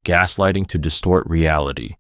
gaslighting to distort reality.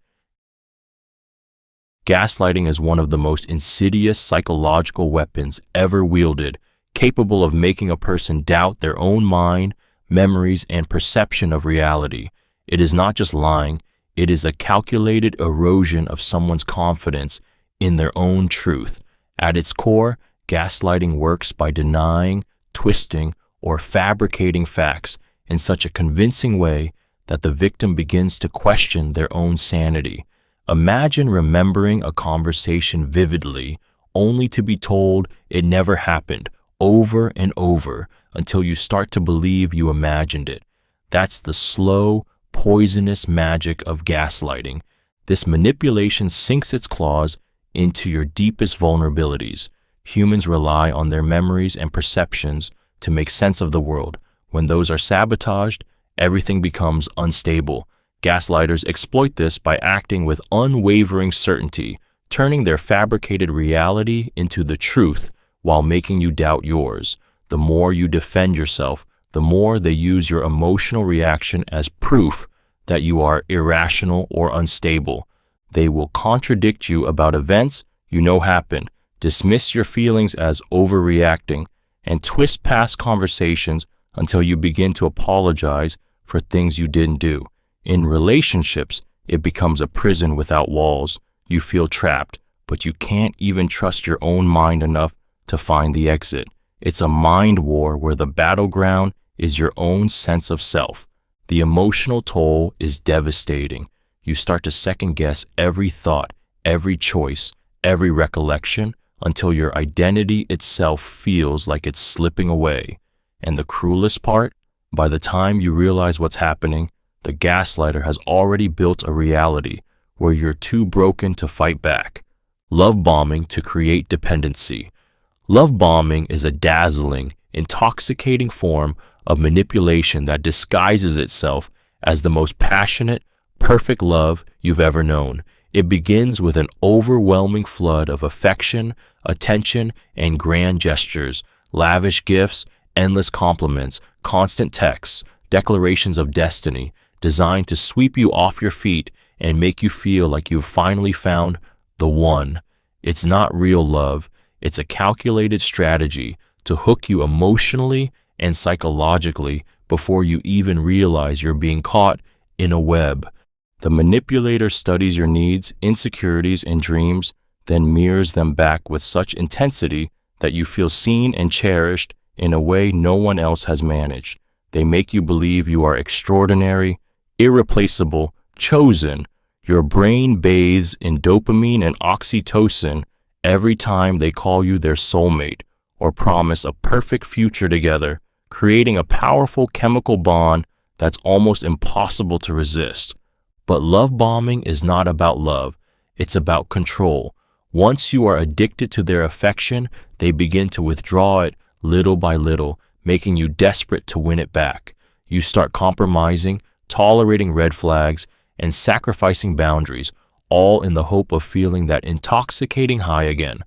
Gaslighting is one of the most insidious psychological weapons ever wielded, capable of making a person doubt their own mind, memories, and perception of reality. It is not just lying, it is a calculated erosion of someone's confidence in their own truth. At its core, gaslighting works by denying, twisting, or fabricating facts in such a convincing way that the victim begins to question their own sanity. Imagine remembering a conversation vividly, only to be told it never happened, over and over, until you start to believe you imagined it. That's the slow, poisonous magic of gaslighting. This manipulation sinks its claws into your deepest vulnerabilities. Humans rely on their memories and perceptions to make sense of the world. When those are sabotaged, everything becomes unstable. Gaslighters exploit this by acting with unwavering certainty, turning their fabricated reality into the truth while making you doubt yours. The more you defend yourself, the more they use your emotional reaction as proof that you are irrational or unstable. They will contradict you about events you know happened, dismiss your feelings as overreacting, and twist past conversations until you begin to apologize for things you didn't do. In relationships, it becomes a prison without walls. You feel trapped, but you can't even trust your own mind enough to find the exit. It's a mind war where the battleground is your own sense of self. The emotional toll is devastating. You start to second-guess every thought, every choice, every recollection, until your identity itself feels like it's slipping away. And the cruelest part, by the time you realize what's happening, the gaslighter has already built a reality where you're too broken to fight back. Love bombing to create dependency. Love bombing is a dazzling, intoxicating form of manipulation that disguises itself as the most passionate, perfect love you've ever known. It begins with an overwhelming flood of affection, attention, and grand gestures, lavish gifts, endless compliments, constant texts, declarations of destiny, designed to sweep you off your feet and make you feel like you've finally found the one. It's not real love. It's a calculated strategy to hook you emotionally and psychologically before you even realize you're being caught in a web. The manipulator studies your needs, insecurities, and dreams, then mirrors them back with such intensity that you feel seen and cherished in a way no one else has managed. They make you believe you are extraordinary, irreplaceable, chosen. Your brain bathes in dopamine and oxytocin every time they call you their soulmate or promise a perfect future together, creating a powerful chemical bond that's almost impossible to resist. But love bombing is not about love. It's about control. Once you are addicted to their affection, they begin to withdraw it little by little, making you desperate to win it back. You start compromising, tolerating red flags, and sacrificing boundaries, all in the hope of feeling that intoxicating high again.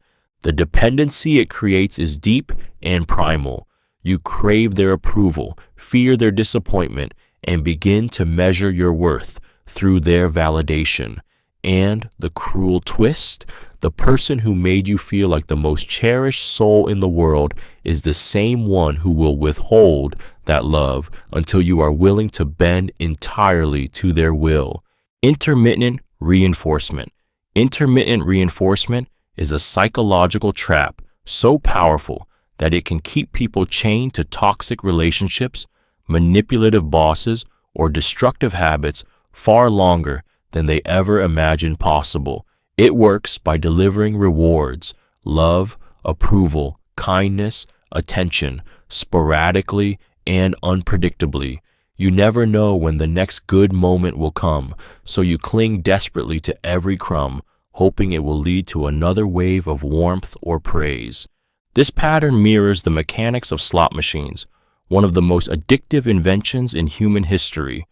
The dependency it creates is deep and primal. You crave their approval, fear their disappointment, and begin to measure your worth through their validation. And the cruel twist, the person who made you feel like the most cherished soul in the world is the same one who will withhold that love until you are willing to bend entirely to their will. Intermittent reinforcement. Intermittent reinforcement is a psychological trap so powerful that it can keep people chained to toxic relationships, manipulative bosses, or destructive habits far longer than they ever imagined possible. It works by delivering rewards, love, approval, kindness, attention, sporadically and unpredictably. You never know when the next good moment will come, so you cling desperately to every crumb, hoping it will lead to another wave of warmth or praise. This pattern mirrors the mechanics of slot machines, one of the most addictive inventions in human history.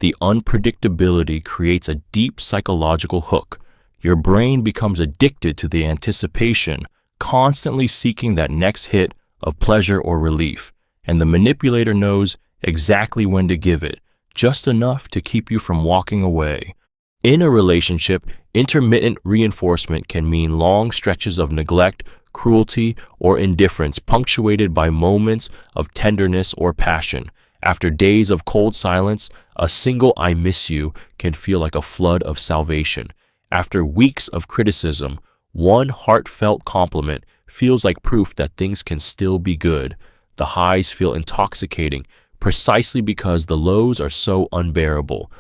The unpredictability creates a deep psychological hook. Your brain becomes addicted to the anticipation, constantly seeking that next hit of pleasure or relief, and the manipulator knows exactly when to give it, just enough to keep you from walking away. In a relationship, intermittent reinforcement can mean long stretches of neglect, cruelty, or indifference punctuated by moments of tenderness or passion. After days of cold silence, a single "I miss you" can feel like a flood of salvation. After weeks of criticism, one heartfelt compliment feels like proof that things can still be good. The highs feel intoxicating precisely because the lows are so unbearable.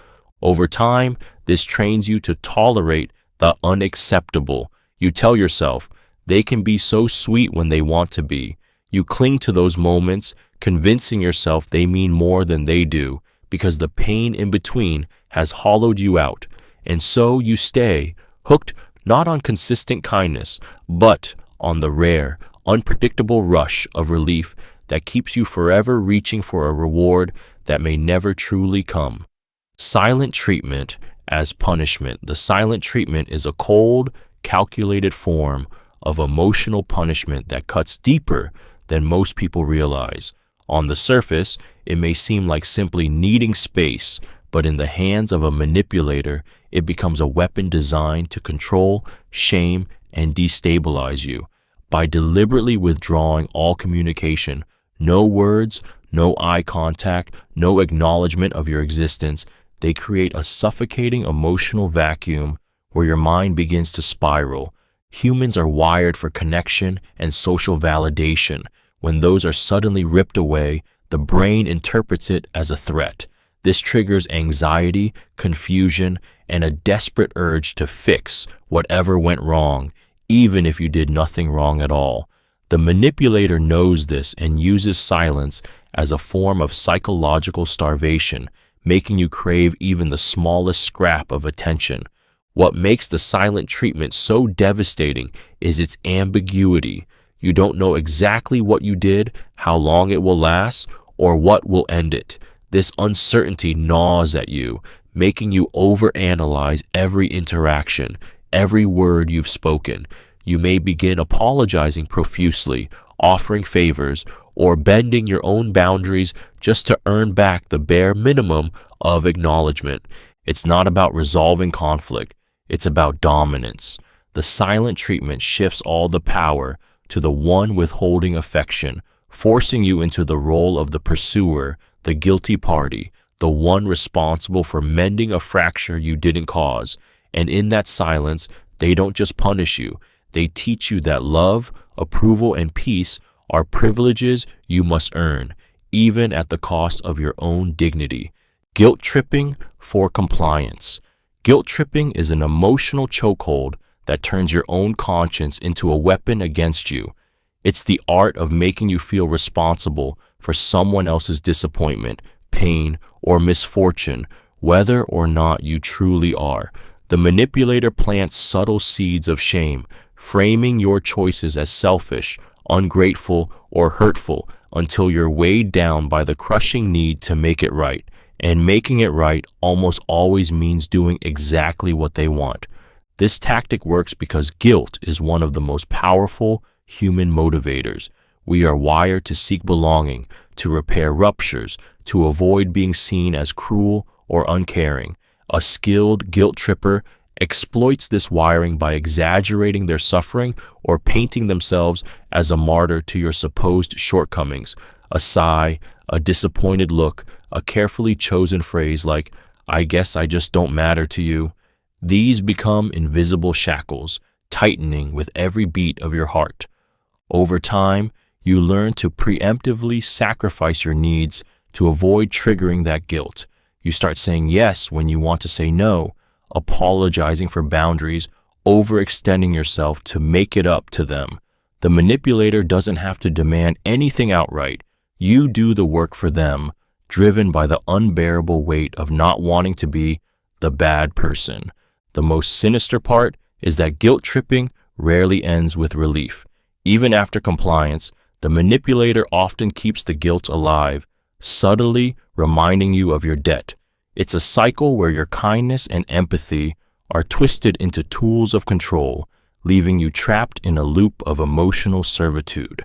Over time, this trains you to tolerate the unacceptable. You tell yourself, they can be so sweet when they want to be. You cling to those moments, convincing yourself they mean more than they do, because the pain in between has hollowed you out. And so you stay, hooked not on consistent kindness, but on the rare, unpredictable rush of relief that keeps you forever reaching for a reward that may never truly come. Silent treatment as punishment. The silent treatment is a cold, calculated form of emotional punishment that cuts deeper than most people realize. On the surface, it may seem like simply needing space, but in the hands of a manipulator, it becomes a weapon designed to control, shame, and destabilize you. By deliberately withdrawing all communication, no words, no eye contact, no acknowledgement of your existence, they create a suffocating emotional vacuum where your mind begins to spiral. Humans are wired for connection and social validation. When those are suddenly ripped away, the brain interprets it as a threat. This triggers anxiety, confusion, and a desperate urge to fix whatever went wrong, even if you did nothing wrong at all. The manipulator knows this and uses silence as a form of psychological starvation, making you crave even the smallest scrap of attention. What makes the silent treatment so devastating is its ambiguity. You don't know exactly what you did, how long it will last, or what will end it. This uncertainty gnaws at you, making you overanalyze every interaction, every word you've spoken. You may begin apologizing profusely, offering favors, or bending your own boundaries just to earn back the bare minimum of acknowledgement. It's not about resolving conflict. It's about dominance. The silent treatment shifts all the power to the one withholding affection, forcing you into the role of the pursuer, the guilty party, the one responsible for mending a fracture you didn't cause. And in that silence, they don't just punish you. They teach you that love, approval, and peace are privileges you must earn, even at the cost of your own dignity. Guilt tripping for compliance. Guilt tripping is an emotional chokehold that turns your own conscience into a weapon against you. It's the art of making you feel responsible for someone else's disappointment, pain, or misfortune, whether or not you truly are. The manipulator plants subtle seeds of shame, framing your choices as selfish, ungrateful, or hurtful until you're weighed down by the crushing need to make it right. And making it right almost always means doing exactly what they want. This tactic works because guilt is one of the most powerful human motivators. We are wired to seek belonging, to repair ruptures, to avoid being seen as cruel or uncaring. A skilled guilt tripper exploits this wiring by exaggerating their suffering or painting themselves as a martyr to your supposed shortcomings. A sigh, a disappointed look, a carefully chosen phrase like, "I guess I just don't matter to you." These become invisible shackles, tightening with every beat of your heart. Over time, you learn to preemptively sacrifice your needs to avoid triggering that guilt. You start saying yes when you want to say no, apologizing for boundaries, overextending yourself to make it up to them. The manipulator doesn't have to demand anything outright. You do the work for them, driven by the unbearable weight of not wanting to be the bad person. The most sinister part is that guilt tripping rarely ends with relief. Even after compliance, the manipulator often keeps the guilt alive, subtly reminding you of your debt. It's a cycle where your kindness and empathy are twisted into tools of control, leaving you trapped in a loop of emotional servitude.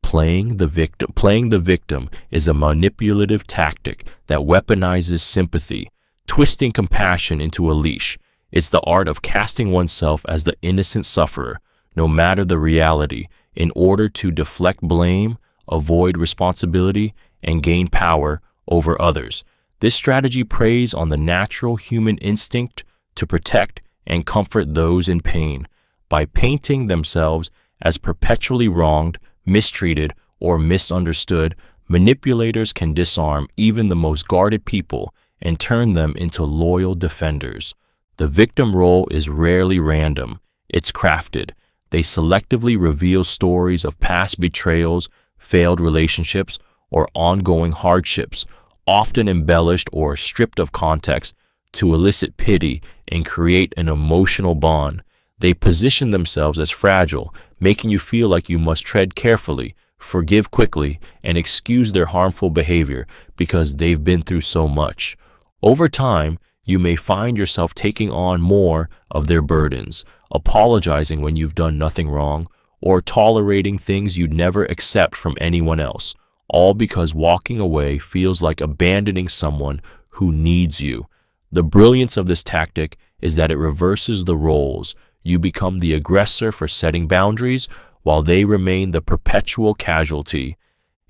Playing the victim is a manipulative tactic that weaponizes sympathy, twisting compassion into a leash. It's the art of casting oneself as the innocent sufferer, no matter the reality, in order to deflect blame, avoid responsibility, and gain power over others. This strategy preys on the natural human instinct to protect and comfort those in pain. By painting themselves as perpetually wronged, mistreated, or misunderstood, manipulators can disarm even the most guarded people and turn them into loyal defenders. The victim role is rarely random. It's crafted. They selectively reveal stories of past betrayals, failed relationships, or ongoing hardships, often embellished or stripped of context to elicit pity and create an emotional bond. They position themselves as fragile, making you feel like you must tread carefully, forgive quickly, and excuse their harmful behavior because they've been through so much. Over time, you may find yourself taking on more of their burdens, apologizing when you've done nothing wrong, or tolerating things you'd never accept from anyone else, all because walking away feels like abandoning someone who needs you. The brilliance of this tactic is that it reverses the roles. You become the aggressor for setting boundaries, while they remain the perpetual casualty.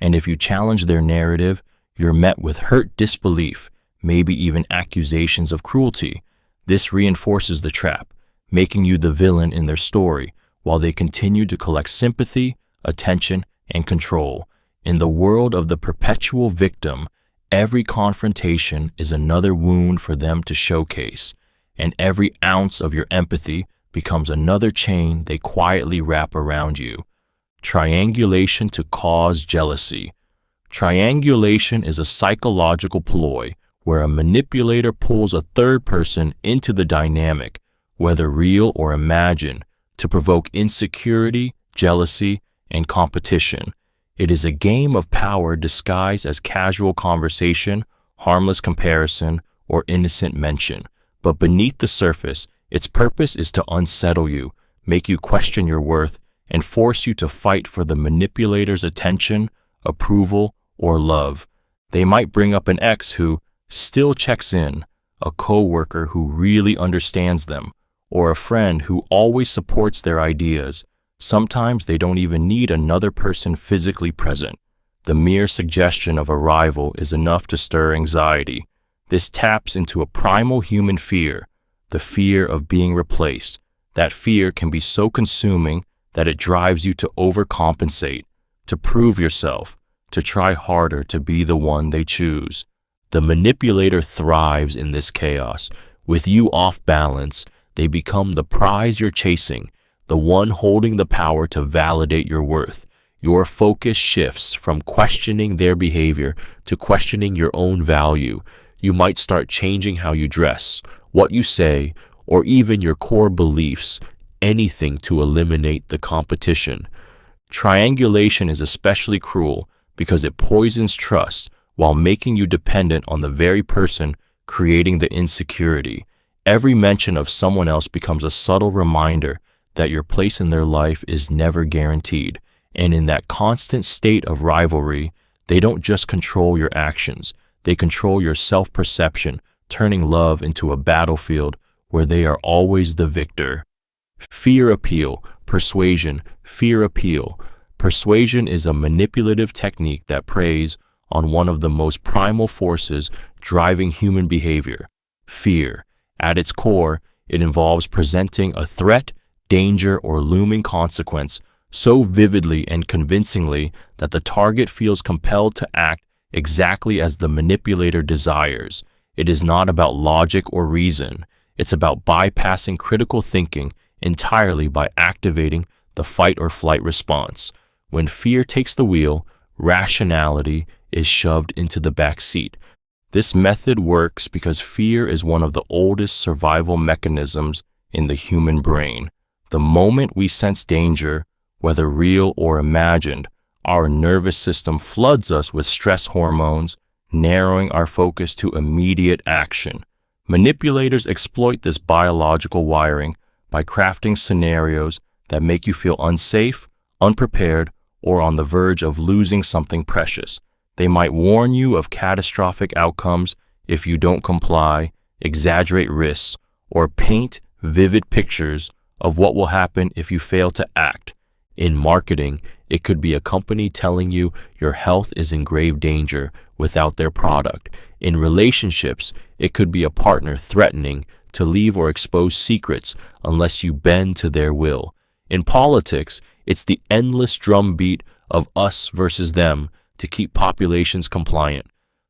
And if you challenge their narrative, you're met with hurt disbelief, maybe even accusations of cruelty. This reinforces the trap, making you the villain in their story, while they continue to collect sympathy, attention, and control. In the world of the perpetual victim, every confrontation is another wound for them to showcase, and every ounce of your empathy becomes another chain they quietly wrap around you. Triangulation to cause jealousy. Triangulation is a psychological ploy where a manipulator pulls a third person into the dynamic, whether real or imagined, to provoke insecurity, jealousy, and competition. It is a game of power disguised as casual conversation, harmless comparison, or innocent mention. But beneath the surface, its purpose is to unsettle you, make you question your worth, and force you to fight for the manipulator's attention, approval, or love. They might bring up an ex who still checks in, a coworker who really understands them, or a friend who always supports their ideas. Sometimes they don't even need another person physically present. The mere suggestion of a rival is enough to stir anxiety. This taps into a primal human fear, the fear of being replaced. That fear can be so consuming that it drives you to overcompensate, to prove yourself, to try harder to be the one they choose. The manipulator thrives in this chaos. With you off balance, they become the prize you're chasing, the one holding the power to validate your worth. Your focus shifts from questioning their behavior to questioning your own value. You might start changing how you dress, what you say, or even your core beliefs, anything to eliminate the competition. Triangulation is especially cruel because it poisons trust while making you dependent on the very person creating the insecurity. Every mention of someone else becomes a subtle reminder that your place in their life is never guaranteed. And in that constant state of rivalry, they don't just control your actions, they control your self-perception, turning love into a battlefield where they are always the victor. Fear appeal, persuasion, fear appeal. Persuasion is a manipulative technique that preys on one of the most primal forces driving human behavior, fear. At its core, it involves presenting a threat, danger, or looming consequence so vividly and convincingly that the target feels compelled to act exactly as the manipulator desires. It is not about logic or reason. It's about bypassing critical thinking entirely by activating the fight or flight response. When fear takes the wheel, rationality is shoved into the back seat. This method works because fear is one of the oldest survival mechanisms in the human brain. The moment we sense danger, whether real or imagined, our nervous system floods us with stress hormones, narrowing our focus to immediate action. Manipulators exploit this biological wiring by crafting scenarios that make you feel unsafe, unprepared, or on the verge of losing something precious. They might warn you of catastrophic outcomes if you don't comply, exaggerate risks, or paint vivid pictures of what will happen if you fail to act. In marketing, it could be a company telling you your health is in grave danger without their product. In relationships, it could be a partner threatening to leave or expose secrets unless you bend to their will. In politics, it's the endless drumbeat of us versus them to keep populations compliant.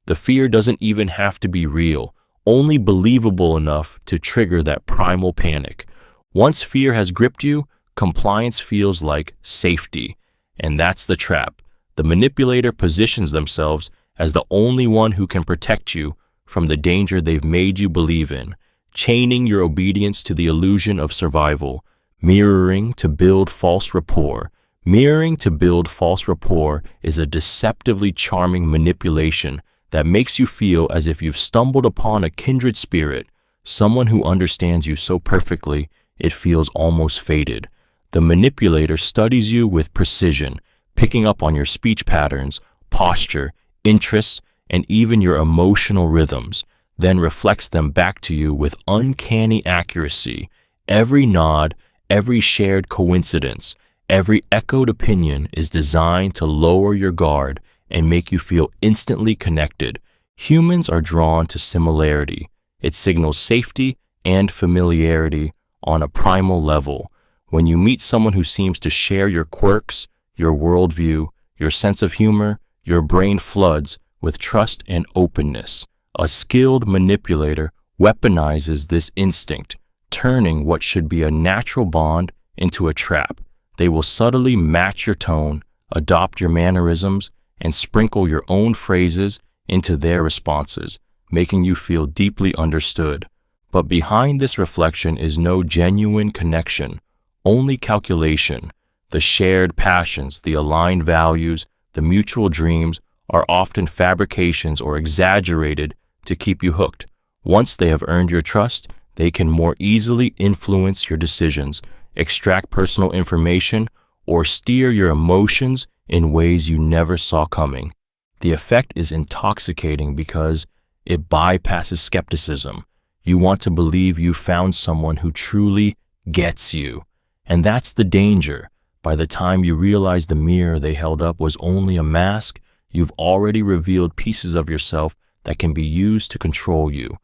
The fear doesn't even have to be real, only believable enough to trigger that primal panic. Once fear has gripped you, compliance feels like safety. And that's the trap. The manipulator positions themselves as the only one who can protect you from the danger they've made you believe in, chaining your obedience to the illusion of survival, mirroring to build false rapport. Mirroring to build false rapport is a deceptively charming manipulation that makes you feel as if you've stumbled upon a kindred spirit, someone who understands you so perfectly it feels almost fated. The manipulator studies you with precision, picking up on your speech patterns, posture, interests, and even your emotional rhythms, then reflects them back to you with uncanny accuracy. Every nod, every shared coincidence, every echoed opinion is designed to lower your guard and make you feel instantly connected. Humans are drawn to similarity. It signals safety and familiarity on a primal level. When you meet someone who seems to share your quirks, your worldview, your sense of humor, your brain floods with trust and openness. A skilled manipulator weaponizes this instinct, turning what should be a natural bond into a trap. They will subtly match your tone, adopt your mannerisms, and sprinkle your own phrases into their responses, making you feel deeply understood. But behind this reflection is no genuine connection, only calculation. The shared passions, the aligned values, the mutual dreams are often fabrications or exaggerated to keep you hooked. Once they have earned your trust, they can more easily influence your decisions, extract personal information, or steer your emotions in ways you never saw coming. The effect is intoxicating because it bypasses skepticism. You want to believe you found someone who truly gets you. And that's the danger. By the time you realize the mirror they held up was only a mask, you've already revealed pieces of yourself that can be used to control you.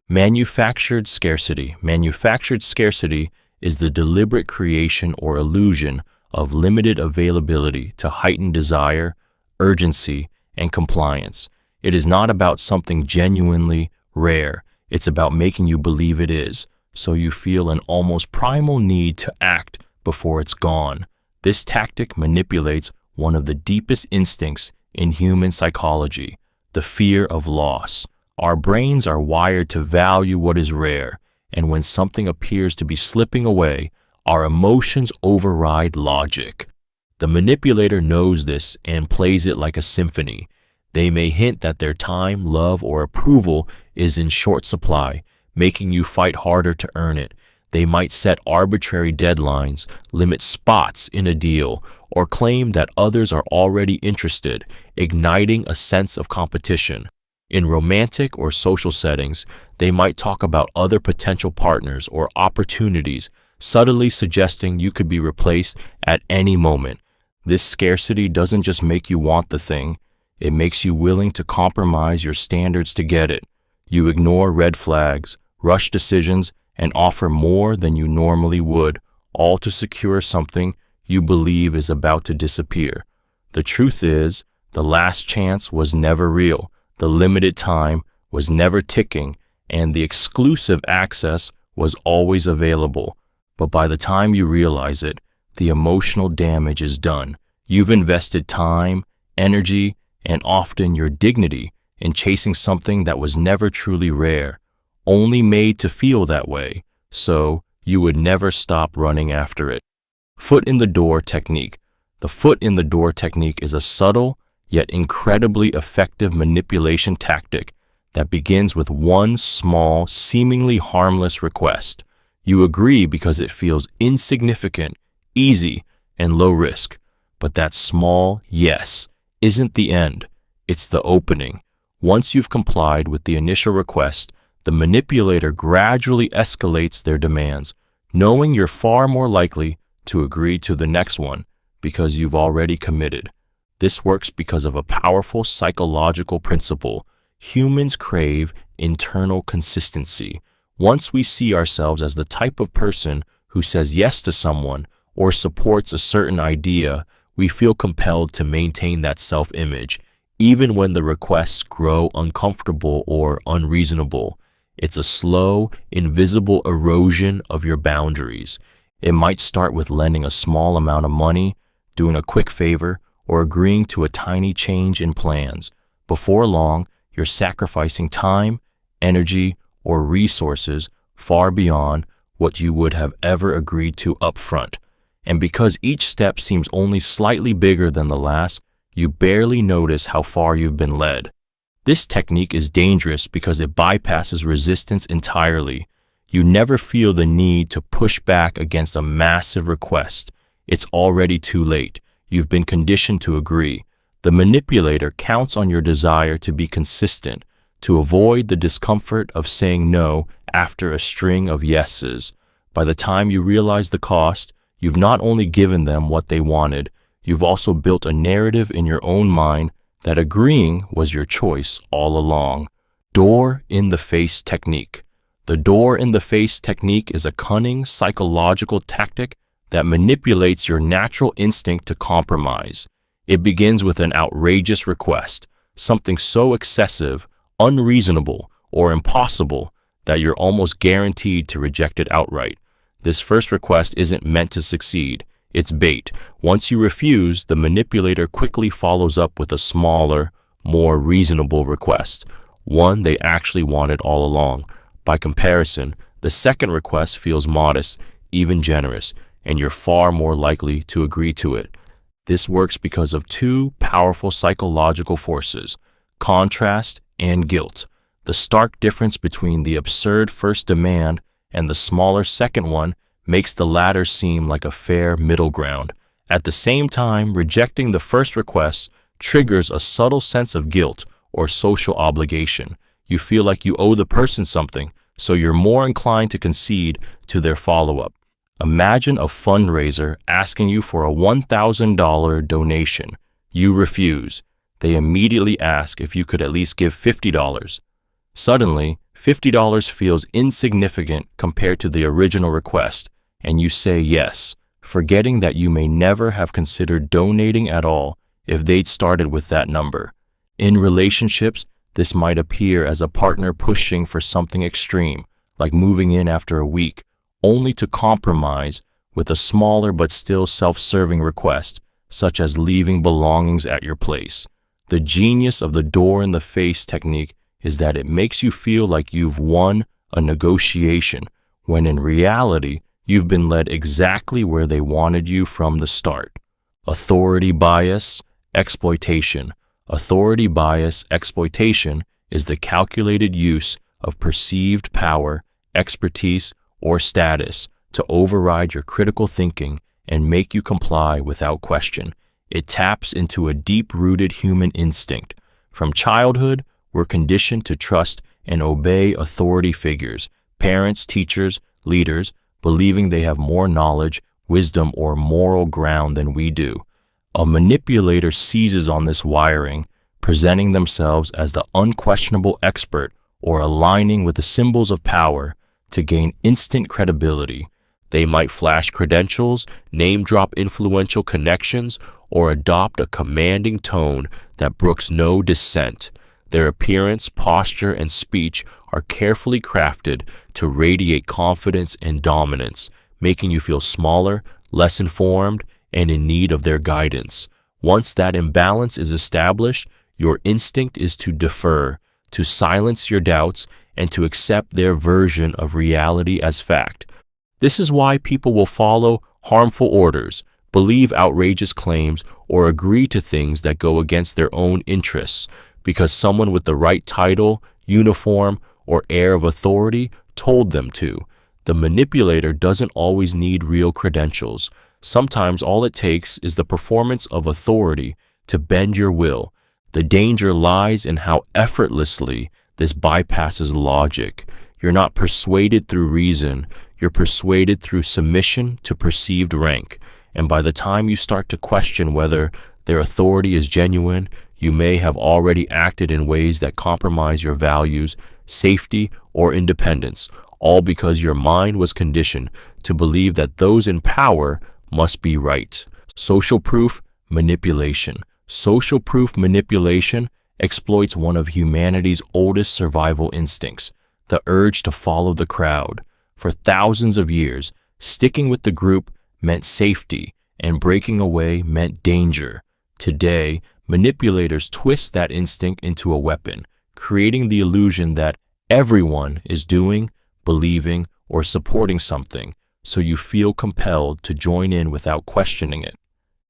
Manufactured scarcity. Manufactured scarcity is the deliberate creation or illusion of limited availability to heighten desire, urgency, and compliance. It is not about something genuinely rare. It's about making you believe it is, so you feel an almost primal need to act before it's gone. This tactic manipulates one of the deepest instincts in human psychology, the fear of loss. Our brains are wired to value what is rare, and when something appears to be slipping away, our emotions override logic. The manipulator knows this and plays it like a symphony. They may hint that their time, love, or approval is in short supply, making you fight harder to earn it. They might set arbitrary deadlines, limit spots in a deal, or claim that others are already interested, igniting a sense of competition. In romantic or social settings, they might talk about other potential partners or opportunities, subtly suggesting you could be replaced at any moment. This scarcity doesn't just make you want the thing, it makes you willing to compromise your standards to get it. You ignore red flags, rush decisions, and offer more than you normally would, all to secure something you believe is about to disappear. The truth is, the last chance was never real, the limited time was never ticking, and the exclusive access was always available. But by the time you realize it, the emotional damage is done. You've invested time, energy, and often your dignity in chasing something that was never truly rare, only made to feel that way, so you would never stop running after it. Foot in the door technique. The foot in the door technique is a subtle yet incredibly effective manipulation tactic that begins with one small, seemingly harmless request. You agree because it feels insignificant, easy, and low risk. But that small yes isn't the end, it's the opening. Once you've complied with the initial request, the manipulator gradually escalates their demands, knowing you're far more likely to agree to the next one because you've already committed. This works because of a powerful psychological principle. Humans crave internal consistency. Once we see ourselves as the type of person who says yes to someone or supports a certain idea, we feel compelled to maintain that self-image, even when the requests grow uncomfortable or unreasonable. It's a slow, invisible erosion of your boundaries. It might start with lending a small amount of money, doing a quick favor, or agreeing to a tiny change in plans. Before long, you're sacrificing time, energy, or resources far beyond what you would have ever agreed to up front. And because each step seems only slightly bigger than the last, you barely notice how far you've been led. This technique is dangerous because it bypasses resistance entirely. You never feel the need to push back against a massive request. It's already too late. You've been conditioned to agree. The manipulator counts on your desire to be consistent, to avoid the discomfort of saying no after a string of yeses. By the time you realize the cost, you've not only given them what they wanted, you've also built a narrative in your own mind that agreeing was your choice all along. Door-in-the-face technique. The door-in-the-face technique is a cunning psychological tactic that manipulates your natural instinct to compromise. It begins with an outrageous request, something so excessive, unreasonable, or impossible that you're almost guaranteed to reject it outright. This first request isn't meant to succeed. It's bait. Once you refuse, the manipulator quickly follows up with a smaller, more reasonable request, one they actually wanted all along. By comparison, the second request feels modest, even generous, and you're far more likely to agree to it. This works because of two powerful psychological forces: contrast and guilt. The stark difference between the absurd first demand and the smaller second one makes the latter seem like a fair middle ground. At the same time, rejecting the first request triggers a subtle sense of guilt or social obligation. You feel like you owe the person something, so you're more inclined to concede to their follow-up. Imagine a fundraiser asking you for a $1,000 donation. You refuse. They immediately ask if you could at least give $50. Suddenly, $50 feels insignificant compared to the original request, and you say yes, forgetting that you may never have considered donating at all if they'd started with that number. In relationships, this might appear as a partner pushing for something extreme, like moving in after a week, only to compromise with a smaller but still self-serving request, such as leaving belongings at your place. The genius of the door-in-the-face technique is that it makes you feel like you've won a negotiation, when in reality, you've been led exactly where they wanted you from the start. Authority bias, exploitation. Authority bias exploitation is the calculated use of perceived power, expertise, or status to override your critical thinking and make you comply without question. It taps into a deep-rooted human instinct. From childhood, we're conditioned to trust and obey authority figures, parents, teachers, leaders, believing they have more knowledge, wisdom, or moral ground than we do. A manipulator seizes on this wiring, presenting themselves as the unquestionable expert or aligning with the symbols of power to gain instant credibility. They might flash credentials, name-drop influential connections, or adopt a commanding tone that brooks no dissent. Their appearance, posture, and speech are carefully crafted to radiate confidence and dominance, making you feel smaller, less informed, and in need of their guidance. Once that imbalance is established, your instinct is to defer, to silence your doubts, and to accept their version of reality as fact. This is why people will follow harmful orders, believe outrageous claims, or agree to things that go against their own interests, because someone with the right title, uniform, or air of authority told them to. The manipulator doesn't always need real credentials. Sometimes all it takes is the performance of authority to bend your will. The danger lies in how effortlessly this bypasses logic. You're not persuaded through reason, you're persuaded through submission to perceived rank. And by the time you start to question whether their authority is genuine, you may have already acted in ways that compromise your values, safety, or independence, all because your mind was conditioned to believe that those in power must be right. Social proof manipulation. Social proof manipulation exploits one of humanity's oldest survival instincts, the urge to follow the crowd. For thousands of years, sticking with the group meant safety, and breaking away meant danger. Today, manipulators twist that instinct into a weapon, creating the illusion that everyone is doing, believing, or supporting something, so you feel compelled to join in without questioning it.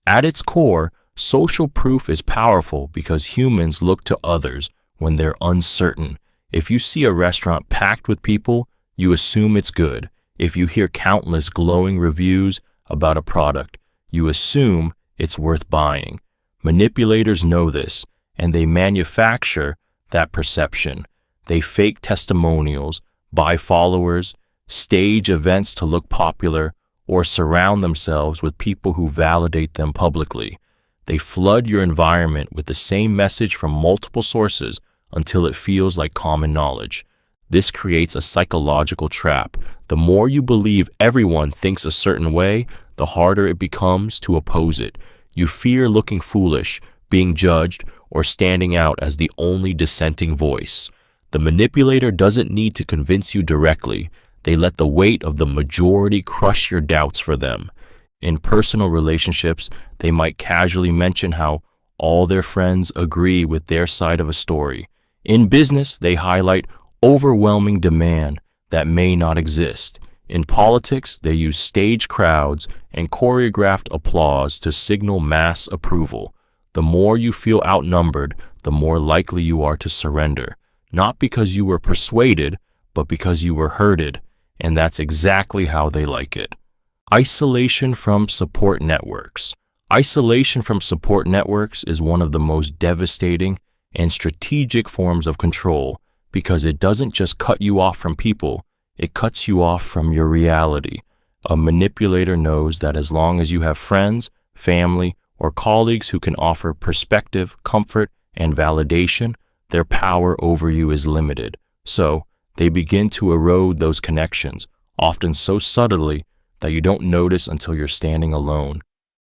At its core, social proof is powerful because humans look to others when they're uncertain. If you see a restaurant packed with people, you assume it's good. If you hear countless glowing reviews about a product, you assume it's worth buying. Manipulators know this, and they manufacture that perception. They fake testimonials, buy followers, stage events to look popular, or surround themselves with people who validate them publicly. They flood your environment with the same message from multiple sources until it feels like common knowledge. This creates a psychological trap. The more you believe everyone thinks a certain way, the harder it becomes to oppose it. You fear looking foolish, being judged, or standing out as the only dissenting voice. The manipulator doesn't need to convince you directly. They let the weight of the majority crush your doubts for them. In personal relationships, they might casually mention how all their friends agree with their side of a story. In business, they highlight overwhelming demand that may not exist. In politics, they use staged crowds and choreographed applause to signal mass approval. The more you feel outnumbered, the more likely you are to surrender. Not because you were persuaded, but because you were hurted. And that's exactly how they like it. Isolation from support networks. Isolation from support networks is one of the most devastating and strategic forms of control because it doesn't just cut you off from people, it cuts you off from your reality. A manipulator knows that as long as you have friends, family, or colleagues who can offer perspective, comfort, and validation, their power over you is limited. So, they begin to erode those connections, often so subtly that you don't notice until you're standing alone.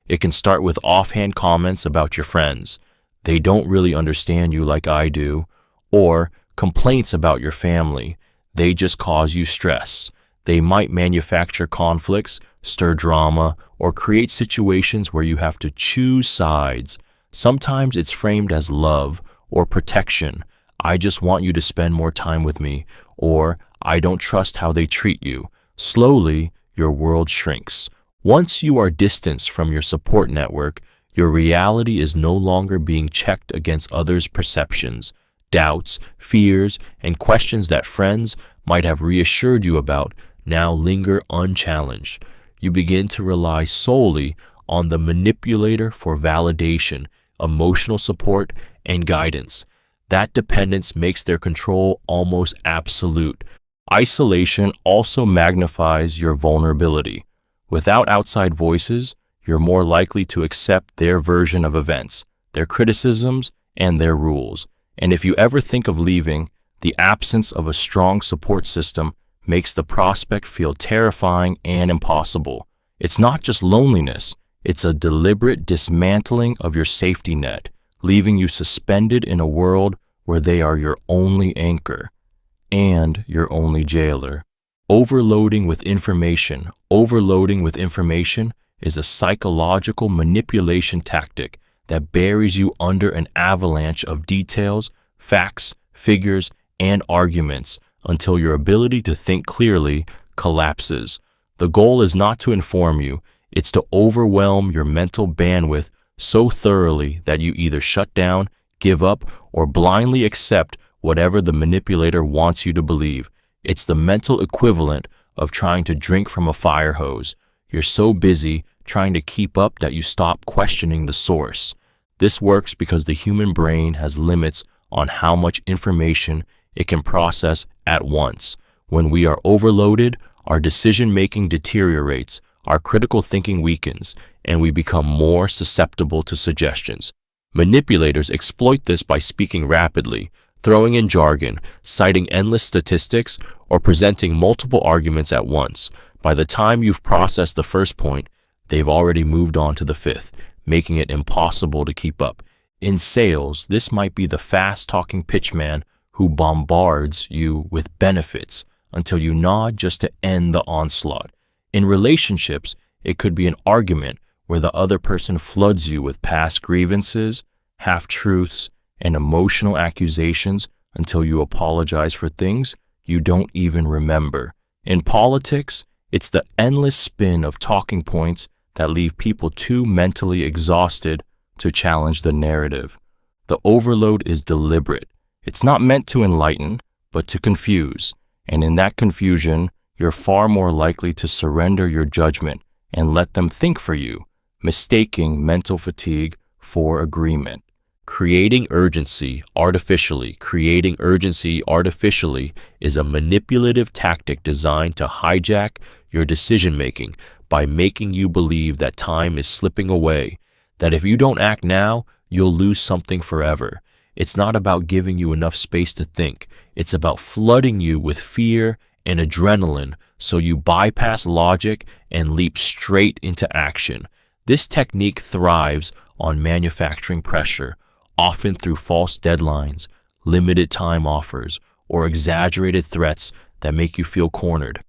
It can start with offhand comments about your friends. They don't really understand you like I do. Or complaints about your family. They just cause you stress. They might manufacture conflicts, stir drama, or create situations where you have to choose sides. Sometimes it's framed as love or protection. I just want you to spend more time with me. Or I don't trust how they treat you. Slowly, your world shrinks. Once you are distanced from your support network, your reality is no longer being checked against others' perceptions. Doubts, fears, and questions that friends might have reassured you about now linger unchallenged. You begin to rely solely on the manipulator for validation, emotional support, and guidance. That dependence makes their control almost absolute. Isolation also magnifies your vulnerability. Without outside voices, you're more likely to accept their version of events, their criticisms, and their rules. And if you ever think of leaving, the absence of a strong support system makes the prospect feel terrifying and impossible. It's not just loneliness, it's a deliberate dismantling of your safety net, leaving you suspended in a world where they are your only anchor and your only jailer. Overloading with information is a psychological manipulation tactic that buries you under an avalanche of details, facts, figures, and arguments until your ability to think clearly collapses. The goal is not to inform you, it's to overwhelm your mental bandwidth so thoroughly that you either shut down, give up, or blindly accept whatever the manipulator wants you to believe. It's the mental equivalent of trying to drink from a fire hose. You're so busy trying to keep up that you stop questioning the source. This works because the human brain has limits on how much information it can process at once. When we are overloaded, our decision-making deteriorates, our critical thinking weakens, and we become more susceptible to suggestions. Manipulators exploit this by speaking rapidly, throwing in jargon, citing endless statistics, or presenting multiple arguments at once. By the time you've processed the first point, they've already moved on to the fifth, making it impossible to keep up. In sales, this might be the fast-talking pitchman who bombards you with benefits until you nod just to end the onslaught. In relationships, it could be an argument where the other person floods you with past grievances, half-truths, and emotional accusations until you apologize for things you don't even remember. In politics, it's the endless spin of talking points that leave people too mentally exhausted to challenge the narrative. The overload is deliberate. It's not meant to enlighten, but to confuse. And in that confusion, you're far more likely to surrender your judgment and let them think for you, mistaking mental fatigue for agreement. Creating urgency artificially is a manipulative tactic designed to hijack your decision-making by making you believe that time is slipping away, that if you don't act now, you'll lose something forever. It's not about giving you enough space to think. It's about flooding you with fear and adrenaline so you bypass logic and leap straight into action. This technique thrives on manufacturing pressure, often through false deadlines, limited time offers, or exaggerated threats that make you feel cornered.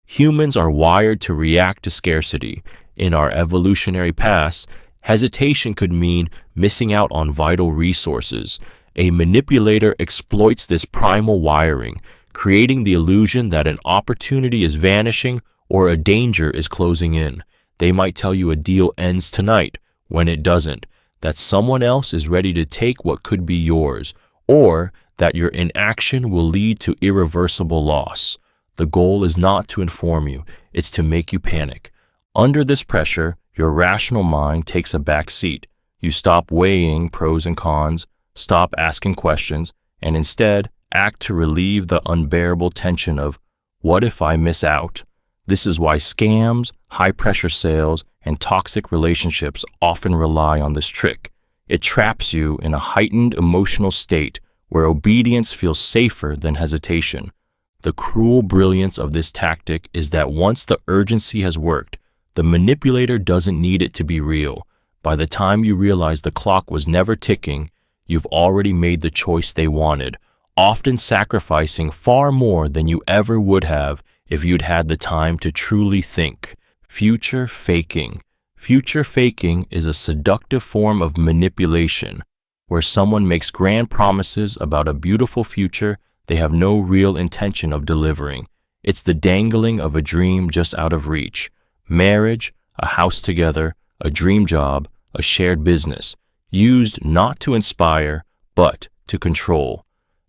Humans are wired to react to scarcity. In our evolutionary past, hesitation could mean missing out on vital resources. A manipulator exploits this primal wiring, creating the illusion that an opportunity is vanishing or a danger is closing in. They might tell you a deal ends tonight when it doesn't, that someone else is ready to take what could be yours, or that your inaction will lead to irreversible loss. The goal is not to inform you, it's to make you panic. Under this pressure, your rational mind takes a back seat. You stop weighing pros and cons, stop asking questions, and instead act to relieve the unbearable tension of, what if I miss out? This is why scams, high-pressure sales, and toxic relationships often rely on this trick. It traps you in a heightened emotional state where obedience feels safer than hesitation. The cruel brilliance of this tactic is that once the urgency has worked, the manipulator doesn't need it to be real. By the time you realize the clock was never ticking, you've already made the choice they wanted, often sacrificing far more than you ever would have if you'd had the time to truly think. Future faking. Future faking is a seductive form of manipulation where someone makes grand promises about a beautiful future they have no real intention of delivering. It's the dangling of a dream just out of reach. Marriage, a house together, a dream job, a shared business, used not to inspire, but to control.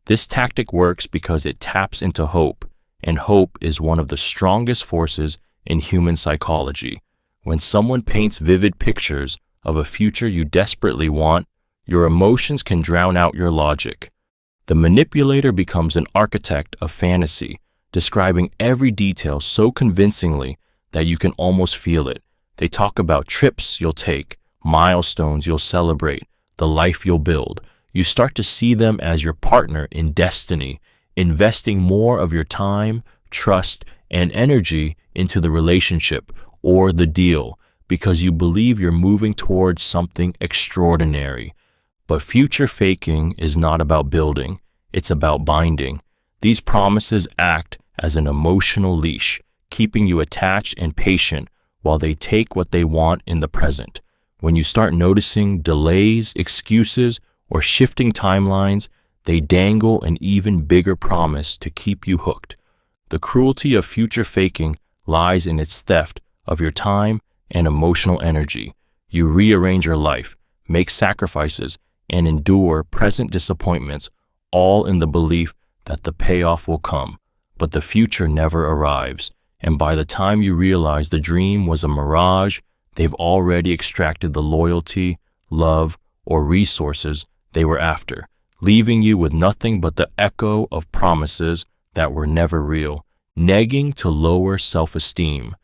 This tactic works because it taps into hope, and hope is one of the strongest forces in human psychology. When someone paints vivid pictures of a future you desperately want, your emotions can drown out your logic. The manipulator becomes an architect of fantasy, describing every detail so convincingly that you can almost feel it. They talk about trips you'll take, milestones you'll celebrate, the life you'll build. You start to see them as your partner in destiny, investing more of your time, trust, and energy into the relationship or the deal because you believe you're moving towards something extraordinary. But future faking is not about building, it's about binding. These promises act as an emotional leash, keeping you attached and patient while they take what they want in the present. When you start noticing delays, excuses, or shifting timelines, they dangle an even bigger promise to keep you hooked. The cruelty of future faking lies in its theft of your time and emotional energy. You rearrange your life, make sacrifices, and endure present disappointments, all in the belief that the payoff will come, but the future never arrives. and by the time you realize the dream was a mirage, they've already extracted the loyalty, love, or resources they were after, leaving you with nothing but the echo of promises that were never real. Negging to lower self-esteem.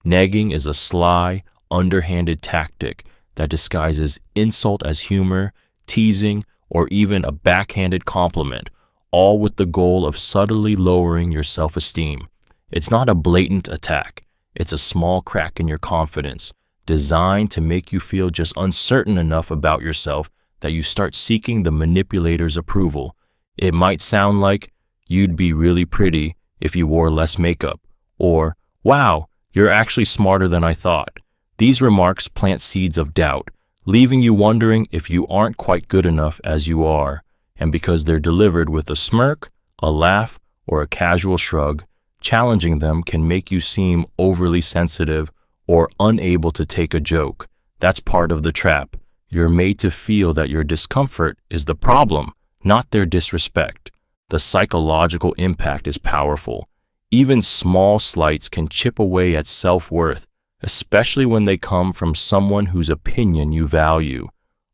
Negging is a sly, underhanded tactic that disguises insult as humor, teasing, or even a backhanded compliment, all with the goal of subtly lowering your self-esteem. It's not a blatant attack. It's a small crack in your confidence, designed to make you feel just uncertain enough about yourself that you start seeking the manipulator's approval. It might sound like, "You'd be really pretty if you wore less makeup," or "Wow, you're actually smarter than I thought." These remarks plant seeds of doubt, leaving you wondering if you aren't quite good enough as you are. And because they're delivered with a smirk, a laugh, or a casual shrug, challenging them can make you seem overly sensitive or unable to take a joke. That's part of the trap. You're made to feel that your discomfort is the problem, not their disrespect. The psychological impact is powerful. Even small slights can chip away at self-worth, especially when they come from someone whose opinion you value.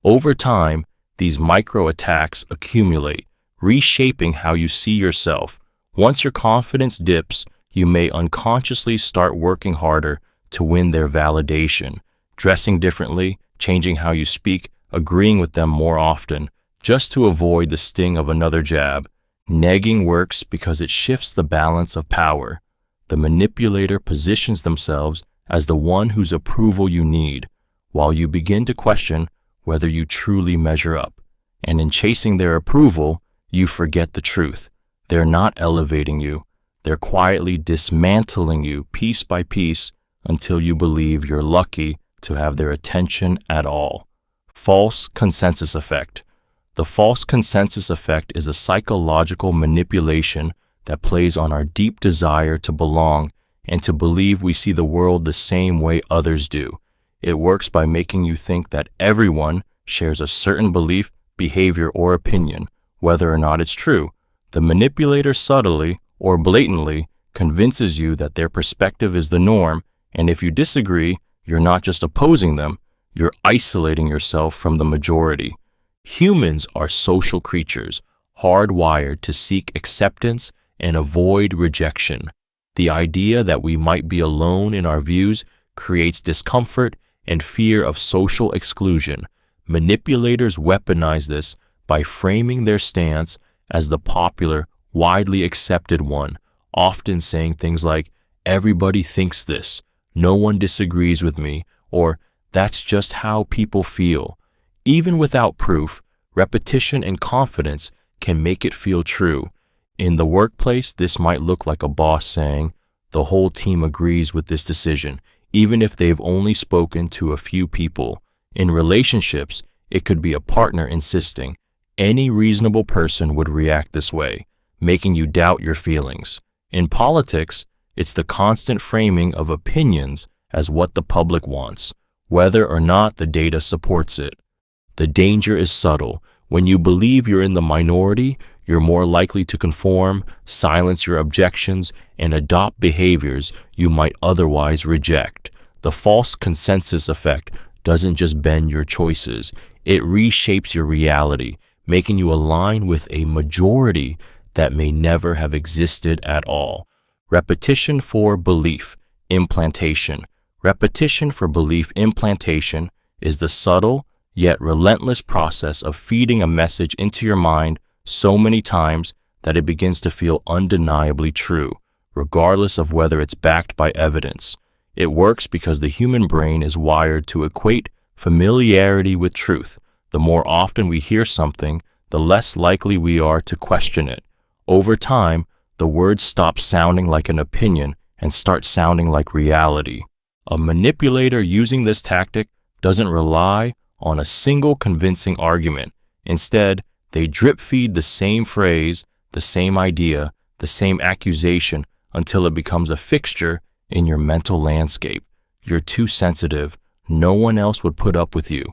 Over time, these micro-attacks accumulate, reshaping how you see yourself. Once your confidence dips, you may unconsciously start working harder to win their validation, dressing differently, changing how you speak, agreeing with them more often, just to avoid the sting of another jab. Negging works because it shifts the balance of power. The manipulator positions themselves as the one whose approval you need, while you begin to question whether you truly measure up. And in chasing their approval, you forget the truth. They're not elevating you. They're quietly dismantling you piece by piece until you believe you're lucky to have their attention at all. False consensus effect. The false consensus effect is a psychological manipulation that plays on our deep desire to belong and to believe we see the world the same way others do. It works by making you think that everyone shares a certain belief, behavior, or opinion, whether or not it's true. The manipulator subtly or blatantly convinces you that their perspective is the norm, and if you disagree, you're not just opposing them, you're isolating yourself from the majority. Humans are social creatures, hardwired to seek acceptance and avoid rejection. The idea that we might be alone in our views creates discomfort and fear of social exclusion. Manipulators weaponize this by framing their stance as the popular, widely accepted one, often saying things like, "Everybody thinks this," "No one disagrees with me," or "That's just how people feel." Even without proof, repetition and confidence can make it feel true. In the workplace, this might look like a boss saying, "The whole team agrees with this decision," even if they've only spoken to a few people. In relationships, it could be a partner insisting, "Any reasonable person would react this way," making you doubt your feelings. In politics, it's the constant framing of opinions as what the public wants, whether or not the data supports it. The danger is subtle. When you believe you're in the minority, you're more likely to conform, silence your objections, and adopt behaviors you might otherwise reject. The false consensus effect doesn't just bend your choices, it reshapes your reality, making you align with a majority that may never have existed at all. Repetition for belief implantation. Repetition for belief implantation is the subtle yet relentless process of feeding a message into your mind so many times that it begins to feel undeniably true, regardless of whether it's backed by evidence. It works because the human brain is wired to equate familiarity with truth. The more often we hear something, the less likely we are to question it. Over time, the words stop sounding like an opinion and start sounding like reality. A manipulator using this tactic doesn't rely on a single convincing argument. Instead, they drip feed the same phrase, the same idea, the same accusation until it becomes a fixture in your mental landscape. You're too sensitive. No one else would put up with you.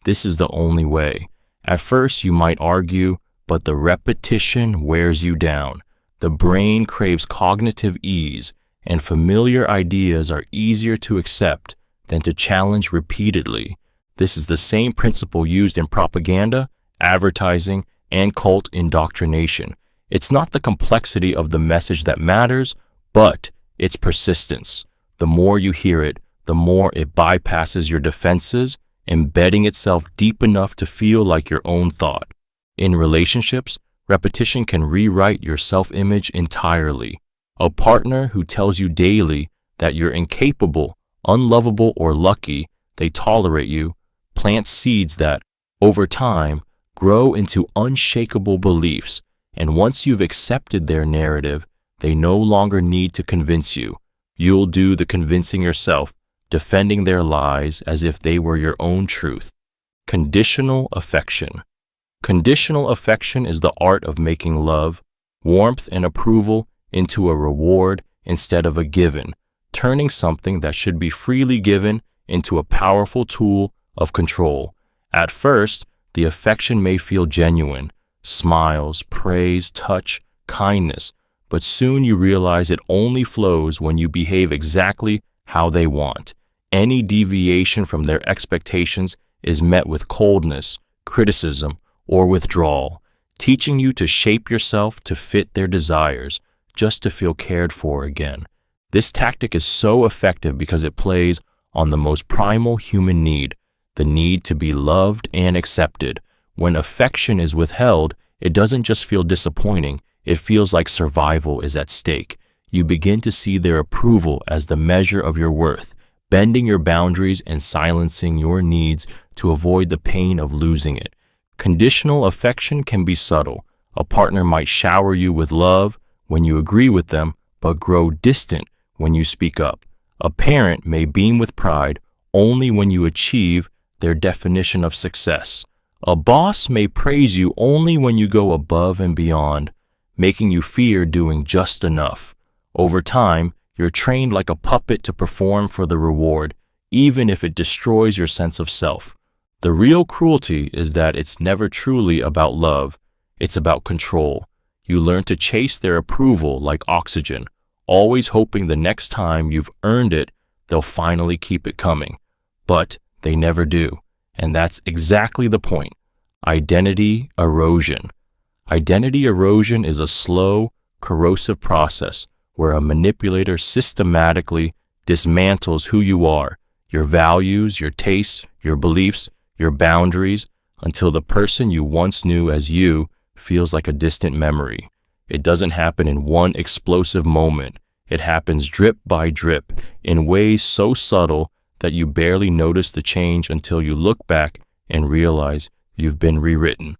This is the only way. At first, you might argue, but the repetition wears you down. The brain craves cognitive ease, and familiar ideas are easier to accept than to challenge repeatedly. This is the same principle used in propaganda, advertising, and cult indoctrination. It's not the complexity of the message that matters, but its persistence. The more you hear it, the more it bypasses your defenses, embedding itself deep enough to feel like your own thought. In relationships, repetition can rewrite your self-image entirely. A partner who tells you daily that you're incapable, unlovable, or lucky, they tolerate you, plants seeds that, over time, grow into unshakable beliefs, and once you've accepted their narrative, they no longer need to convince you. You'll do the convincing yourself, defending their lies as if they were your own truth. Conditional affection. Conditional affection is the art of making love, warmth, and approval into a reward instead of a given, turning something that should be freely given into a powerful tool of control. At first, the affection may feel genuine, smiles, praise, touch, kindness, but soon you realize it only flows when you behave exactly how they want. Any deviation from their expectations is met with coldness, criticism, or withdrawal, teaching you to shape yourself to fit their desires, just to feel cared for again. This tactic is so effective because it plays on the most primal human need, the need to be loved and accepted. When affection is withheld, it doesn't just feel disappointing, it feels like survival is at stake. You begin to see their approval as the measure of your worth, bending your boundaries and silencing your needs to avoid the pain of losing it. Conditional affection can be subtle. A partner might shower you with love when you agree with them, but grow distant when you speak up. A parent may beam with pride only when you achieve their definition of success. A boss may praise you only when you go above and beyond, making you fear doing just enough. Over time, you're trained like a puppet to perform for the reward, even if it destroys your sense of self. The real cruelty is that it's never truly about love. It's about control. You learn to chase their approval like oxygen, always hoping the next time you've earned it, they'll finally keep it coming. But they never do. And that's exactly the point. Identity erosion. Identity erosion is a slow, corrosive process where a manipulator systematically dismantles who you are, your values, your tastes, your beliefs, your boundaries, until the person you once knew as you feels like a distant memory. It doesn't happen in one explosive moment. It happens drip by drip, in ways so subtle that you barely notice the change until you look back and realize you've been rewritten.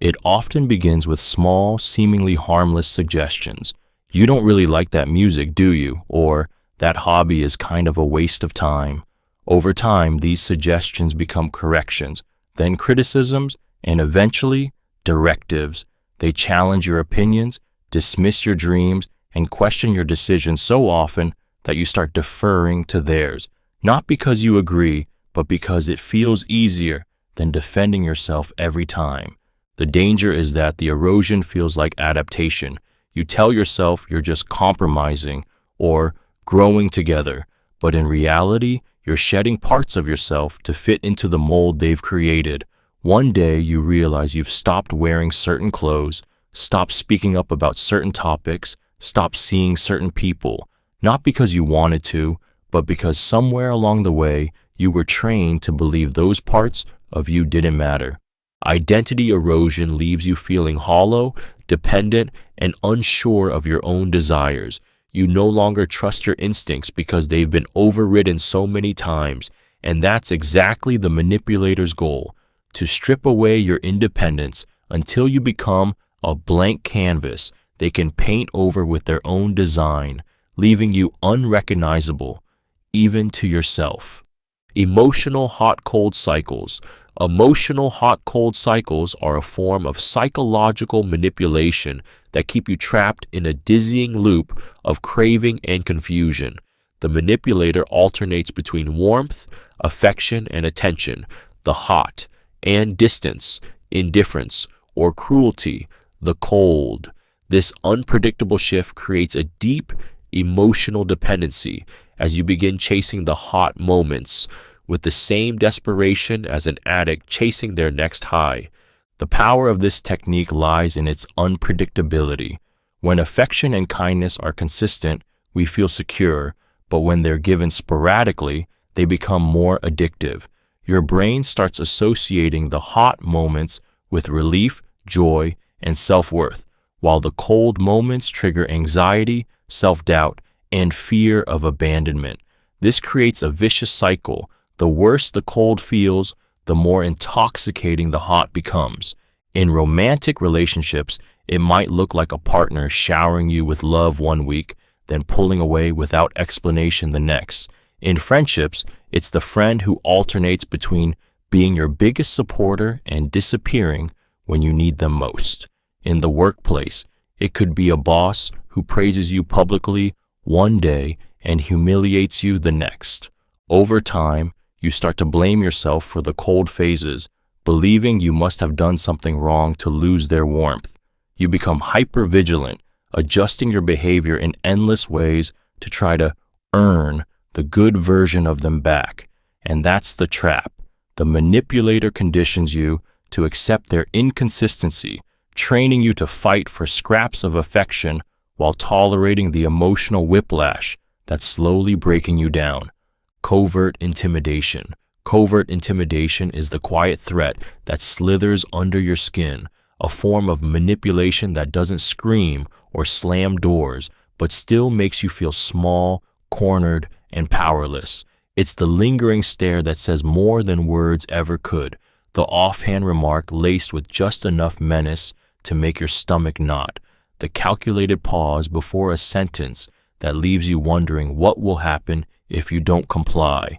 It often begins with small, seemingly harmless suggestions. You don't really like that music, do you? Or that hobby is kind of a waste of time. Over time, these suggestions become corrections, then criticisms, and eventually directives. They challenge your opinions, dismiss your dreams, and question your decisions so often that you start deferring to theirs, not because you agree, but because it feels easier than defending yourself every time. The danger is that the erosion feels like adaptation. You tell yourself you're just compromising or growing together, but in reality, you're shedding parts of yourself to fit into the mold they've created. One day you realize you've stopped wearing certain clothes, stopped speaking up about certain topics, stopped seeing certain people, not because you wanted to, but because somewhere along the way you were trained to believe those parts of you didn't matter. Identity erosion leaves you feeling hollow, dependent, and unsure of your own desires. You no longer trust your instincts because they've been overridden so many times, and that's exactly the manipulator's goal, to strip away your independence until you become a blank canvas they can paint over with their own design, leaving you unrecognizable, even to yourself. Emotional hot-cold cycles. Emotional hot-cold cycles are a form of psychological manipulation that keep you trapped in a dizzying loop of craving and confusion. The manipulator alternates between warmth, affection, and attention, the hot, and distance, indifference, or cruelty, the cold. This unpredictable shift creates a deep, emotional dependency as you begin chasing the hot moments with the same desperation as an addict chasing their next high. The power of this technique lies in its unpredictability. When affection and kindness are consistent, we feel secure, but when they're given sporadically, they become more addictive. Your brain starts associating the hot moments with relief, joy, and self-worth, while the cold moments trigger anxiety, self-doubt, and fear of abandonment. This creates a vicious cycle. The worse the cold feels, the more intoxicating the hot becomes. In romantic relationships, it might look like a partner showering you with love one week, then pulling away without explanation the next. In friendships, it's the friend who alternates between being your biggest supporter and disappearing when you need them most. In the workplace, it could be a boss who praises you publicly one day and humiliates you the next. Over time, you start to blame yourself for the cold phases, believing you must have done something wrong to lose their warmth. You become hyper-vigilant, adjusting your behavior in endless ways to try to earn the good version of them back. And that's the trap. The manipulator conditions you to accept their inconsistency, training you to fight for scraps of affection while tolerating the emotional whiplash that's slowly breaking you down. Covert intimidation. Covert intimidation is the quiet threat that slithers under your skin, a form of manipulation that doesn't scream or slam doors, but still makes you feel small, cornered, and powerless. It's the lingering stare that says more than words ever could, the offhand remark laced with just enough menace to make your stomach knot, the calculated pause before a sentence that leaves you wondering what will happen if you don't comply.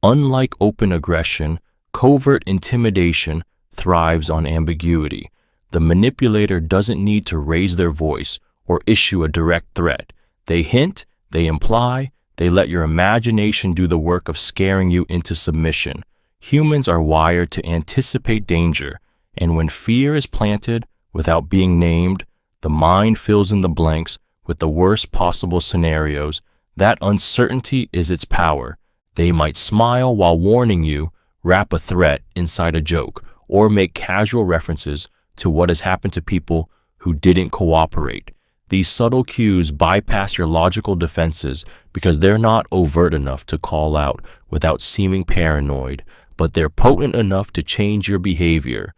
Unlike open aggression, covert intimidation thrives on ambiguity. The manipulator doesn't need to raise their voice or issue a direct threat. They hint, they imply, they let your imagination do the work of scaring you into submission. Humans are wired to anticipate danger, and when fear is planted without being named, the mind fills in the blanks with the worst possible scenarios. That uncertainty is its power. They might smile while warning you, wrap a threat inside a joke, or make casual references to what has happened to people who didn't cooperate. These subtle cues bypass your logical defenses because they're not overt enough to call out without seeming paranoid, but they're potent enough to change your behavior.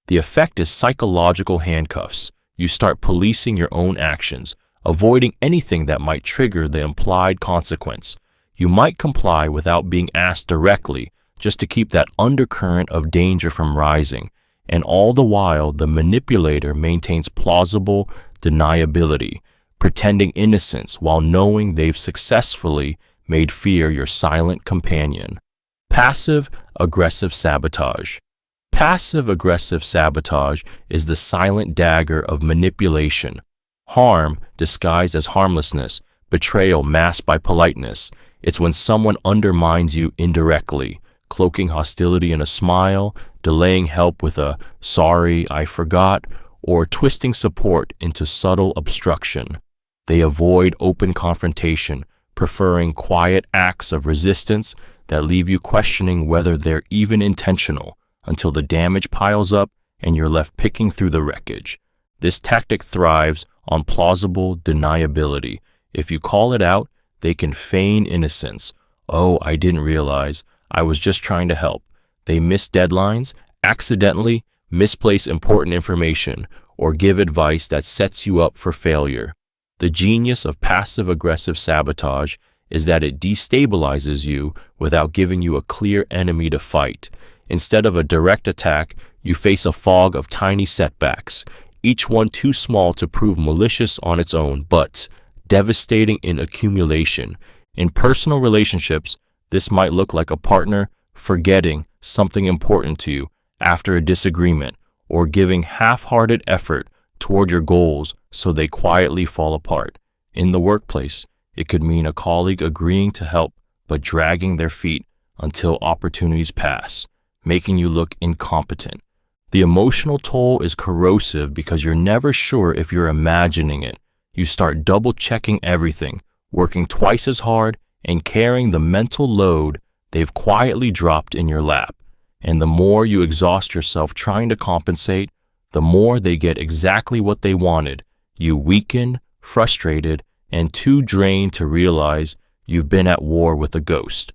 The effect is psychological handcuffs. You start policing your own actions, avoiding anything that might trigger the implied consequence. You might comply without being asked directly, just to keep that undercurrent of danger from rising. And all the while, the manipulator maintains plausible deniability, pretending innocence while knowing they've successfully made fear your silent companion. Passive-aggressive sabotage. Passive-aggressive sabotage is the silent dagger of manipulation. Harm disguised as harmlessness, betrayal masked by politeness. It's when someone undermines you indirectly, cloaking hostility in a smile, delaying help with a "sorry, I forgot," or twisting support into subtle obstruction. They avoid open confrontation, preferring quiet acts of resistance that leave you questioning whether they're even intentional, until the damage piles up and you're left picking through the wreckage. This tactic thrives on plausible deniability. If you call it out, they can feign innocence. "Oh, I didn't realize. I was just trying to help." They miss deadlines, accidentally misplace important information, or give advice that sets you up for failure. The genius of passive-aggressive sabotage is that it destabilizes you without giving you a clear enemy to fight. Instead of a direct attack, you face a fog of tiny setbacks, each one too small to prove malicious on its own, but devastating in accumulation. In personal relationships, this might look like a partner forgetting something important to you after a disagreement, or giving half-hearted effort toward your goals so they quietly fall apart. In the workplace, it could mean a colleague agreeing to help but dragging their feet until opportunities pass, making you look incompetent. The emotional toll is corrosive because you're never sure if you're imagining it. You start double-checking everything, working twice as hard and carrying the mental load they've quietly dropped in your lap. And the more you exhaust yourself trying to compensate, the more they get exactly what they wanted. You weaken, frustrated, and too drained to realize you've been at war with a ghost.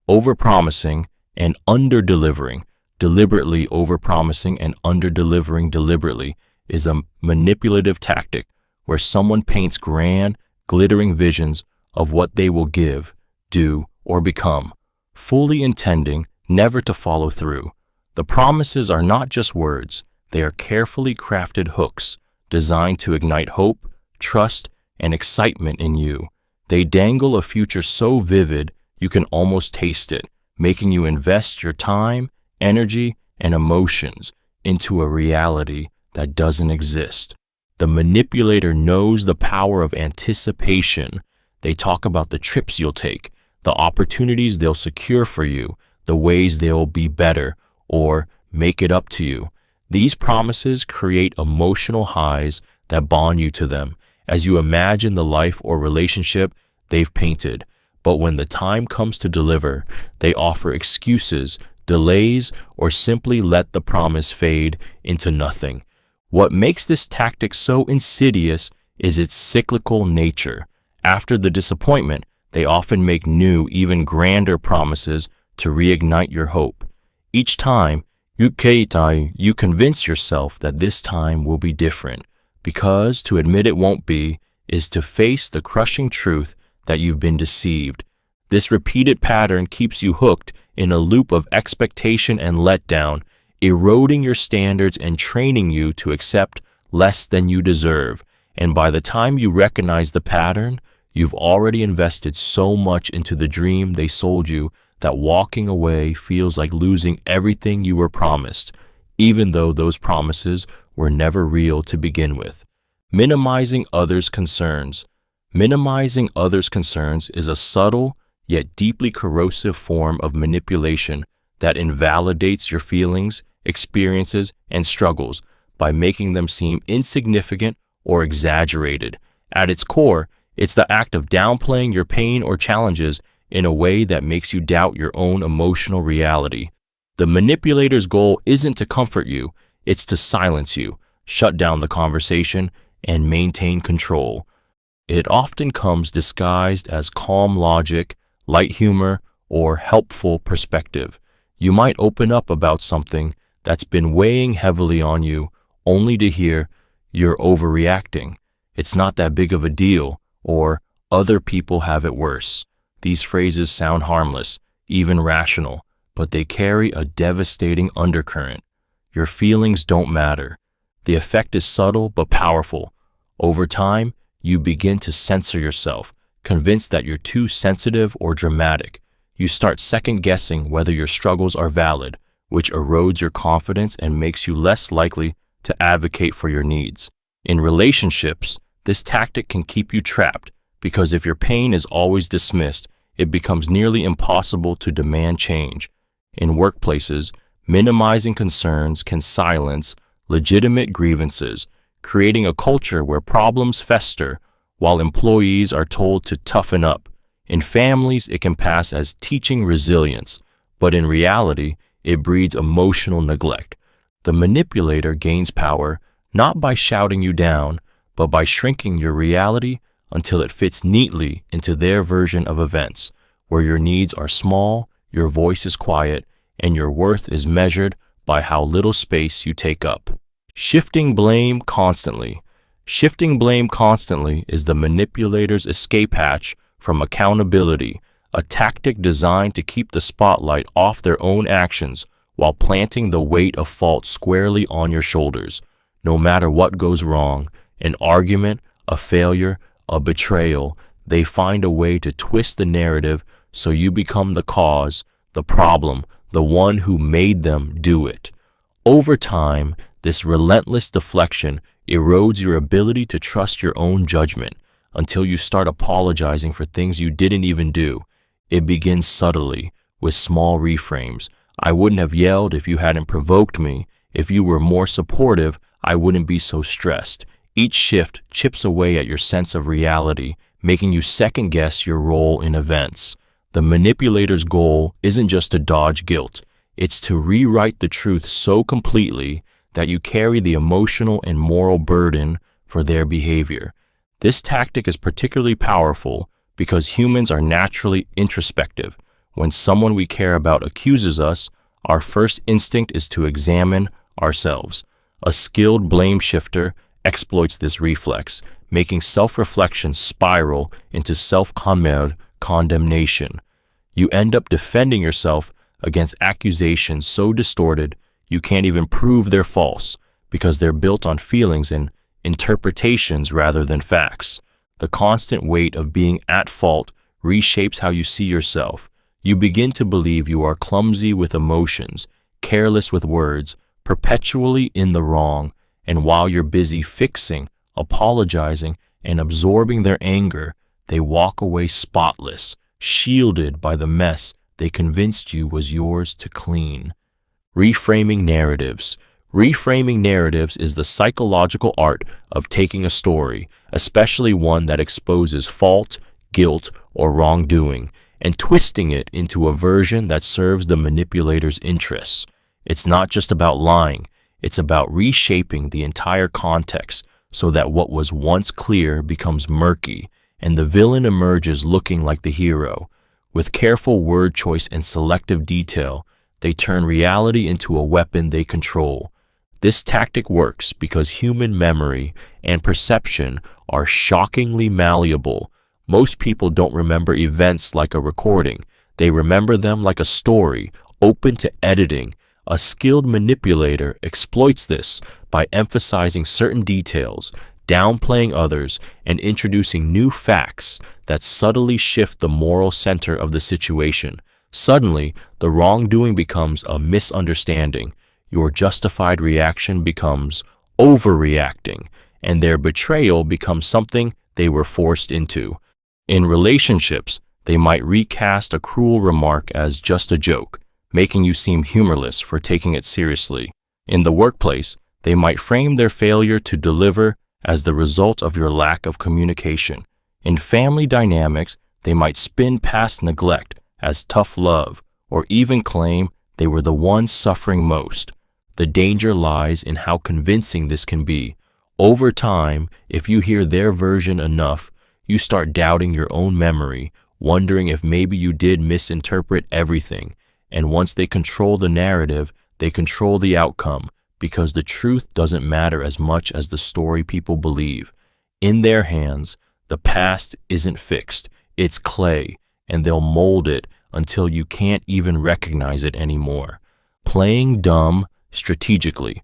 Overpromising and under-delivering, deliberately overpromising and under-delivering deliberately, is a manipulative tactic where someone paints grand, glittering visions of what they will give, do, or become, fully intending never to follow through. The promises are not just words, they are carefully crafted hooks designed to ignite hope, trust, and excitement in you. They dangle a future so vivid you can almost taste it, making you invest your time, energy, and emotions into a reality that doesn't exist. The manipulator knows the power of anticipation. They talk about the trips you'll take, the opportunities they'll secure for you, the ways they'll be better or make it up to you. These promises create emotional highs that bond you to them as you imagine the life or relationship they've painted. But when the time comes to deliver, they offer excuses, delays, or simply let the promise fade into nothing. What makes this tactic so insidious is its cyclical nature. After the disappointment, they often make new, even grander promises to reignite your hope. Each time, you convince yourself that this time will be different, because to admit it won't be is to face the crushing truth that you've been deceived. This repeated pattern keeps you hooked in a loop of expectation and letdown, eroding your standards and training you to accept less than you deserve. And by the time you recognize the pattern, you've already invested so much into the dream they sold you that walking away feels like losing everything you were promised, even though those promises were never real to begin with. Minimizing others' concerns. Minimizing others' concerns is a subtle yet deeply corrosive form of manipulation that invalidates your feelings, experiences, and struggles by making them seem insignificant or exaggerated. At its core, it's the act of downplaying your pain or challenges in a way that makes you doubt your own emotional reality. The manipulator's goal isn't to comfort you, it's to silence you, shut down the conversation, and maintain control. It often comes disguised as calm logic, light humor, or helpful perspective. You might open up about something that's been weighing heavily on you, only to hear, "You're overreacting. It's not that big of a deal," or "Other people have it worse." These phrases sound harmless, even rational, but they carry a devastating undercurrent. Your feelings don't matter. The effect is subtle but powerful. Over time, you begin to censor yourself, convinced that you're too sensitive or dramatic. You start second-guessing whether your struggles are valid, which erodes your confidence and makes you less likely to advocate for your needs. In relationships, this tactic can keep you trapped, because if your pain is always dismissed, it becomes nearly impossible to demand change. In workplaces, minimizing concerns can silence legitimate grievances, creating a culture where problems fester while employees are told to toughen up. In families, it can pass as teaching resilience, but in reality, it breeds emotional neglect. The manipulator gains power not by shouting you down, but by shrinking your reality until it fits neatly into their version of events, where your needs are small, your voice is quiet, and your worth is measured by how little space you take up. Shifting blame constantly. Shifting blame constantly is the manipulator's escape hatch from accountability, a tactic designed to keep the spotlight off their own actions while planting the weight of fault squarely on your shoulders. No matter what goes wrong, an argument, a failure, a betrayal, they find a way to twist the narrative so you become the cause, the problem, the one who made them do it. Over time, this relentless deflection erodes your ability to trust your own judgment until you start apologizing for things you didn't even do. It begins subtly, with small reframes. "I wouldn't have yelled if you hadn't provoked me. If you were more supportive, I wouldn't be so stressed." Each shift chips away at your sense of reality, making you second-guess your role in events. The manipulator's goal isn't just to dodge guilt, it's to rewrite the truth so completely that you carry the emotional and moral burden for their behavior. This tactic is particularly powerful because humans are naturally introspective. When someone we care about accuses us, our first instinct is to examine ourselves. A skilled blame shifter exploits this reflex, making self-reflection spiral into self-condemnation. You end up defending yourself against accusations so distorted you can't even prove they're false because they're built on feelings and interpretations rather than facts. The constant weight of being at fault reshapes how you see yourself. You begin to believe you are clumsy with emotions, careless with words, perpetually in the wrong, and while you're busy fixing, apologizing, and absorbing their anger, they walk away spotless, shielded by the mess they convinced you was yours to clean. Reframing narratives. Reframing narratives is the psychological art of taking a story, especially one that exposes fault, guilt, or wrongdoing, and twisting it into a version that serves the manipulator's interests. It's not just about lying, it's about reshaping the entire context so that what was once clear becomes murky, and the villain emerges looking like the hero. With careful word choice and selective detail, they turn reality into a weapon they control. This tactic works because human memory and perception are shockingly malleable. Most people don't remember events like a recording. They remember them like a story, open to editing. A skilled manipulator exploits this by emphasizing certain details, downplaying others, and introducing new facts that subtly shift the moral center of the situation. Suddenly, the wrongdoing becomes a misunderstanding. Your justified reaction becomes overreacting, and their betrayal becomes something they were forced into. In relationships, they might recast a cruel remark as just a joke, making you seem humorless for taking it seriously. In the workplace, they might frame their failure to deliver as the result of your lack of communication. In family dynamics, they might spin past neglect as tough love, or even claim they were the ones suffering most. The danger lies in how convincing this can be. Over time, if you hear their version enough, you start doubting your own memory, wondering if maybe you did misinterpret everything. And once they control the narrative, they control the outcome, because the truth doesn't matter as much as the story people believe. In their hands, the past isn't fixed, it's clay, and they'll mold it until you can't even recognize it anymore. Playing dumb strategically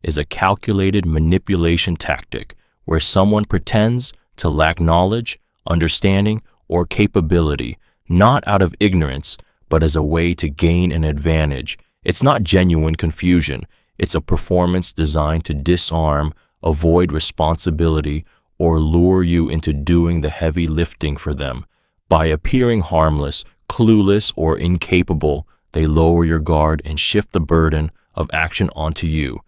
is a calculated manipulation tactic where someone pretends to lack knowledge, understanding, or capability, not out of ignorance, but as a way to gain an advantage. It's not genuine confusion. It's a performance designed to disarm, avoid responsibility, or lure you into doing the heavy lifting for them. By appearing harmless, clueless, or incapable, they lower your guard and shift the burden of action onto you.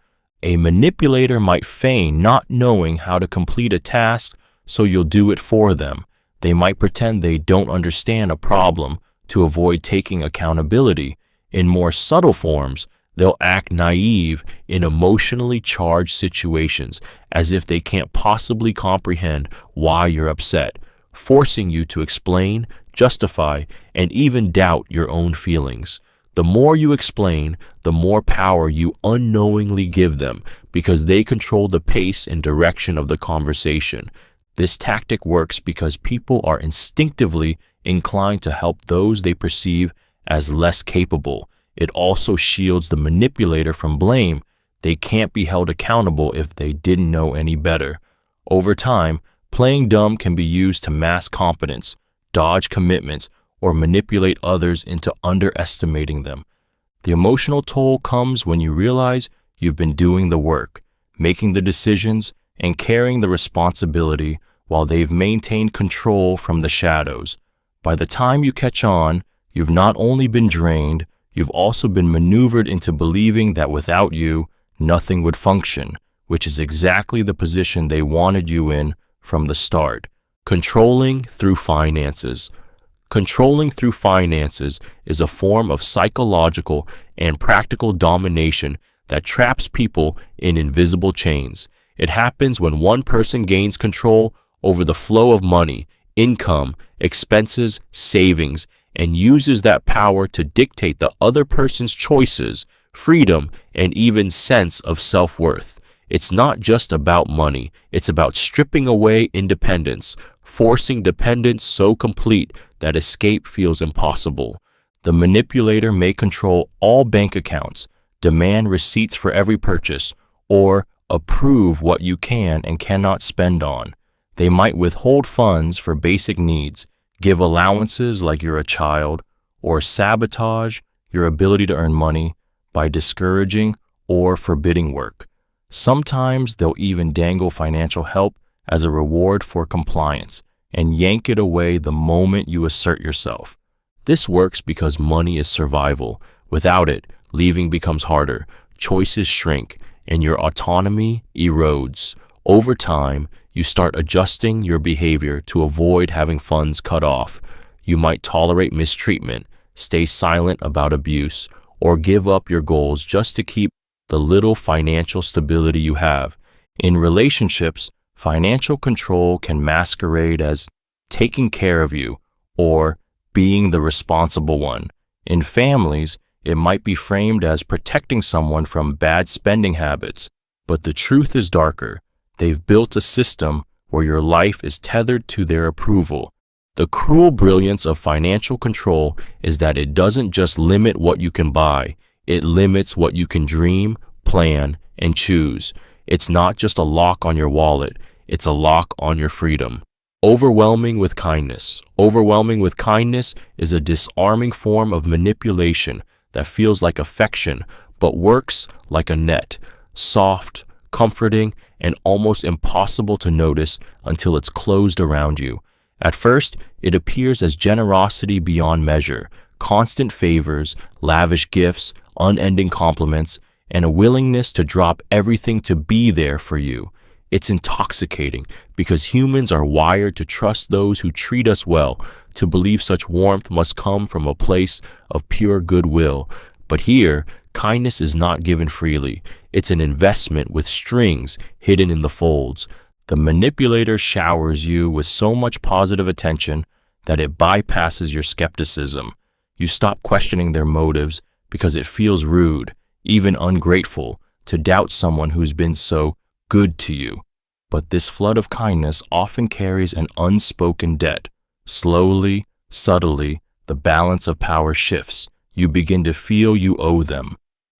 A manipulator might feign not knowing how to complete a task, so you'll do it for them. They might pretend they don't understand a problem to avoid taking accountability. In more subtle forms, they'll act naive in emotionally charged situations, as if they can't possibly comprehend why you're upset, forcing you to explain, justify, and even doubt your own feelings. The more you explain, the more power you unknowingly give them, because they control the pace and direction of the conversation. This tactic works because people are instinctively inclined to help those they perceive as less capable. It also shields the manipulator from blame. They can't be held accountable if they didn't know any better. Over time, playing dumb can be used to mask competence, dodge commitments, or manipulate others into underestimating them. The emotional toll comes when you realize you've been doing the work, making the decisions, and carrying the responsibility while they've maintained control from the shadows. By the time you catch on, you've not only been drained, you've also been maneuvered into believing that without you, nothing would function, which is exactly the position they wanted you in from the start. Controlling through finances. Controlling through finances is a form of psychological and practical domination that traps people in invisible chains. It happens when one person gains control over the flow of money, income, expenses, savings, and uses that power to dictate the other person's choices, freedom, and even sense of self-worth. It's not just about money, it's about stripping away independence, forcing dependence so complete that escape feels impossible. The manipulator may control all bank accounts, demand receipts for every purchase, or approve what you can and cannot spend on. They might withhold funds for basic needs, give allowances like you're a child, or sabotage your ability to earn money by discouraging or forbidding work. Sometimes they'll even dangle financial help as a reward for compliance and yank it away the moment you assert yourself. This works because money is survival. Without it, leaving becomes harder, choices shrink, and your autonomy erodes. Over time, you start adjusting your behavior to avoid having funds cut off. You might tolerate mistreatment, stay silent about abuse, or give up your goals just to keep the little financial stability you have. In relationships, financial control can masquerade as taking care of you or being the responsible one. In families, it might be framed as protecting someone from bad spending habits, but the truth is darker. They've built a system where your life is tethered to their approval. The cruel brilliance of financial control is that it doesn't just limit what you can buy, it limits what you can dream, plan, and choose. It's not just a lock on your wallet, it's a lock on your freedom. Overwhelming with kindness. Overwhelming with kindness is a disarming form of manipulation that feels like affection, but works like a net, soft, comforting, and almost impossible to notice until it's closed around you. At first, it appears as generosity beyond measure, constant favors, lavish gifts, unending compliments, and a willingness to drop everything to be there for you. It's intoxicating because humans are wired to trust those who treat us well, to believe such warmth must come from a place of pure goodwill. But here, kindness is not given freely. It's an investment with strings hidden in the folds. The manipulator showers you with so much positive attention that it bypasses your skepticism. You stop questioning their motives because it feels rude, even ungrateful, to doubt someone who's been so good to you. But this flood of kindness often carries an unspoken debt. Slowly, subtly, the balance of power shifts. You begin to feel you owe them.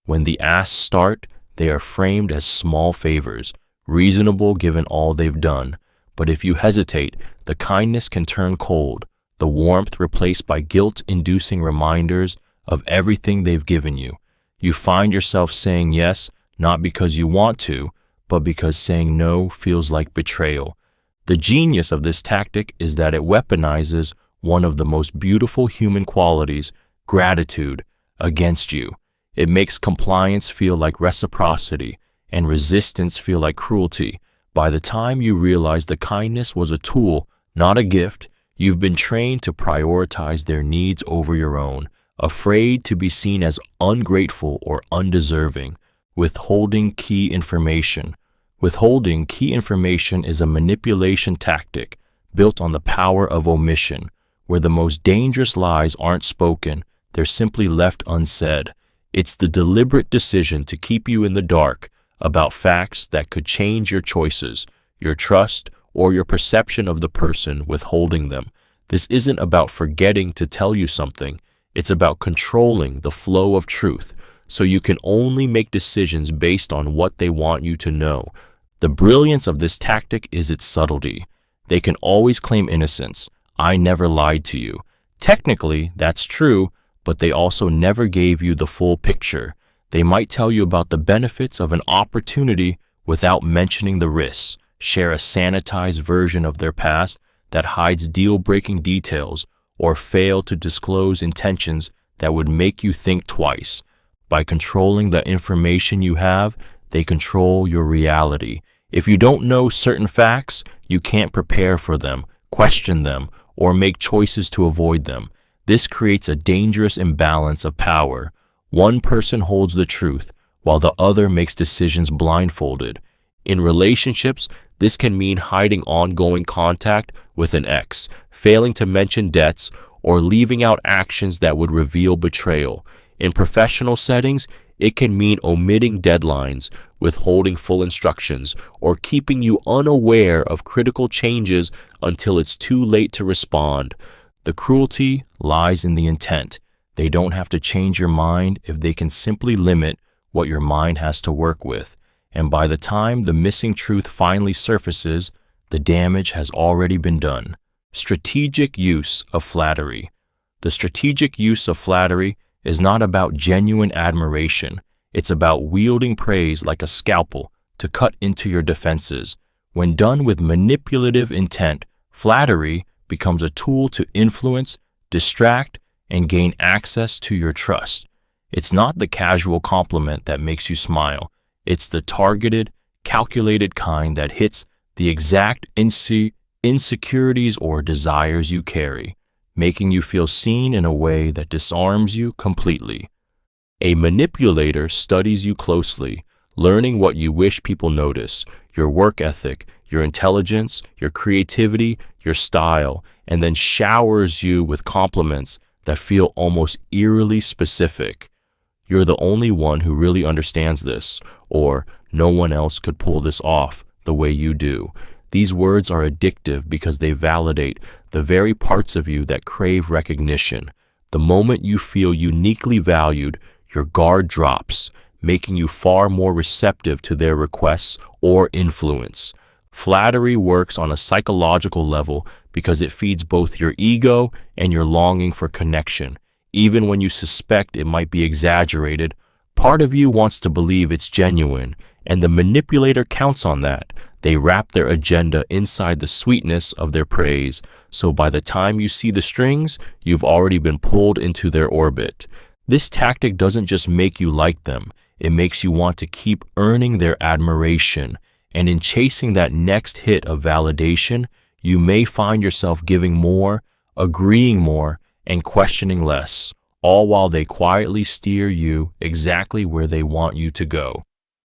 When the asks start, they are framed as small favors, reasonable given all they've done. But if you hesitate, the kindness can turn cold, the warmth replaced by guilt-inducing reminders of everything they've given you. You find yourself saying yes, not because you want to, but because saying no feels like betrayal. The genius of this tactic is that it weaponizes one of the most beautiful human qualities, gratitude, against you. It makes compliance feel like reciprocity and resistance feel like cruelty. By the time you realize the kindness was a tool, not a gift, you've been trained to prioritize their needs over your own, afraid to be seen as ungrateful or undeserving. Withholding key information. Withholding key information is a manipulation tactic built on the power of omission, where the most dangerous lies aren't spoken, they're simply left unsaid. It's the deliberate decision to keep you in the dark about facts that could change your choices, your trust, or your perception of the person withholding them. This isn't about forgetting to tell you something. It's about controlling the flow of truth, so you can only make decisions based on what they want you to know. The brilliance of this tactic is its subtlety. They can always claim innocence. I never lied to you. Technically, that's true, but they also never gave you the full picture. They might tell you about the benefits of an opportunity without mentioning the risks, share a sanitized version of their past that hides deal-breaking details, or fail to disclose intentions that would make you think twice. By controlling the information you have, they control your reality. If you don't know certain facts, You can't prepare for them, question them, or make choices to avoid them. This creates a dangerous imbalance of power. One person holds the truth, while the other makes decisions blindfolded. In relationships, this can mean hiding ongoing contact with an ex, failing to mention debts, or leaving out actions that would reveal betrayal. In professional settings, it can mean omitting deadlines, withholding full instructions, or keeping you unaware of critical changes until it's too late to respond. The cruelty lies in the intent. They don't have to change your mind if they can simply limit what your mind has to work with. And by the time the missing truth finally surfaces, the damage has already been done. Strategic use of flattery. The strategic use of flattery is not about genuine admiration. It's about wielding praise like a scalpel to cut into your defenses. When done with manipulative intent, flattery becomes a tool to influence, distract, and gain access to your trust. It's not the casual compliment that makes you smile. It's the targeted, calculated kind that hits the exact insecurities or desires you carry, making you feel seen in a way that disarms you completely. A manipulator studies you closely, learning what you wish people notice, your work ethic, your intelligence, your creativity, your style, and then showers you with compliments that feel almost eerily specific. You're the only one who really understands this, or no one else could pull this off the way you do. These words are addictive because they validate the very parts of you that crave recognition. The moment you feel uniquely valued, your guard drops, making you far more receptive to their requests or influence. Flattery works on a psychological level because it feeds both your ego and your longing for connection. Even when you suspect it might be exaggerated, part of you wants to believe it's genuine, and the manipulator counts on that. They wrap their agenda inside the sweetness of their praise, so by the time you see the strings, you've already been pulled into their orbit. This tactic doesn't just make you like them, it makes you want to keep earning their admiration, and in chasing that next hit of validation, you may find yourself giving more, agreeing more, and questioning less, all while they quietly steer you exactly where they want you to go.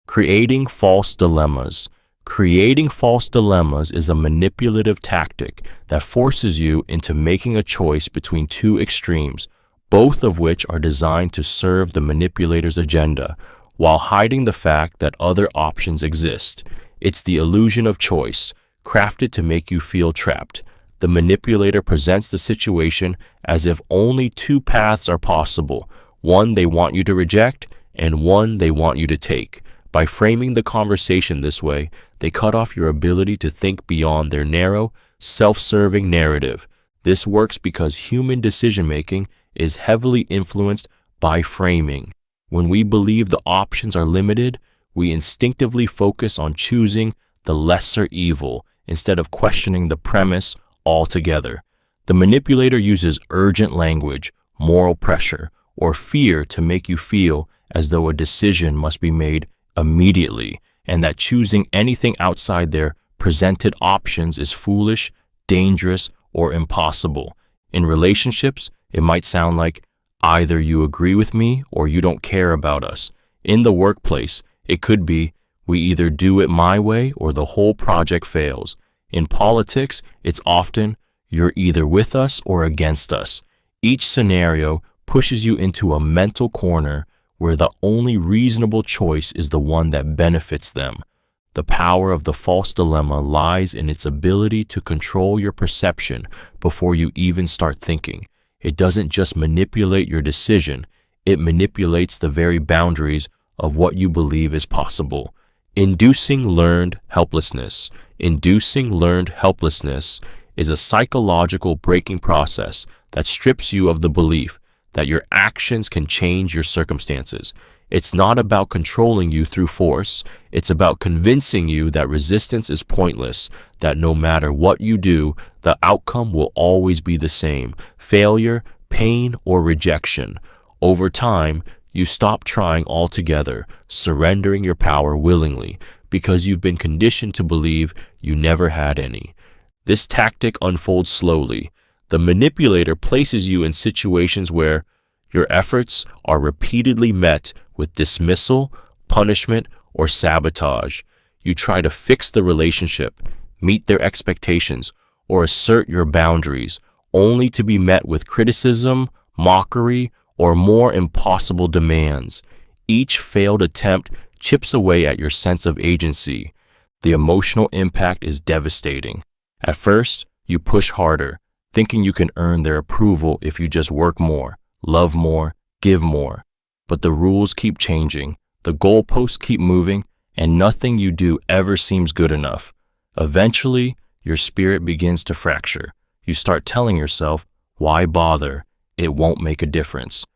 Creating false dilemmas. Creating false dilemmas is a manipulative tactic that forces you into making a choice between two extremes, both of which are designed to serve the manipulator's agenda, while hiding the fact that other options exist. It's the illusion of choice, crafted to make you feel trapped. The manipulator presents the situation as if only two paths are possible, one they want you to reject and one they want you to take. By framing the conversation this way, they cut off your ability to think beyond their narrow, self-serving narrative. This works because human decision-making is heavily influenced by framing. When we believe the options are limited, we instinctively focus on choosing the lesser evil instead of questioning the premise altogether. The manipulator uses urgent language, moral pressure, or fear to make you feel as though a decision must be made immediately, and that choosing anything outside their presented options is foolish, dangerous, or impossible. In relationships, it might sound like, either you agree with me or you don't care about us. In the workplace, it could be, we either do it my way or the whole project fails. In politics, it's often, you're either with us or against us. Each scenario pushes you into a mental corner where the only reasonable choice is the one that benefits them. The power of the false dilemma lies in its ability to control your perception before you even start thinking. It doesn't just manipulate your decision, it manipulates the very boundaries of what you believe is possible. Inducing learned helplessness. Inducing learned helplessness is a psychological breaking process that strips you of the belief that your actions can change your circumstances. It's not about controlling you through force. It's about convincing you that resistance is pointless, that no matter what you do, the outcome will always be the same: failure, pain, or rejection. Over time, you stop trying altogether, surrendering your power willingly, because you've been conditioned to believe you never had any. This tactic unfolds slowly. The manipulator places you in situations where your efforts are repeatedly met with dismissal, punishment, or sabotage. You try to fix the relationship, meet their expectations, or assert your boundaries, only to be met with criticism, mockery, or more impossible demands. Each failed attempt chips away at your sense of agency. The emotional impact is devastating. At first, you push harder, thinking you can earn their approval if you just work more, love more, give more. But the rules keep changing, the goalposts keep moving, and nothing you do ever seems good enough. Eventually, your spirit begins to fracture. You start telling yourself, why bother? It won't make a difference.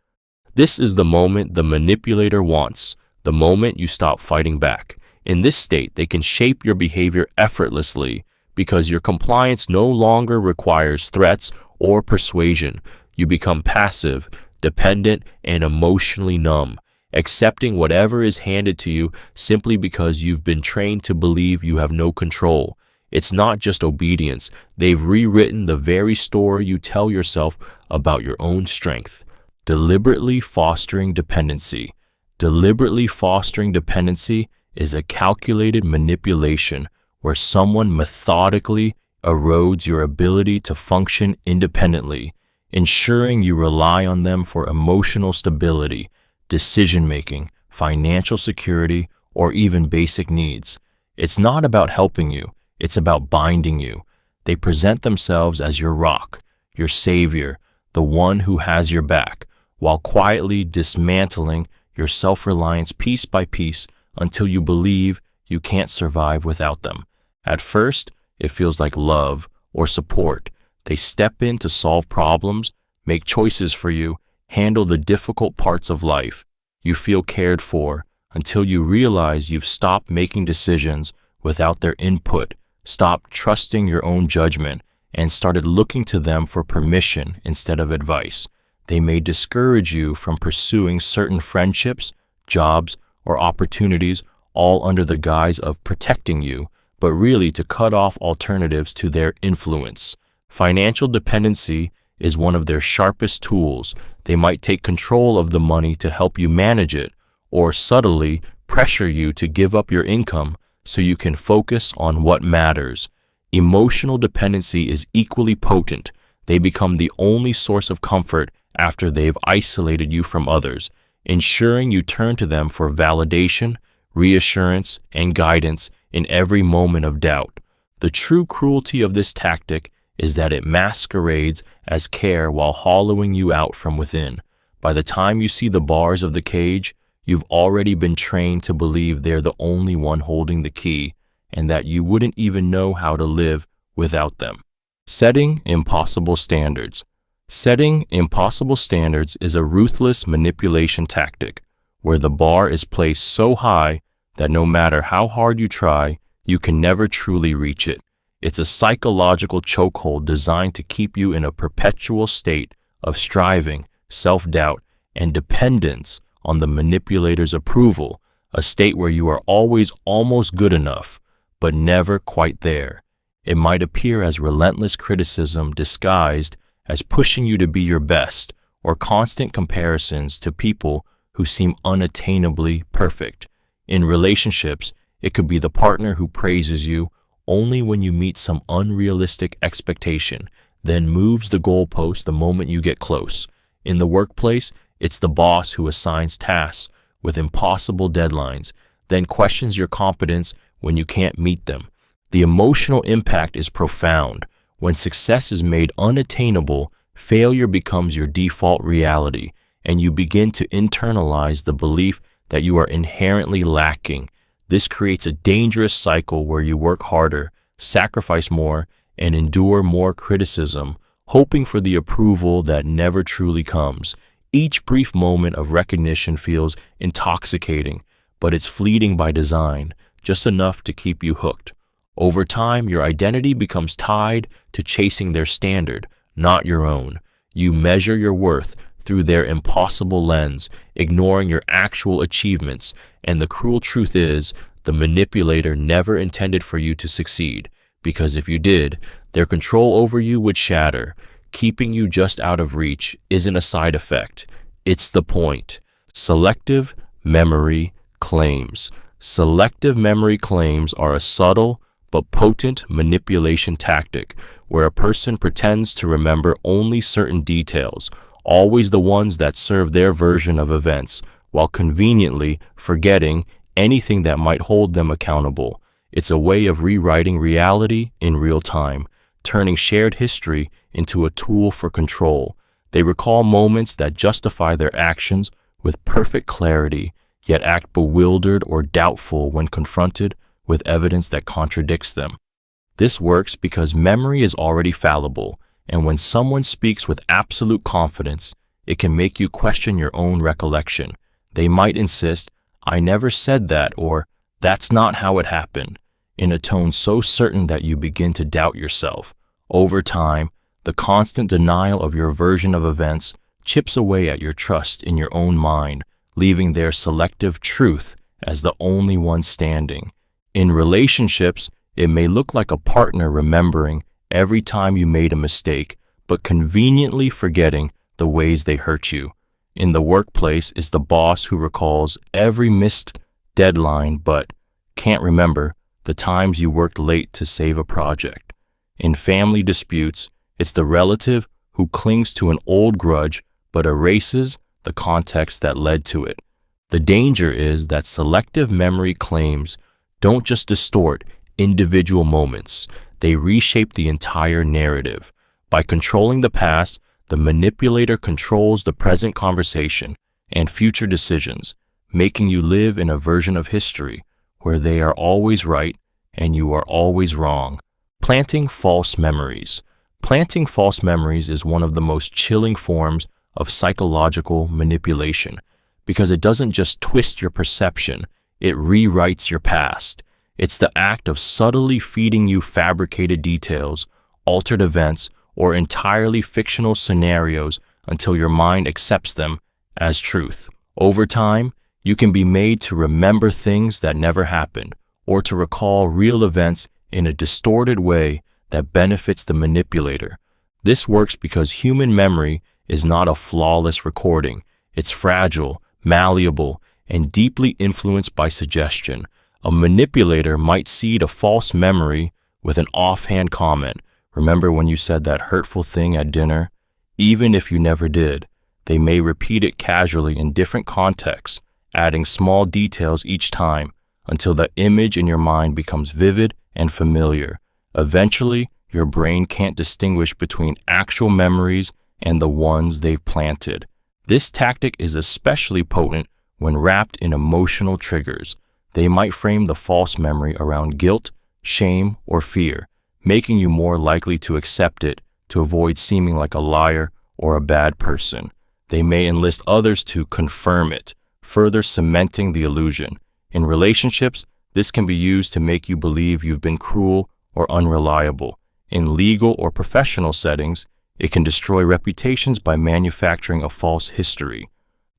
This is the moment the manipulator wants, the moment you stop fighting back. In this state, they can shape your behavior effortlessly because your compliance no longer requires threats or persuasion. You become passive, dependent, and emotionally numb, accepting whatever is handed to you simply because you've been trained to believe you have no control. It's not just obedience. They've rewritten the very story you tell yourself about your own strength. Deliberately fostering dependency. Deliberately fostering dependency is a calculated manipulation where someone methodically erodes your ability to function independently, ensuring you rely on them for emotional stability, decision-making, financial security, or even basic needs. It's not about helping you. It's about binding you. They present themselves as your rock, your savior, the one who has your back, while quietly dismantling your self-reliance piece by piece until you believe you can't survive without them. At first, it feels like love or support. They step in to solve problems, make choices for you, handle the difficult parts of life. You feel cared for until you realize you've stopped making decisions without their input, stopped trusting your own judgment, and started looking to them for permission instead of advice. They may discourage you from pursuing certain friendships, jobs, or opportunities, all under the guise of protecting you, but really to cut off alternatives to their influence. Financial dependency is one of their sharpest tools. They might take control of the money to help you manage it, or subtly pressure you to give up your income so you can focus on what matters. Emotional dependency is equally potent. They become the only source of comfort after they've isolated you from others, ensuring you turn to them for validation, reassurance, and guidance in every moment of doubt. The true cruelty of this tactic is that it masquerades as care while hollowing you out from within. By the time you see the bars of the cage, you've already been trained to believe they're the only one holding the key, and that you wouldn't even know how to live without them. Setting impossible standards. Setting impossible standards is a ruthless manipulation tactic where the bar is placed so high that no matter how hard you try, you can never truly reach it. It's a psychological chokehold designed to keep you in a perpetual state of striving, self-doubt, and dependence on the manipulator's approval, a state where you are always almost good enough, but never quite there. It might appear as relentless criticism disguised as pushing you to be your best, or constant comparisons to people who seem unattainably perfect. In relationships, it could be the partner who praises you only when you meet some unrealistic expectation, then moves the goalpost the moment you get close. In the workplace, it's the boss who assigns tasks with impossible deadlines, then questions your competence when you can't meet them. The emotional impact is profound. When success is made unattainable, failure becomes your default reality, and you begin to internalize the belief that you are inherently lacking. This creates a dangerous cycle where you work harder, sacrifice more, and endure more criticism, hoping for the approval that never truly comes. Each brief moment of recognition feels intoxicating, but it's fleeting by design, just enough to keep you hooked. Over time, your identity becomes tied to chasing their standard, not your own. You measure your worth through their impossible lens, ignoring your actual achievements. And the cruel truth is, The manipulator never intended for you to succeed, because if you did, their control over you would shatter. Keeping you just out of reach isn't a side effect. It's the point. Selective memory claims. Selective memory claims are a subtle but potent manipulation tactic where a person pretends to remember only certain details, always the ones that serve their version of events, while conveniently forgetting anything that might hold them accountable. It's a way of rewriting reality in real time, turning shared history into a tool for control. They recall moments that justify their actions with perfect clarity, yet act bewildered or doubtful when confronted with evidence that contradicts them. This works because memory is already fallible, and when someone speaks with absolute confidence, it can make you question your own recollection. They might insist, "I never said that," or "That's not how it happened," in a tone so certain that you begin to doubt yourself. Over time, the constant denial of your version of events chips away at your trust in your own mind, leaving their selective truth as the only one standing. In relationships, it may look like a partner remembering every time you made a mistake, but conveniently forgetting the ways they hurt you. In the workplace is the boss who recalls every missed deadline but can't remember the times you worked late to save a project. In family disputes, it's the relative who clings to an old grudge but erases the context that led to it. The danger is that selective memory claims don't just distort individual moments, they reshape the entire narrative. By controlling the past, the manipulator controls the present conversation and future decisions, making you live in a version of history where they are always right and you are always wrong. Planting false memories. Planting false memories is one of the most chilling forms of psychological manipulation because it doesn't just twist your perception, it rewrites your past. It's the act of subtly feeding you fabricated details, altered events, or entirely fictional scenarios until your mind accepts them as truth. Over time, you can be made to remember things that never happened, or to recall real events in a distorted way that benefits the manipulator. This works because human memory is not a flawless recording. It's fragile, malleable, and deeply influenced by suggestion. A manipulator might seed a false memory with an offhand comment. "Remember when you said that hurtful thing at dinner?" Even if you never did, they may repeat it casually in different contexts, adding small details each time until the image in your mind becomes vivid and familiar. Eventually, your brain can't distinguish between actual memories and the ones they've planted. This tactic is especially potent when wrapped in emotional triggers. They might frame the false memory around guilt, shame, or fear, making you more likely to accept it to avoid seeming like a liar or a bad person. They may enlist others to confirm it, further cementing the illusion. In relationships, this can be used to make you believe you've been cruel or unreliable. In legal or professional settings, it can destroy reputations by manufacturing a false history.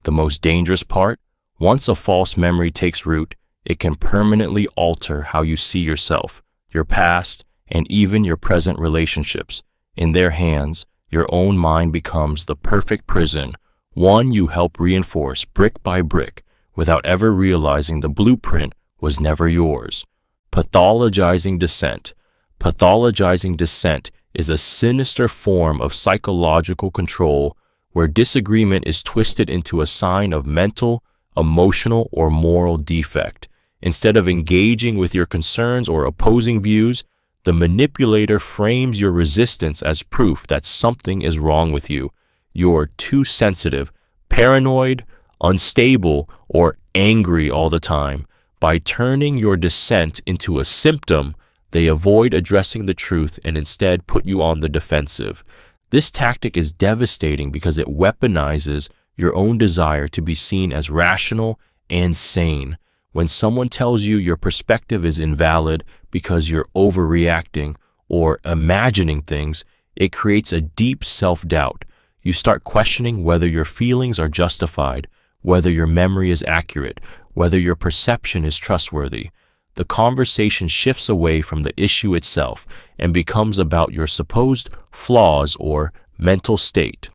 The most dangerous part, once a false memory takes root, it can permanently alter how you see yourself, your past, and even your present relationships. In their hands, your own mind becomes the perfect prison, one you help reinforce brick by brick without ever realizing the blueprint was never yours. Pathologizing dissent. Pathologizing dissent is a sinister form of psychological control where disagreement is twisted into a sign of mental, emotional, or moral defect. Instead of engaging with your concerns or opposing views, the manipulator frames your resistance as proof that something is wrong with you. You're too sensitive, paranoid, unstable, or angry all the time. By turning your dissent into a symptom, they avoid addressing the truth and instead put you on the defensive. This tactic is devastating because it weaponizes your own desire to be seen as rational and sane. When someone tells you your perspective is invalid because you're overreacting or imagining things, it creates a deep self-doubt. You start questioning whether your feelings are justified, whether your memory is accurate, whether your perception is trustworthy. the conversation shifts away from the issue itself and becomes about your supposed flaws or mental state.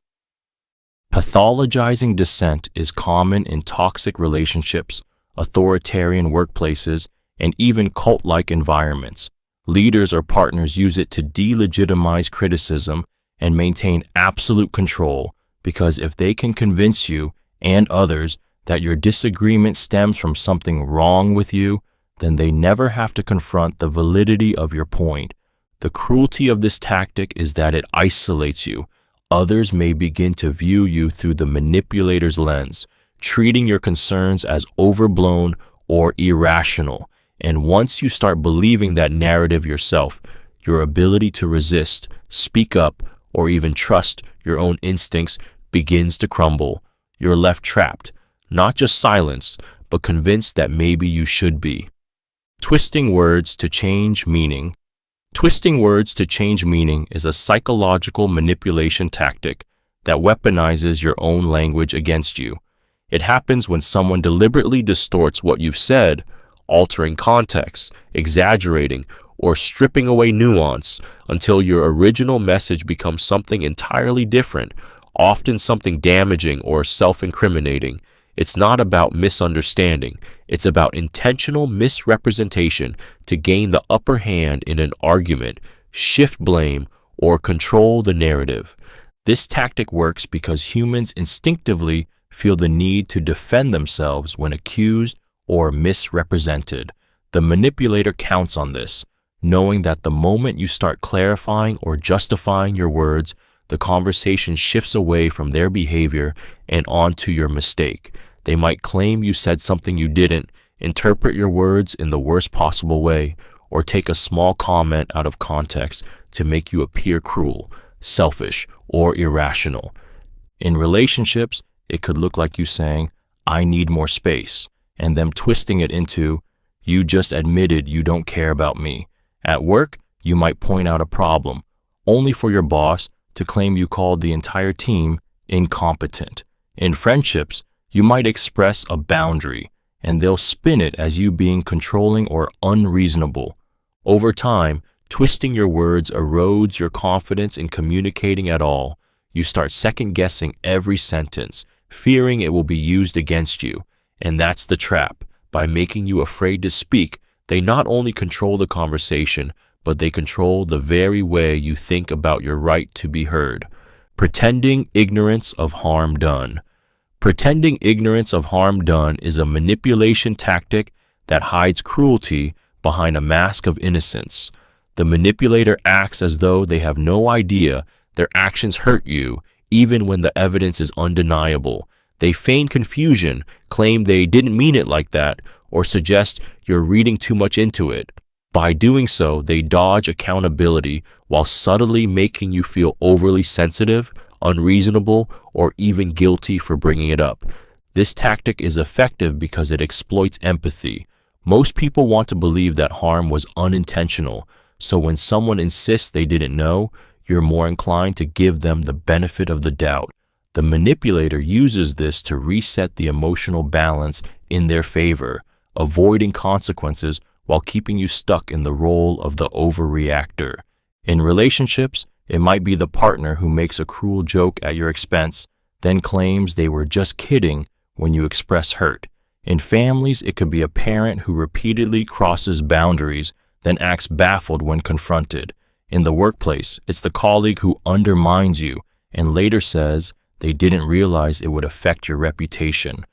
Pathologizing dissent is common in toxic relationships, authoritarian workplaces, and even cult-like environments. Leaders or partners use it to delegitimize criticism and maintain absolute control, because if they can convince you and others that your disagreement stems from something wrong with you, then they never have to confront the validity of your point. The cruelty of this tactic is that it isolates you. Others may begin to view you through the manipulator's lens, treating your concerns as overblown or irrational. And once you start believing that narrative yourself, your ability to resist, speak up, or even trust your own instincts begins to crumble. You're left trapped, not just silenced, but convinced that maybe you should be. Twisting words to change meaning. Twisting words to change meaning is a psychological manipulation tactic that weaponizes your own language against you. It happens when someone deliberately distorts what you've said, altering context, exaggerating, or stripping away nuance until your original message becomes something entirely different, often something damaging or self-incriminating. It's not about misunderstanding. It's about intentional misrepresentation to gain the upper hand in an argument, shift blame, or control the narrative. This tactic works because humans instinctively feel the need to defend themselves when accused or misrepresented. The manipulator counts on this, knowing that the moment you start clarifying or justifying your words, the conversation shifts away from their behavior and onto your mistake. They might claim you said something you didn't, interpret your words in the worst possible way, or take a small comment out of context to make you appear cruel, selfish, or irrational. In relationships, it could look like you saying, "I need more space," and them twisting it into, "You just admitted you don't care about me." At work, you might point out a problem, only for your boss to claim you called the entire team incompetent. In friendships, you might express a boundary, and they'll spin it as you being controlling or unreasonable. Over time, twisting your words erodes your confidence in communicating at all. You start second-guessing every sentence, fearing it will be used against you. And that's the trap. By making you afraid to speak, they not only control the conversation, but they control the very way you think about your right to be heard. Pretending ignorance of harm done. Pretending ignorance of harm done is a manipulation tactic that hides cruelty behind a mask of innocence. The manipulator acts as though they have no idea their actions hurt you, even when the evidence is undeniable. They feign confusion, claim they didn't mean it like that, or suggest you're reading too much into it. By doing so, they dodge accountability while subtly making you feel overly sensitive, unreasonable, or even guilty for bringing it up. This tactic is effective because it exploits empathy. Most people want to believe that harm was unintentional, so when someone insists they didn't know, you're more inclined to give them the benefit of the doubt. The manipulator uses this to reset the emotional balance in their favor, avoiding consequences while keeping you stuck in the role of the overreactor. In relationships, it might be the partner who makes a cruel joke at your expense, then claims they were just kidding when you express hurt. In families, it could be a parent who repeatedly crosses boundaries, then acts baffled when confronted. In the workplace, it's the colleague who undermines you and later says they didn't realize it would affect your reputation.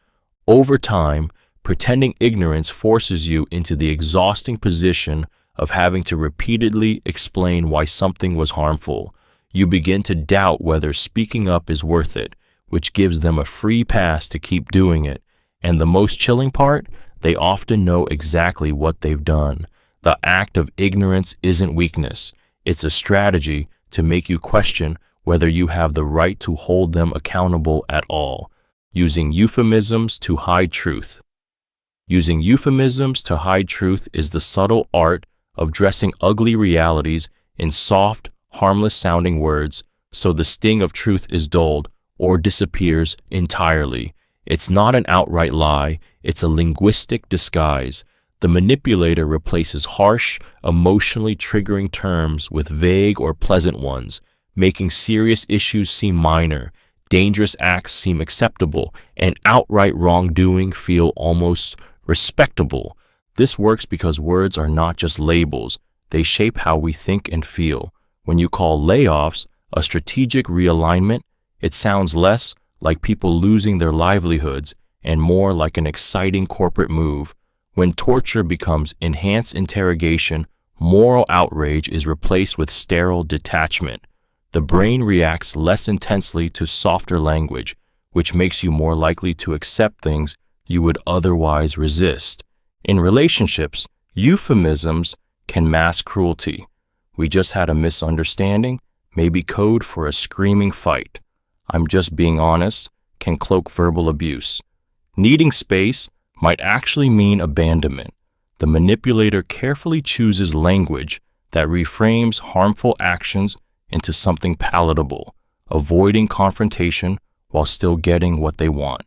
Over time, pretending ignorance forces you into the exhausting position of having to repeatedly explain why something was harmful. You begin to doubt whether speaking up is worth it, which gives them a free pass to keep doing it. And the most chilling part, they often know exactly what they've done. The act of ignorance isn't weakness. It's a strategy to make you question whether you have the right to hold them accountable at all. Using euphemisms to hide truth. Using euphemisms to hide truth is the subtle art of dressing ugly realities in soft, harmless-sounding words so the sting of truth is dulled or disappears entirely. It's not an outright lie, it's a linguistic disguise. The manipulator replaces harsh, emotionally triggering terms with vague or pleasant ones, making serious issues seem minor, dangerous acts seem acceptable, and outright wrongdoing feel almost respectable. This works because words are not just labels, they shape how we think and feel. When you call layoffs a strategic realignment, it sounds less like people losing their livelihoods and more like an exciting corporate move. When torture becomes enhanced interrogation, moral outrage is replaced with sterile detachment. The brain reacts less intensely to softer language, which makes you more likely to accept things you would otherwise resist. In relationships, euphemisms can mask cruelty. "We just had a misunderstanding" may be code for a screaming fight. "I'm just being honest" can cloak verbal abuse. Needing space might actually mean abandonment. The manipulator carefully chooses language that reframes harmful actions into something palatable, avoiding confrontation while still getting what they want.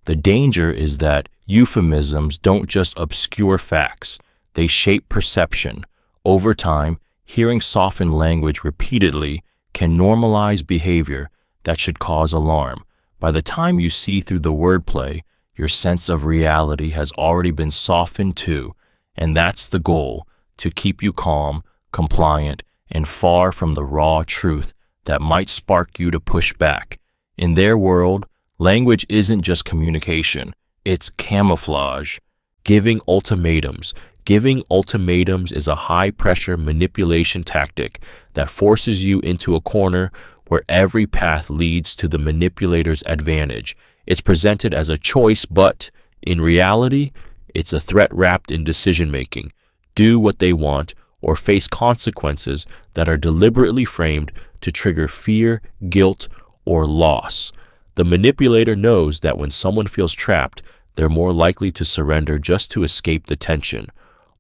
The danger is that euphemisms don't just obscure facts, they shape perception. Over time, hearing softened language repeatedly can normalize behavior that should cause alarm. By the time you see through the wordplay, your sense of reality has already been softened too, and that's the goal, to keep you calm, compliant, and far from the raw truth that might spark you to push back. In their world, language isn't just communication, it's camouflage. Giving ultimatums. Giving ultimatums is a high-pressure manipulation tactic that forces you into a corner where every path leads to the manipulator's advantage. It's presented as a choice, but in reality, it's a threat wrapped in decision-making. Do what they want or face consequences that are deliberately framed to trigger fear, guilt, or loss. The manipulator knows that when someone feels trapped, they're more likely to surrender just to escape the tension.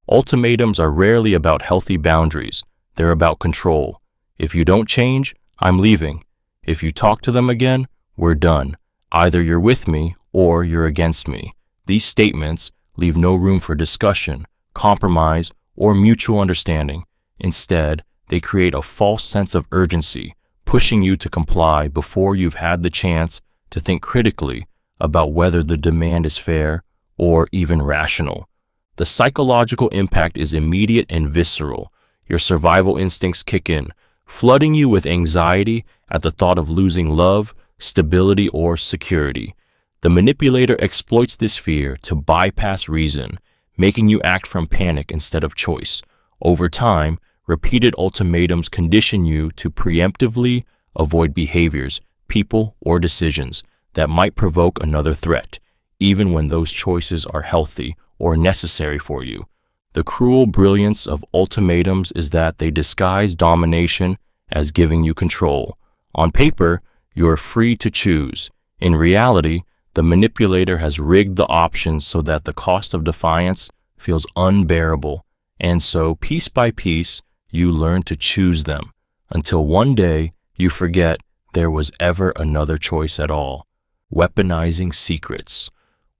Ultimatums are rarely about healthy boundaries. They're about control. "If you don't change, I'm leaving. If you talk to them again, we're done. Either you're with me or you're against me." These statements leave no room for discussion, compromise, or mutual understanding. Instead, they create a false sense of urgency, pushing you to comply before you've had the chance to think critically about whether the demand is fair or even rational. The psychological impact is immediate and visceral. Your survival instincts kick in, flooding you with anxiety at the thought of losing love, stability, or security. The manipulator exploits this fear to bypass reason, making you act from panic instead of choice. Over time, repeated ultimatums condition you to preemptively avoid behaviors, people, or decisions that might provoke another threat, even when those choices are healthy or necessary for you. The cruel brilliance of ultimatums is that they disguise domination as giving you control. On paper, you are free to choose. In reality, the manipulator has rigged the options so that the cost of defiance feels unbearable, and so piece by piece, you learn to choose them, until one day you forget there was ever another choice at all. Weaponizing secrets.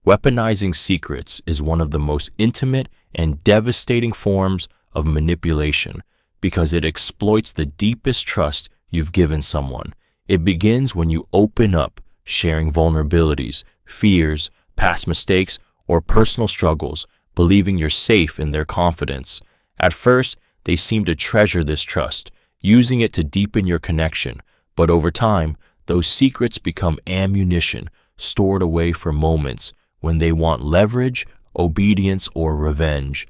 Weaponizing secrets is one of the most intimate and devastating forms of manipulation because it exploits the deepest trust you've given someone. It begins when you open up, sharing vulnerabilities, fears, past mistakes, or personal struggles, believing you're safe in their confidence. At first, they seem to treasure this trust, using it to deepen your connection, but over time, those secrets become ammunition stored away for moments when they want leverage, obedience, or revenge.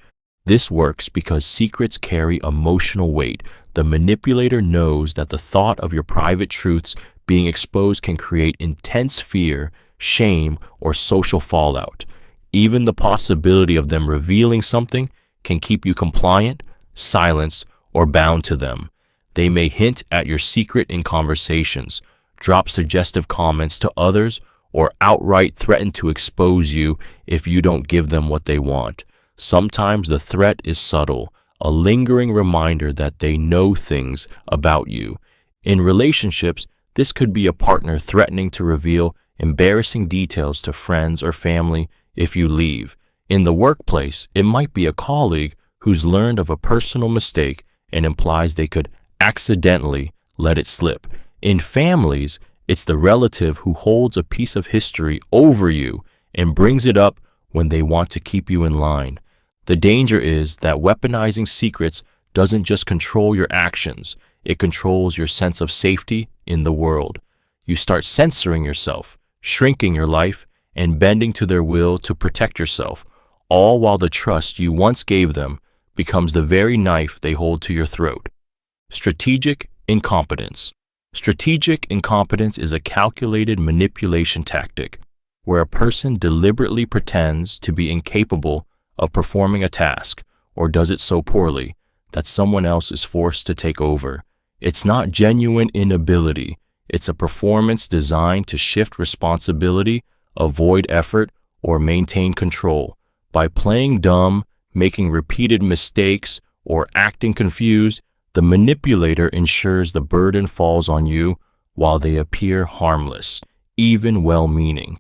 This works because secrets carry emotional weight. The manipulator knows that the thought of your private truths being exposed can create intense fear, shame, or social fallout. Even the possibility of them revealing something can keep you compliant, silenced, or bound to them. They may hint at your secret in conversations, drop suggestive comments to others, or outright threaten to expose you if you don't give them what they want. Sometimes the threat is subtle, a lingering reminder that they know things about you. In relationships, this could be a partner threatening to reveal embarrassing details to friends or family if you leave. In the workplace, it might be a colleague who's learned of a personal mistake and implies they could accidentally let it slip. In families, it's the relative who holds a piece of history over you and brings it up when they want to keep you in line. The danger is that weaponizing secrets doesn't just control your actions, it controls your sense of safety in the world. You start censoring yourself, shrinking your life, and bending to their will to protect yourself, all while the trust you once gave them becomes the very knife they hold to your throat. Strategic incompetence. Strategic incompetence is a calculated manipulation tactic where a person deliberately pretends to be incapable of performing a task or does it so poorly that someone else is forced to take over. It's not genuine inability. It's a performance designed to shift responsibility, avoid effort, or maintain control. By playing dumb, making repeated mistakes, or acting confused, the manipulator ensures the burden falls on you while they appear harmless, even well-meaning.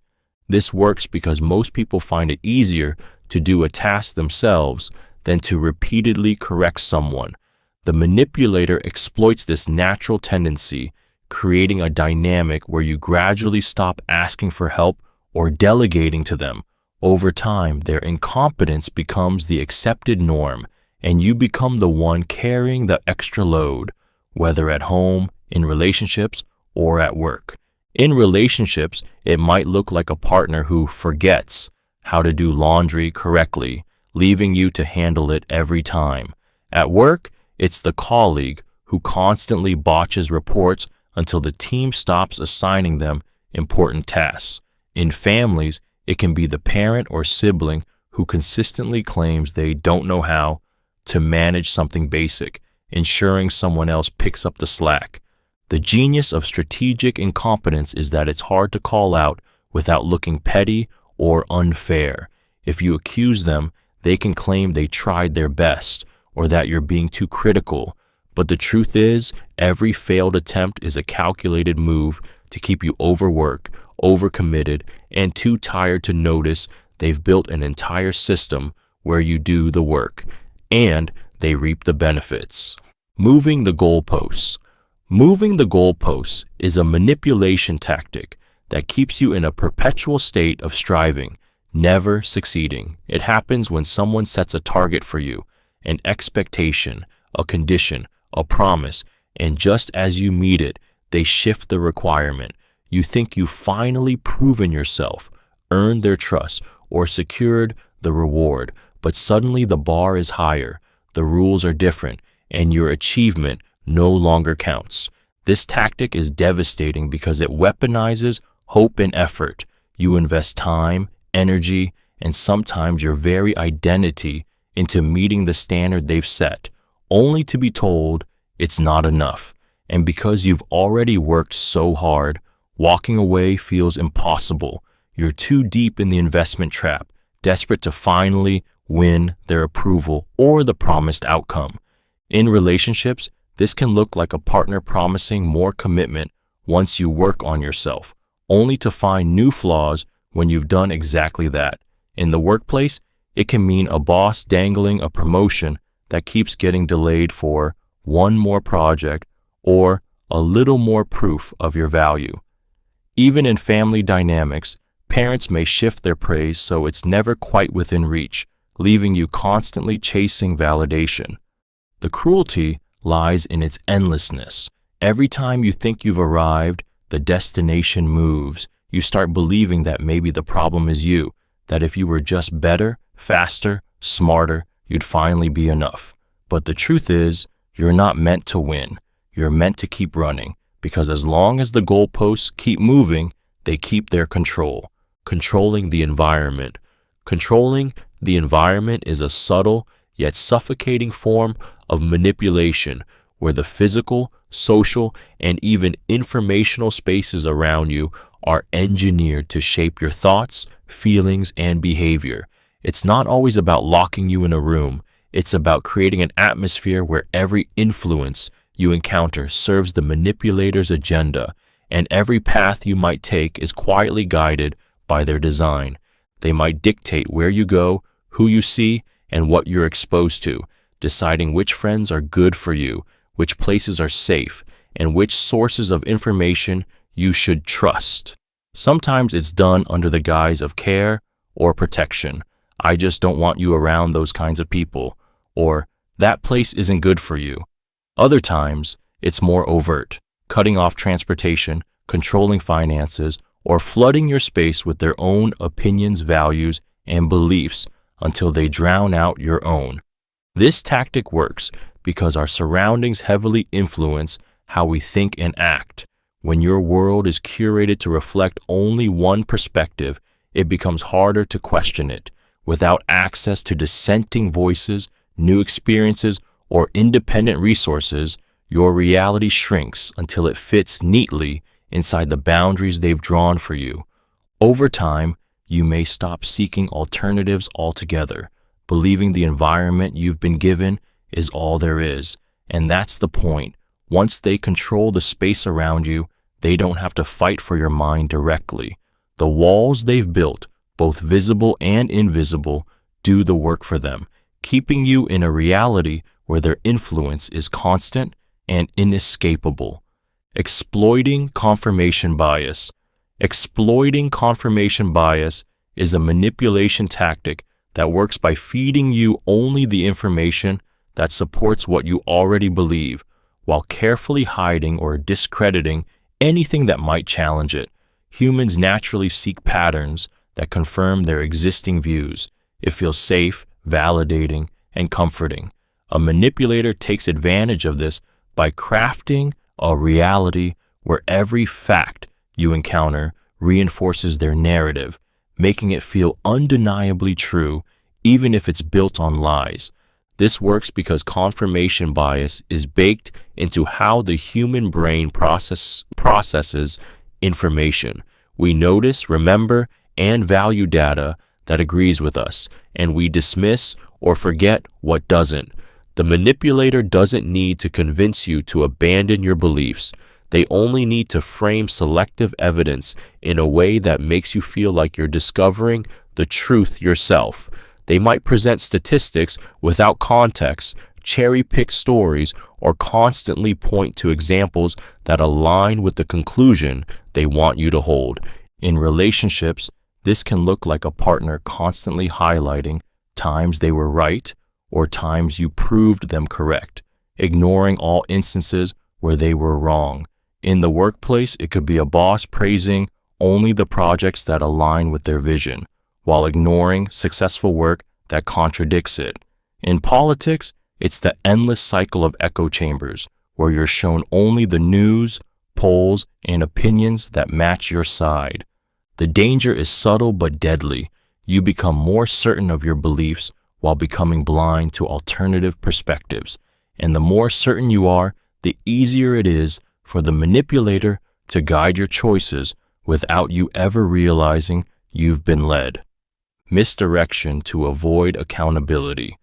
This works because most people find it easier to do a task themselves than to repeatedly correct someone. The manipulator exploits this natural tendency, creating a dynamic where you gradually stop asking for help or delegating to them. Over time, their incompetence becomes the accepted norm, and you become the one carrying the extra load, whether at home, in relationships, or at work. In relationships, it might look like a partner who forgets how to do laundry correctly, leaving you to handle it every time. At work, it's the colleague who constantly botches reports until the team stops assigning them important tasks. In families, it can be the parent or sibling who consistently claims they don't know how to manage something basic, ensuring someone else picks up the slack. The genius of strategic incompetence is that it's hard to call out without looking petty or unfair. If you accuse them, they can claim they tried their best or that you're being too critical. But the truth is, every failed attempt is a calculated move to keep you overworked, overcommitted, and too tired to notice they've built an entire system where you do the work, and they reap the benefits. Moving the goalposts. Moving the goalposts is a manipulation tactic that keeps you in a perpetual state of striving, never succeeding. It happens when someone sets a target for you, an expectation, a condition, a promise, and just as you meet it, they shift the requirement. You think you've finally proven yourself, earned their trust, or secured the reward, but suddenly the bar is higher, the rules are different, and your achievement no longer counts. This tactic is devastating because it weaponizes hope and effort. You invest time, energy, and sometimes your very identity into meeting the standard they've set, only to be told it's not enough. And because you've already worked so hard, walking away feels impossible. You're too deep in the investment trap, desperate to finally win their approval or the promised outcome. In relationships, this can look like a partner promising more commitment once you work on yourself, only to find new flaws when you've done exactly that. In the workplace, it can mean a boss dangling a promotion that keeps getting delayed for one more project or a little more proof of your value. Even in family dynamics, parents may shift their praise so it's never quite within reach, leaving you constantly chasing validation. The cruelty lies in its endlessness. Every time you think you've arrived, the destination moves. You start believing that maybe the problem is you, that if you were just better, faster, smarter, you'd finally be enough. But the truth is, you're not meant to win. You're meant to keep running, because as long as the goalposts keep moving, they keep their control. Controlling the environment. Controlling the environment is a subtle yet suffocating form of manipulation where the physical, social, and even informational spaces around you are engineered to shape your thoughts, feelings, and behavior. It's not always about locking you in a room. It's about creating an atmosphere where every influence you encounter serves the manipulator's agenda, and every path you might take is quietly guided by their design. They might dictate where you go, who you see, and what you're exposed to, deciding which friends are good for you, which places are safe, and which sources of information you should trust. Sometimes it's done under the guise of care or protection. I just don't want you around those kinds of people, or that place isn't good for you. Other times, it's more overt, cutting off transportation, controlling finances, or flooding your space with their own opinions, values, and beliefs until they drown out your own. This tactic works because our surroundings heavily influence how we think and act. When your world is curated to reflect only one perspective, it becomes harder to question it. Without access to dissenting voices, new experiences, or independent resources, your reality shrinks until it fits neatly inside the boundaries they've drawn for you. Over time, you may stop seeking alternatives altogether, believing the environment you've been given is all there is. And that's the point. Once they control the space around you, they don't have to fight for your mind directly. The walls they've built, both visible and invisible, do the work for them, keeping you in a reality where their influence is constant and inescapable. Exploiting confirmation bias. Exploiting confirmation bias is a manipulation tactic that works by feeding you only the information that supports what you already believe, while carefully hiding or discrediting anything that might challenge it. Humans naturally seek patterns that confirm their existing views. It feels safe, validating, and comforting. A manipulator takes advantage of this by crafting a reality where every fact you encounter reinforces their narrative, making it feel undeniably true, even if it's built on lies. This works because confirmation bias is baked into how the human brain processes information. We notice, remember, and value data that agrees with us, and we dismiss or forget what doesn't. The manipulator doesn't need to convince you to abandon your beliefs. They only need to frame selective evidence in a way that makes you feel like you're discovering the truth yourself. They might present statistics without context, cherry-pick stories, or constantly point to examples that align with the conclusion they want you to hold. In relationships, this can look like a partner constantly highlighting times they were right or times you proved them correct, ignoring all instances where they were wrong. In the workplace, it could be a boss praising only the projects that align with their vision, while ignoring successful work that contradicts it. In politics, it's the endless cycle of echo chambers, where you're shown only the news, polls, and opinions that match your side. The danger is subtle but deadly. You become more certain of your beliefs while becoming blind to alternative perspectives. And the more certain you are, the easier it is for the manipulator to guide your choices without you ever realizing you've been led. Misdirection to avoid accountability.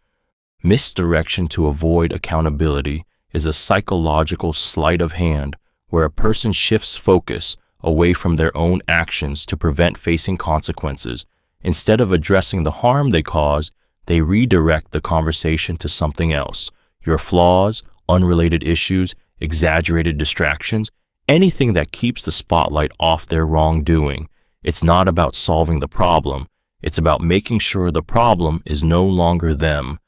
Misdirection to avoid accountability is a psychological sleight of hand where a person shifts focus away from their own actions to prevent facing consequences. Instead of addressing the harm they cause, they redirect the conversation to something else. Your flaws, unrelated issues, exaggerated distractions, anything that keeps the spotlight off their wrongdoing. It's not about solving the problem. It's about making sure the problem is no longer them.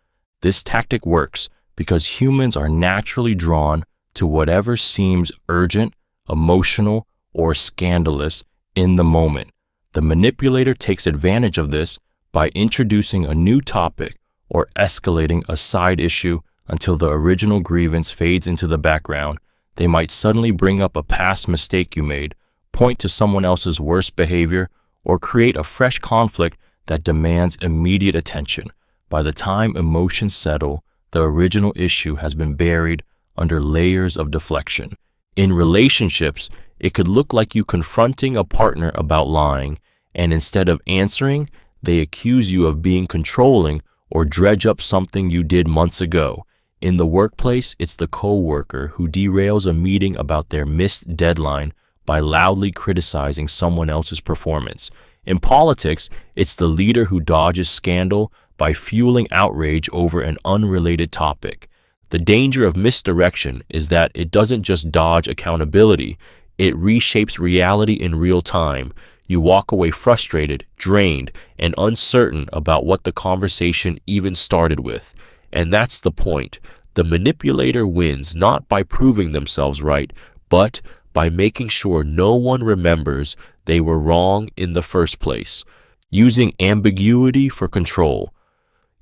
This tactic works because humans are naturally drawn to whatever seems urgent, emotional, or scandalous in the moment. The manipulator takes advantage of this by introducing a new topic or escalating a side issue until the original grievance fades into the background. They might suddenly bring up a past mistake you made, point to someone else's worst behavior, or create a fresh conflict that demands immediate attention. By the time emotions settle, the original issue has been buried under layers of deflection. In relationships, it could look like you confronting a partner about lying, and instead of answering, they accuse you of being controlling or dredge up something you did months ago. In the workplace, it's the coworker who derails a meeting about their missed deadline by loudly criticizing someone else's performance. In politics, it's the leader who dodges scandal by fueling outrage over an unrelated topic. The danger of misdirection is that it doesn't just dodge accountability, it reshapes reality in real time. You walk away frustrated, drained, and uncertain about what the conversation even started with. And that's the point. The manipulator wins not by proving themselves right, but by making sure no one remembers they were wrong in the first place. Using ambiguity for control.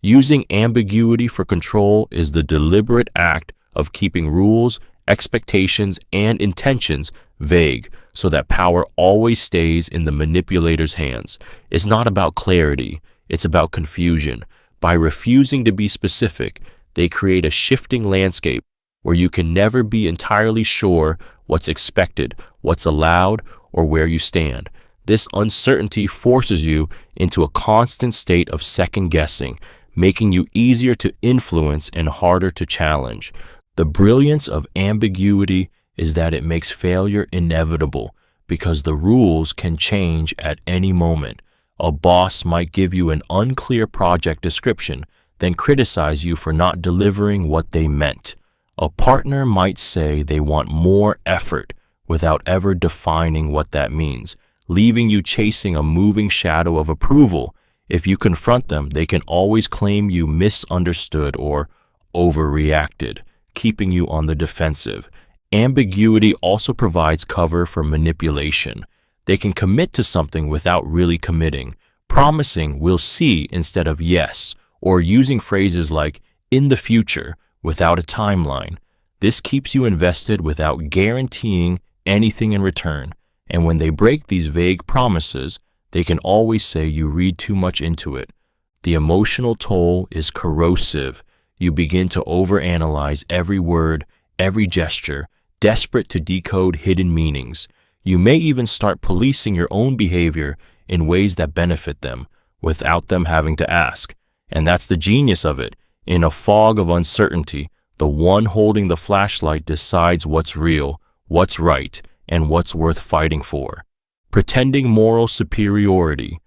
Using ambiguity for control is the deliberate act of keeping rules, expectations, and intentions vague so that power always stays in the manipulator's hands. It's not about clarity, it's about confusion. By refusing to be specific, they create a shifting landscape where you can never be entirely sure what's expected, what's allowed, or where you stand. This uncertainty forces you into a constant state of second guessing, making you easier to influence and harder to challenge. The brilliance of ambiguity is that it makes failure inevitable because the rules can change at any moment. A boss might give you an unclear project description, then criticize you for not delivering what they meant. A partner might say they want more effort without ever defining what that means, leaving you chasing a moving shadow of approval. If you confront them, they can always claim you misunderstood or overreacted, keeping you on the defensive. Ambiguity also provides cover for manipulation. They can commit to something without really committing, promising we'll see instead of yes, or using phrases like in the future without a timeline. This keeps you invested without guaranteeing anything in return. And when they break these vague promises, they can always say you read too much into it. The emotional toll is corrosive. You begin to overanalyze every word, every gesture, desperate to decode hidden meanings. You may even start policing your own behavior in ways that benefit them, without them having to ask. And that's the genius of it. In a fog of uncertainty, the one holding the flashlight decides what's real, what's right, and what's worth fighting for. Pretending moral superiority.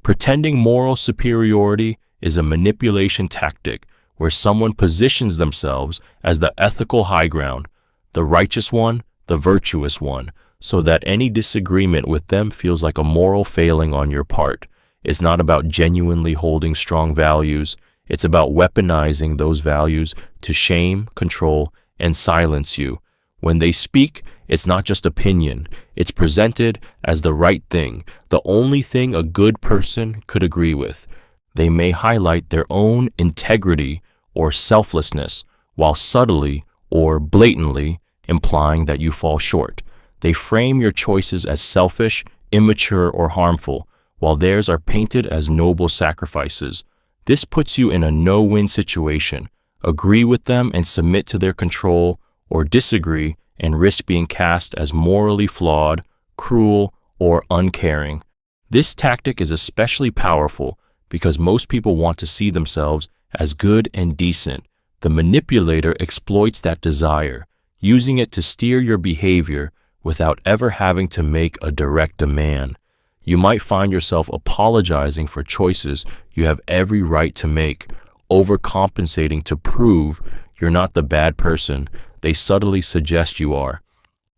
Pretending moral superiority is a manipulation tactic where someone positions themselves as the ethical high ground, the righteous one, the virtuous one, so that any disagreement with them feels like a moral failing on your part. It's not about genuinely holding strong values. It's about weaponizing those values to shame, control, and silence you. When they speak, it's not just opinion. It's presented as the right thing, the only thing a good person could agree with. They may highlight their own integrity or selflessness while subtly or blatantly implying that you fall short. They frame your choices as selfish, immature, or harmful, while theirs are painted as noble sacrifices. This puts you in a no-win situation. Agree with them and submit to their control, or disagree and risk being cast as morally flawed, cruel, or uncaring. This tactic is especially powerful because most people want to see themselves as good and decent. The manipulator exploits that desire, using it to steer your behavior without ever having to make a direct demand. You might find yourself apologizing for choices you have every right to make, overcompensating to prove you're not the bad person they subtly suggest you are.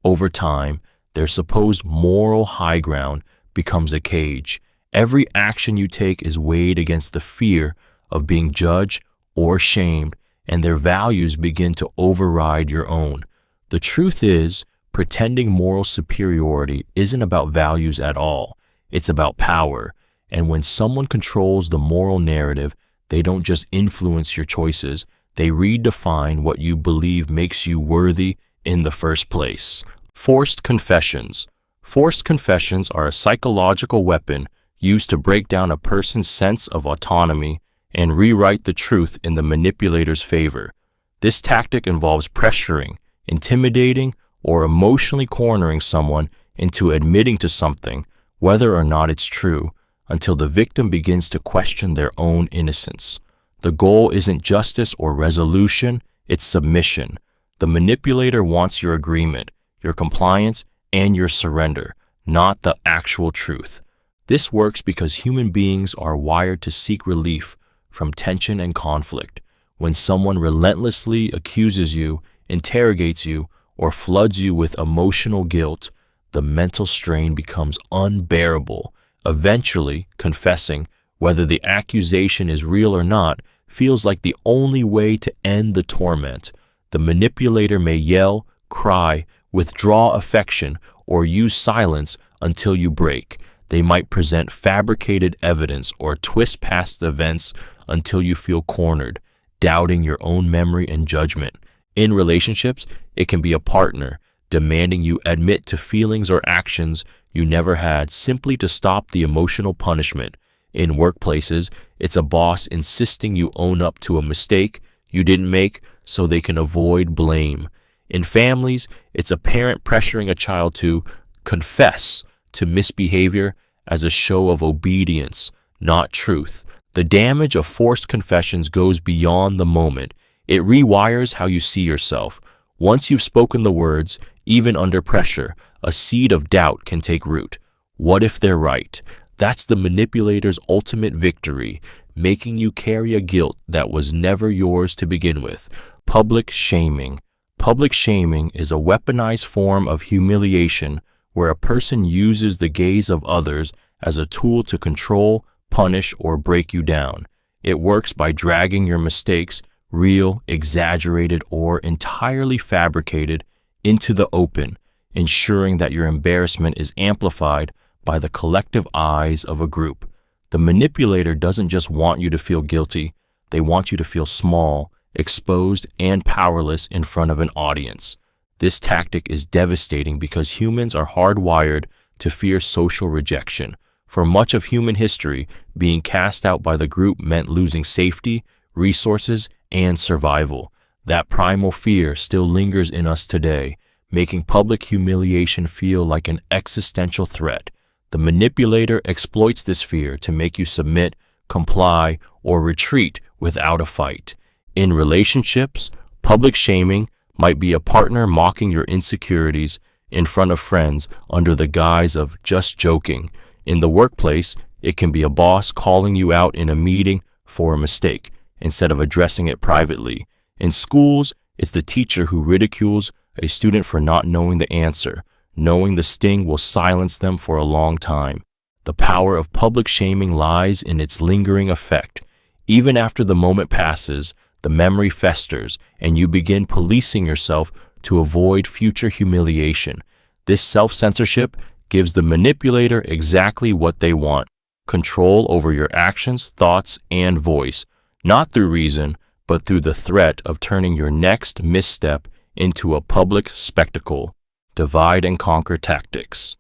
Over time, their supposed moral high ground becomes a cage. Every action you take is weighed against the fear of being judged or shamed, and their values begin to override your own. The truth is, pretending moral superiority isn't about values at all. It's about power. And when someone controls the moral narrative, they don't just influence your choices, they redefine what you believe makes you worthy in the first place. Forced confessions. Forced confessions are a psychological weapon used to break down a person's sense of autonomy and rewrite the truth in the manipulator's favor. This tactic involves pressuring, intimidating, or emotionally cornering someone into admitting to something, whether or not it's true, until the victim begins to question their own innocence. The goal isn't justice or resolution, it's submission. The manipulator wants your agreement, your compliance, and your surrender, not the actual truth. This works because human beings are wired to seek relief from tension and conflict. When someone relentlessly accuses you, interrogates you, or floods you with emotional guilt, the mental strain becomes unbearable. Eventually, confessing, whether the accusation is real or not, feels like the only way to end the torment. The manipulator may yell, cry, withdraw affection, or use silence until you break. They might present fabricated evidence or twist past events until you feel cornered, doubting your own memory and judgment. In relationships, it can be a partner demanding you admit to feelings or actions you never had simply to stop the emotional punishment. In workplaces, it's a boss insisting you own up to a mistake you didn't make so they can avoid blame. In families, it's a parent pressuring a child to confess to misbehavior as a show of obedience, not truth. The damage of forced confessions goes beyond the moment. It rewires how you see yourself. Once you've spoken the words, even under pressure, a seed of doubt can take root. What if they're right? That's the manipulator's ultimate victory, making you carry a guilt that was never yours to begin with. Public shaming. Public shaming is a weaponized form of humiliation where a person uses the gaze of others as a tool to control, punish, or break you down. It works by dragging your mistakes, real, exaggerated, or entirely fabricated, into the open, ensuring that your embarrassment is amplified by the collective eyes of a group. The manipulator doesn't just want you to feel guilty, they want you to feel small, exposed, and powerless in front of an audience. This tactic is devastating because humans are hardwired to fear social rejection. For much of human history, being cast out by the group meant losing safety, resources, and survival. That primal fear still lingers in us today, making public humiliation feel like an existential threat. The manipulator exploits this fear to make you submit, comply, or retreat without a fight. In relationships, public shaming might be a partner mocking your insecurities in front of friends under the guise of just joking. In the workplace, it can be a boss calling you out in a meeting for a mistake instead of addressing it privately. In schools, it's the teacher who ridicules a student for not knowing the answer, knowing the sting will silence them for a long time. The power of public shaming lies in its lingering effect. Even after the moment passes, the memory festers, and you begin policing yourself to avoid future humiliation. This self-censorship gives the manipulator exactly what they want: control over your actions, thoughts, and voice, not through reason, but through the threat of turning your next misstep into a public spectacle. Divide and conquer tactics.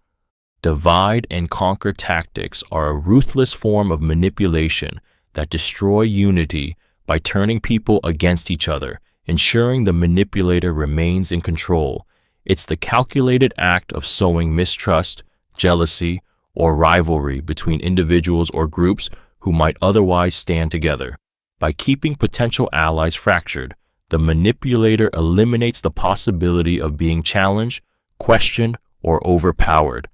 Divide and conquer tactics are a ruthless form of manipulation that destroy unity by turning people against each other, ensuring the manipulator remains in control. It's the calculated act of sowing mistrust, jealousy, or rivalry between individuals or groups who might otherwise stand together. By keeping potential allies fractured, the manipulator eliminates the possibility of being challenged, questioned, or overpowered.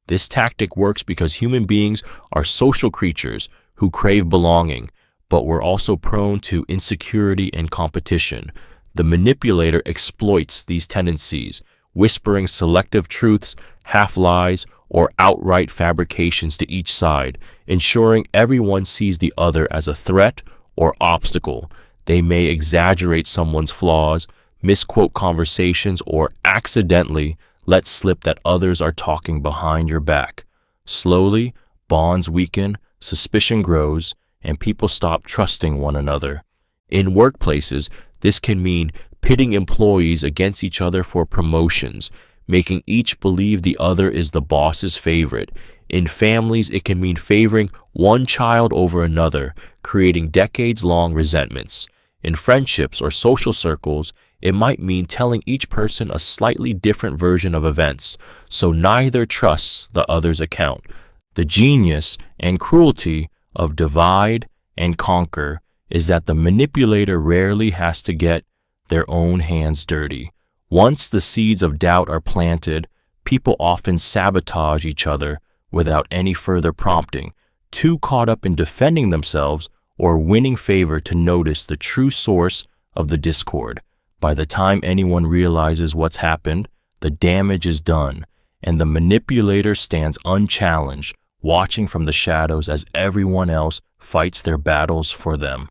This tactic works because human beings are social creatures who crave belonging, but we're also prone to insecurity and competition. The manipulator exploits these tendencies, whispering selective truths, half-lies, or outright fabrications to each side, ensuring everyone sees the other as a threat or obstacle. They may exaggerate someone's flaws, misquote conversations, or accidentally let slip that others are talking behind your back. Slowly, bonds weaken, suspicion grows, and people stop trusting one another. In workplaces, this can mean pitting employees against each other for promotions, making each believe the other is the boss's favorite. In families, it can mean favoring one child over another, creating decades-long resentments. In friendships or social circles, it might mean telling each person a slightly different version of events, so neither trusts the other's account. The genius and cruelty of divide and conquer is that the manipulator rarely has to get their own hands dirty. Once the seeds of doubt are planted, people often sabotage each other without any further prompting, too caught up in defending themselves or winning favor to notice the true source of the discord. By the time anyone realizes what's happened, the damage is done, and the manipulator stands unchallenged, watching from the shadows as everyone else fights their battles for them.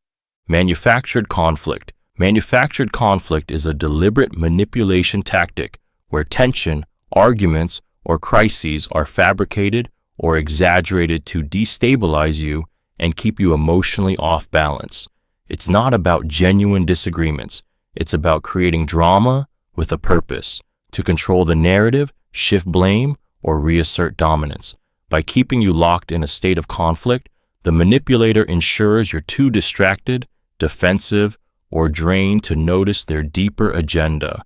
Manufactured conflict. Manufactured conflict is a deliberate manipulation tactic where tension, arguments, or crises are fabricated or exaggerated to destabilize you and keep you emotionally off balance. It's not about genuine disagreements. It's about creating drama with a purpose, to control the narrative, shift blame, or reassert dominance. By keeping you locked in a state of conflict, the manipulator ensures you're too distracted, defensive, or drained to notice their deeper agenda.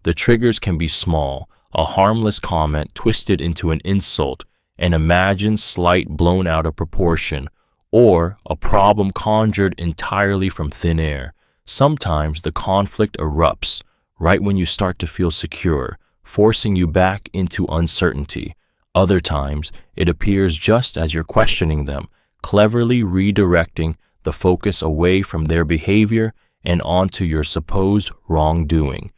The triggers can be small, a harmless comment twisted into an insult, an imagined slight blown out of proportion, or a problem conjured entirely from thin air. Sometimes the conflict erupts right when you start to feel secure, forcing you back into uncertainty. Other times, it appears just as you're questioning them, cleverly redirecting the focus away from their behavior and onto your supposed wrongdoing.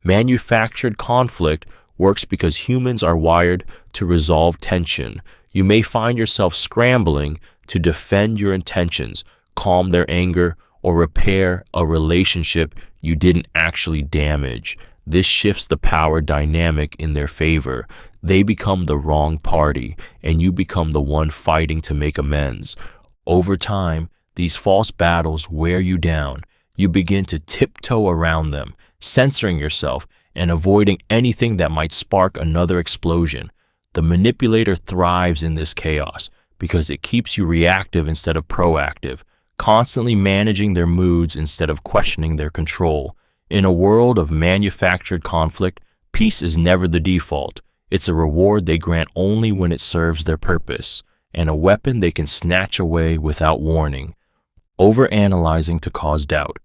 Manufactured conflict works because humans are wired to resolve tension. You may find yourself scrambling to defend your intentions, calm their anger, or repair a relationship you didn't actually damage. This shifts the power dynamic in their favor. They become the wrong party, and you become the one fighting to make amends. Over time, these false battles wear you down. You begin to tiptoe around them, censoring yourself and avoiding anything that might spark another explosion. The manipulator thrives in this chaos because it keeps you reactive instead of proactive, constantly managing their moods instead of questioning their control. In a world of manufactured conflict, peace is never the default. It's a reward they grant only when it serves their purpose, and a weapon they can snatch away without warning. Overanalyzing to cause doubt.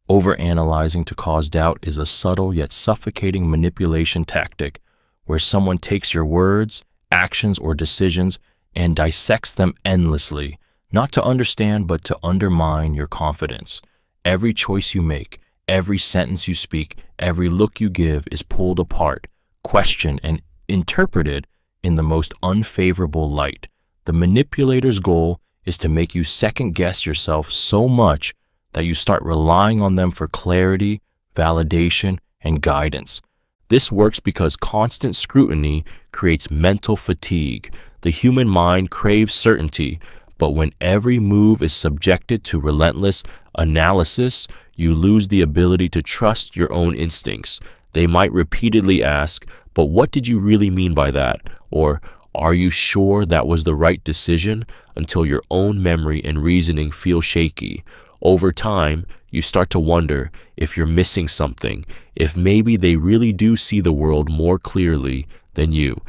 Overanalyzing to cause doubt is a subtle yet suffocating manipulation tactic where someone takes your words, actions, or decisions and dissects them endlessly, not to understand but to undermine your confidence. Every choice you make, every sentence you speak, every look you give is pulled apart, questioned, and interpreted in the most unfavorable light. The manipulator's goal is to make you second-guess yourself so much that you start relying on them for clarity, validation, and guidance. This works because constant scrutiny creates mental fatigue. The human mind craves certainty, but when every move is subjected to relentless analysis, you lose the ability to trust your own instincts. They might repeatedly ask, "But what did you really mean by that?" Or, "Are you sure that was the right decision?" until your own memory and reasoning feel shaky. Over time, you start to wonder if you're missing something, if maybe they really do see the world more clearly than you.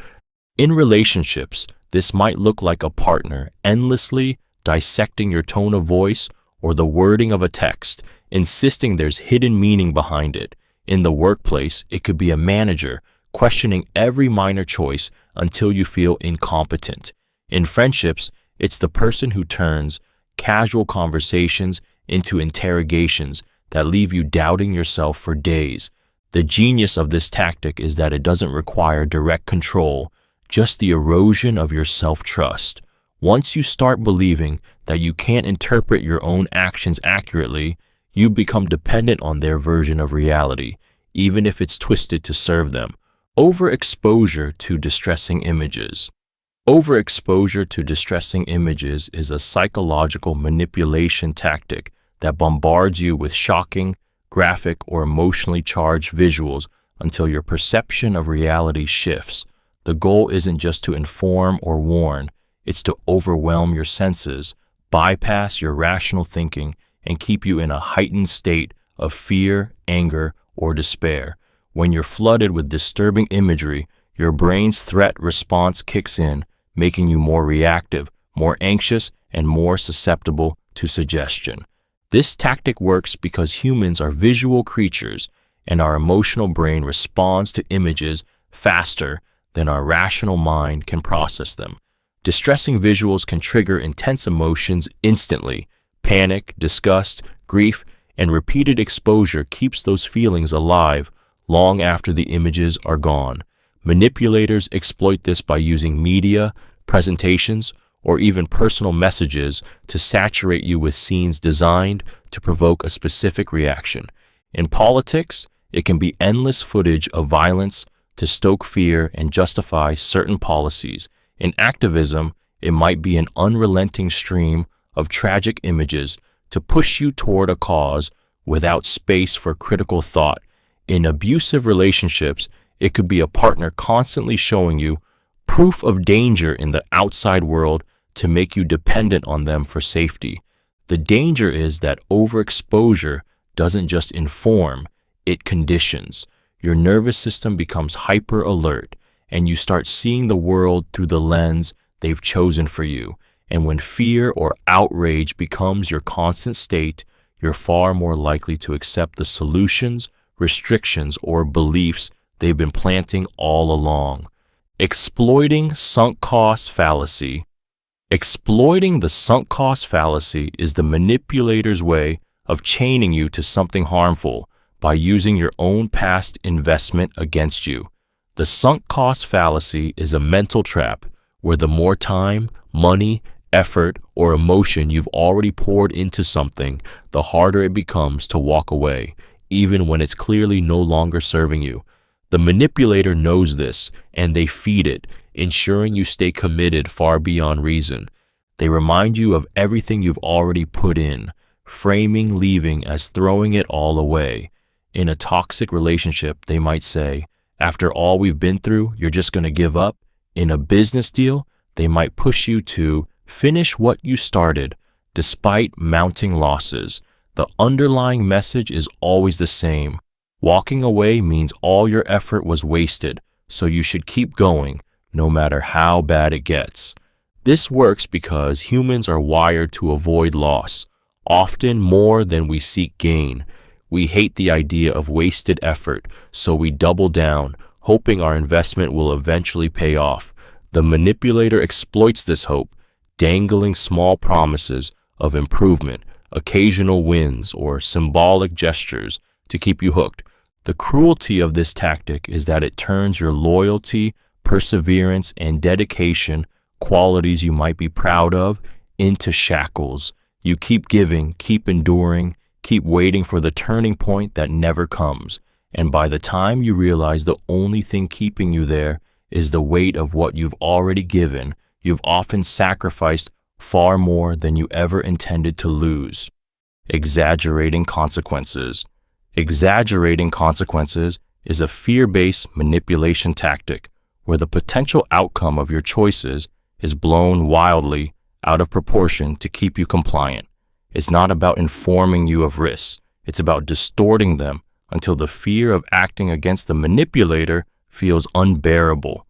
In relationships, this might look like a partner endlessly dissecting your tone of voice or the wording of a text, insisting there's hidden meaning behind it. In the workplace, it could be a manager questioning every minor choice until you feel incompetent. In friendships, it's the person who turns casual conversations into interrogations that leave you doubting yourself for days. The genius of this tactic is that it doesn't require direct control, just the erosion of your self-trust. Once you start believing that you can't interpret your own actions accurately, you become dependent on their version of reality, even if it's twisted to serve them. Overexposure to distressing images. Overexposure to distressing images is a psychological manipulation tactic that bombards you with shocking, graphic, or emotionally charged visuals until your perception of reality shifts. The goal isn't just to inform or warn, it's to overwhelm your senses, bypass your rational thinking, and keep you in a heightened state of fear, anger, or despair. When you're flooded with disturbing imagery, your brain's threat response kicks in, making you more reactive, more anxious, and more susceptible to suggestion. This tactic works because humans are visual creatures, and our emotional brain responds to images faster than our rational mind can process them. Distressing visuals can trigger intense emotions instantly, Panic, disgust, grief, and repeated exposure keeps those feelings alive long after the images are gone. Manipulators exploit this by using media, presentations, or even personal messages to saturate you with scenes designed to provoke a specific reaction. In politics, it can be endless footage of violence to stoke fear and justify certain policies. In activism, it might be an unrelenting stream of tragic images to push you toward a cause without space for critical thought. In abusive relationships, it could be a partner constantly showing you proof of danger in the outside world to make you dependent on them for safety. The danger is that overexposure doesn't just inform, it conditions. Your nervous system becomes hyper alert, and you start seeing the world through the lens they've chosen for you. And when fear or outrage becomes your constant state, you're far more likely to accept the solutions, restrictions, or beliefs they've been planting all along. Exploiting sunk cost fallacy. Exploiting the sunk cost fallacy is the manipulator's way of chaining you to something harmful by using your own past investment against you. The sunk cost fallacy is a mental trap where the more time, money, effort, or emotion you've already poured into something, the harder it becomes to walk away, even when it's clearly no longer serving you. The manipulator knows this, and they feed it, ensuring you stay committed far beyond reason. They remind you of everything you've already put in, framing leaving as throwing it all away. In a toxic relationship, they might say, "After all we've been through, you're just going to give up." In a business deal, they might push you to finish what you started, despite mounting losses. The underlying message is always the same. Walking away means all your effort was wasted, so you should keep going, no matter how bad it gets. This works because humans are wired to avoid loss, often more than we seek gain. We hate the idea of wasted effort, so we double down, hoping our investment will eventually pay off. The manipulator exploits this hope, dangling small promises of improvement, occasional wins, or symbolic gestures to keep you hooked. The cruelty of this tactic is that it turns your loyalty, perseverance, and dedication, qualities you might be proud of, into shackles. You keep giving, keep enduring, keep waiting for the turning point that never comes. And by the time you realize the only thing keeping you there is the weight of what you've already given, you've often sacrificed far more than you ever intended to lose. Exaggerating consequences. Exaggerating consequences is a fear-based manipulation tactic where the potential outcome of your choices is blown wildly out of proportion to keep you compliant. It's not about informing you of risks. It's about distorting them until the fear of acting against the manipulator feels unbearable.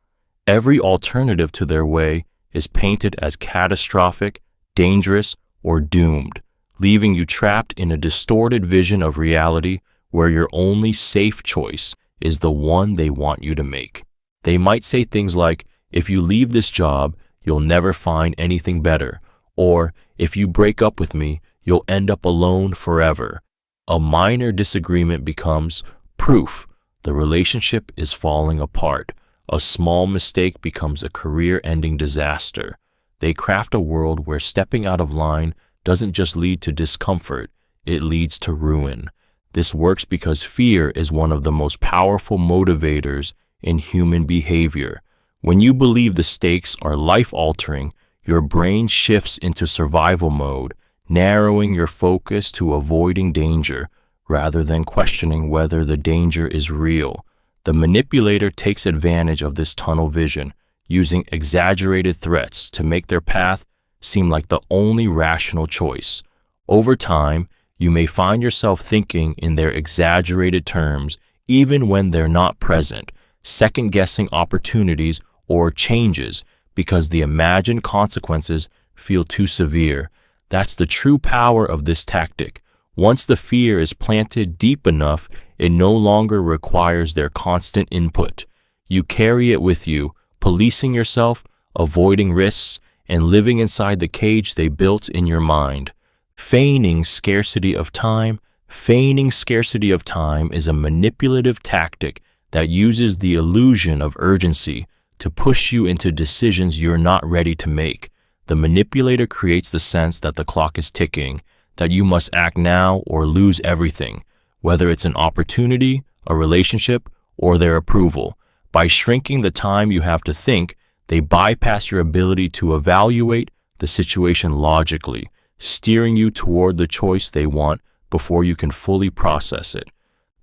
Every alternative to their way is painted as catastrophic, dangerous, or doomed, leaving you trapped in a distorted vision of reality where your only safe choice is the one they want you to make. They might say things like, "If you leave this job, you'll never find anything better," or "If you break up with me, you'll end up alone forever." A minor disagreement becomes proof the relationship is falling apart. A small mistake becomes a career-ending disaster. They craft a world where stepping out of line doesn't just lead to discomfort, it leads to ruin. This works because fear is one of the most powerful motivators in human behavior. When you believe the stakes are life-altering, your brain shifts into survival mode, narrowing your focus to avoiding danger rather than questioning whether the danger is real. The manipulator takes advantage of this tunnel vision, using exaggerated threats to make their path seem like the only rational choice. Over time, you may find yourself thinking in their exaggerated terms, even when they're not present, second-guessing opportunities or changes because the imagined consequences feel too severe. That's the true power of this tactic. Once the fear is planted deep enough, it no longer requires their constant input. You carry it with you, policing yourself, avoiding risks, and living inside the cage they built in your mind. Feigning scarcity of time. Feigning scarcity of time is a manipulative tactic that uses the illusion of urgency to push you into decisions you're not ready to make. The manipulator creates the sense that the clock is ticking, that you must act now or lose everything, whether it's an opportunity, a relationship, or their approval. By shrinking the time you have to think, they bypass your ability to evaluate the situation logically, steering you toward the choice they want before you can fully process it.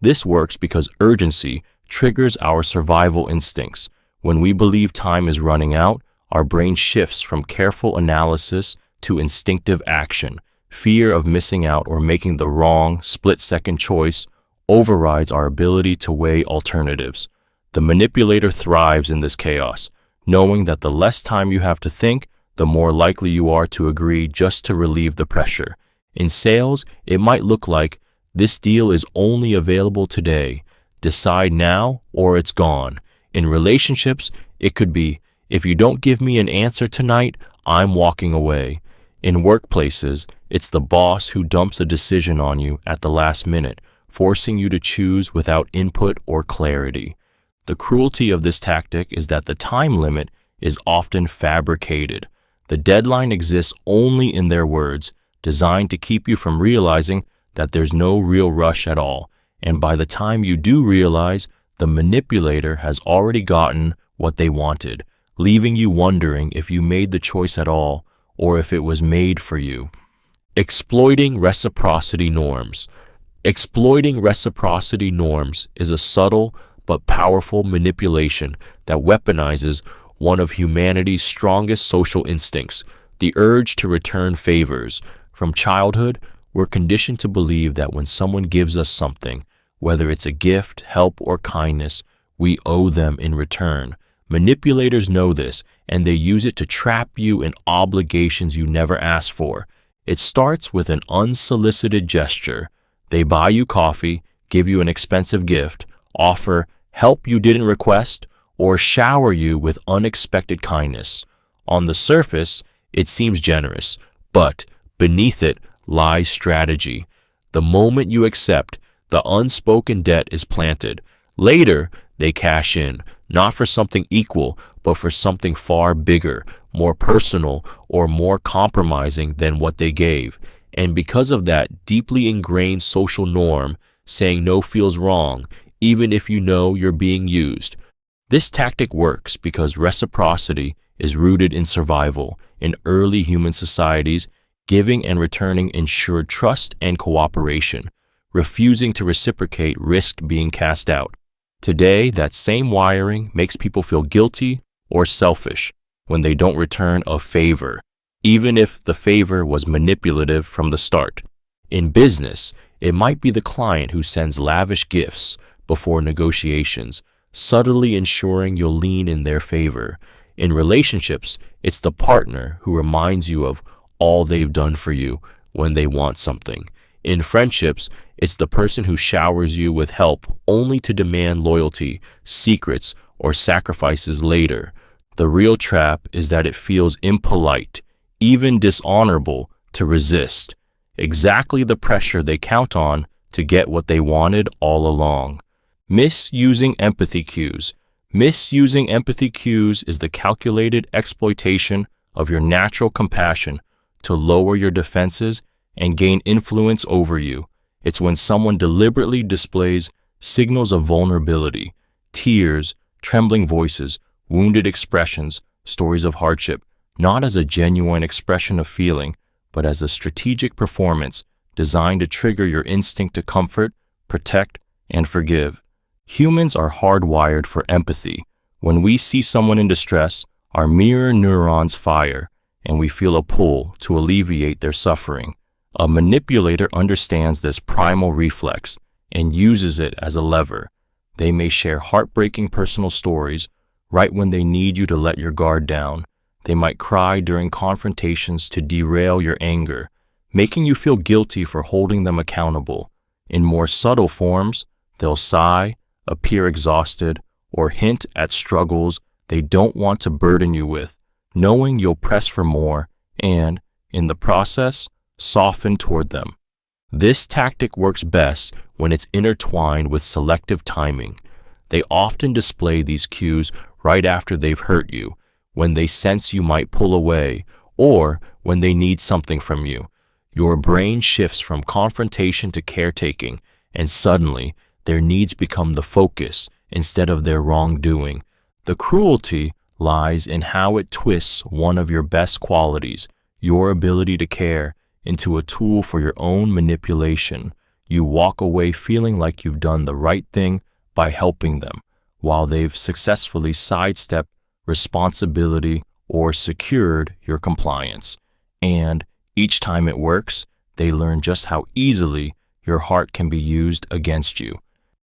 This works because urgency triggers our survival instincts. When we believe time is running out, our brain shifts from careful analysis to instinctive action. Fear of missing out or making the wrong, split-second choice overrides our ability to weigh alternatives. The manipulator thrives in this chaos, knowing that the less time you have to think, the more likely you are to agree just to relieve the pressure. In sales, it might look like, this deal is only available today. Decide now or it's gone. In relationships, it could be, if you don't give me an answer tonight, I'm walking away. In workplaces, it's the boss who dumps a decision on you at the last minute, forcing you to choose without input or clarity. The cruelty of this tactic is that the time limit is often fabricated. The deadline exists only in their words, designed to keep you from realizing that there's no real rush at all. And by the time you do realize, the manipulator has already gotten what they wanted, leaving you wondering if you made the choice at all or if it was made for you. Exploiting reciprocity norms. Exploiting reciprocity norms is a subtle but powerful manipulation that weaponizes one of humanity's strongest social instincts, the urge to return favors. From childhood, we're conditioned to believe that when someone gives us something, whether it's a gift, help, or kindness, we owe them in return. Manipulators know this, and they use it to trap you in obligations you never asked for. It starts with an unsolicited gesture. They buy you coffee, give you an expensive gift, offer help you didn't request, or shower you with unexpected kindness. On the surface, it seems generous, but beneath it lies strategy. The moment you accept, the unspoken debt is planted. Later, they cash in, not for something equal, but for something far bigger, more personal, or more compromising than what they gave. And because of that deeply ingrained social norm, saying no feels wrong, even if you know you're being used. This tactic works because reciprocity is rooted in survival. In early human societies, giving and returning ensured trust and cooperation. Refusing to reciprocate risked being cast out. Today, that same wiring makes people feel guilty or selfish when they don't return a favor, even if the favor was manipulative from the start. In business, it might be the client who sends lavish gifts before negotiations, subtly ensuring you'll lean in their favor. In relationships, it's the partner who reminds you of all they've done for you when they want something. In friendships, it's the person who showers you with help only to demand loyalty, secrets, or sacrifices later. The real trap is that it feels impolite, even dishonorable, to resist. Exactly the pressure they count on to get what they wanted all along. Misusing empathy cues. Misusing empathy cues is the calculated exploitation of your natural compassion to lower your defenses and gain influence over you. It's when someone deliberately displays signals of vulnerability, tears, trembling voices, wounded expressions, stories of hardship, not as a genuine expression of feeling, but as a strategic performance designed to trigger your instinct to comfort, protect, and forgive. Humans are hardwired for empathy. When we see someone in distress, our mirror neurons fire, and we feel a pull to alleviate their suffering. A manipulator understands this primal reflex and uses it as a lever. They may share heartbreaking personal stories right when they need you to let your guard down. They might cry during confrontations to derail your anger, making you feel guilty for holding them accountable. In more subtle forms, they'll sigh, appear exhausted, or hint at struggles they don't want to burden you with, knowing you'll press for more and, in the process, soften toward them. This tactic works best when it's intertwined with selective timing. They often display these cues right after they've hurt you, when they sense you might pull away, or when they need something from you. Your brain shifts from confrontation to caretaking, and suddenly their needs become the focus instead of their wrongdoing. The cruelty lies in how it twists one of your best qualities, your ability to care, into a tool for your own manipulation. You walk away feeling like you've done the right thing by helping them, while they've successfully sidestepped responsibility or secured your compliance. And each time it works, they learn just how easily your heart can be used against you.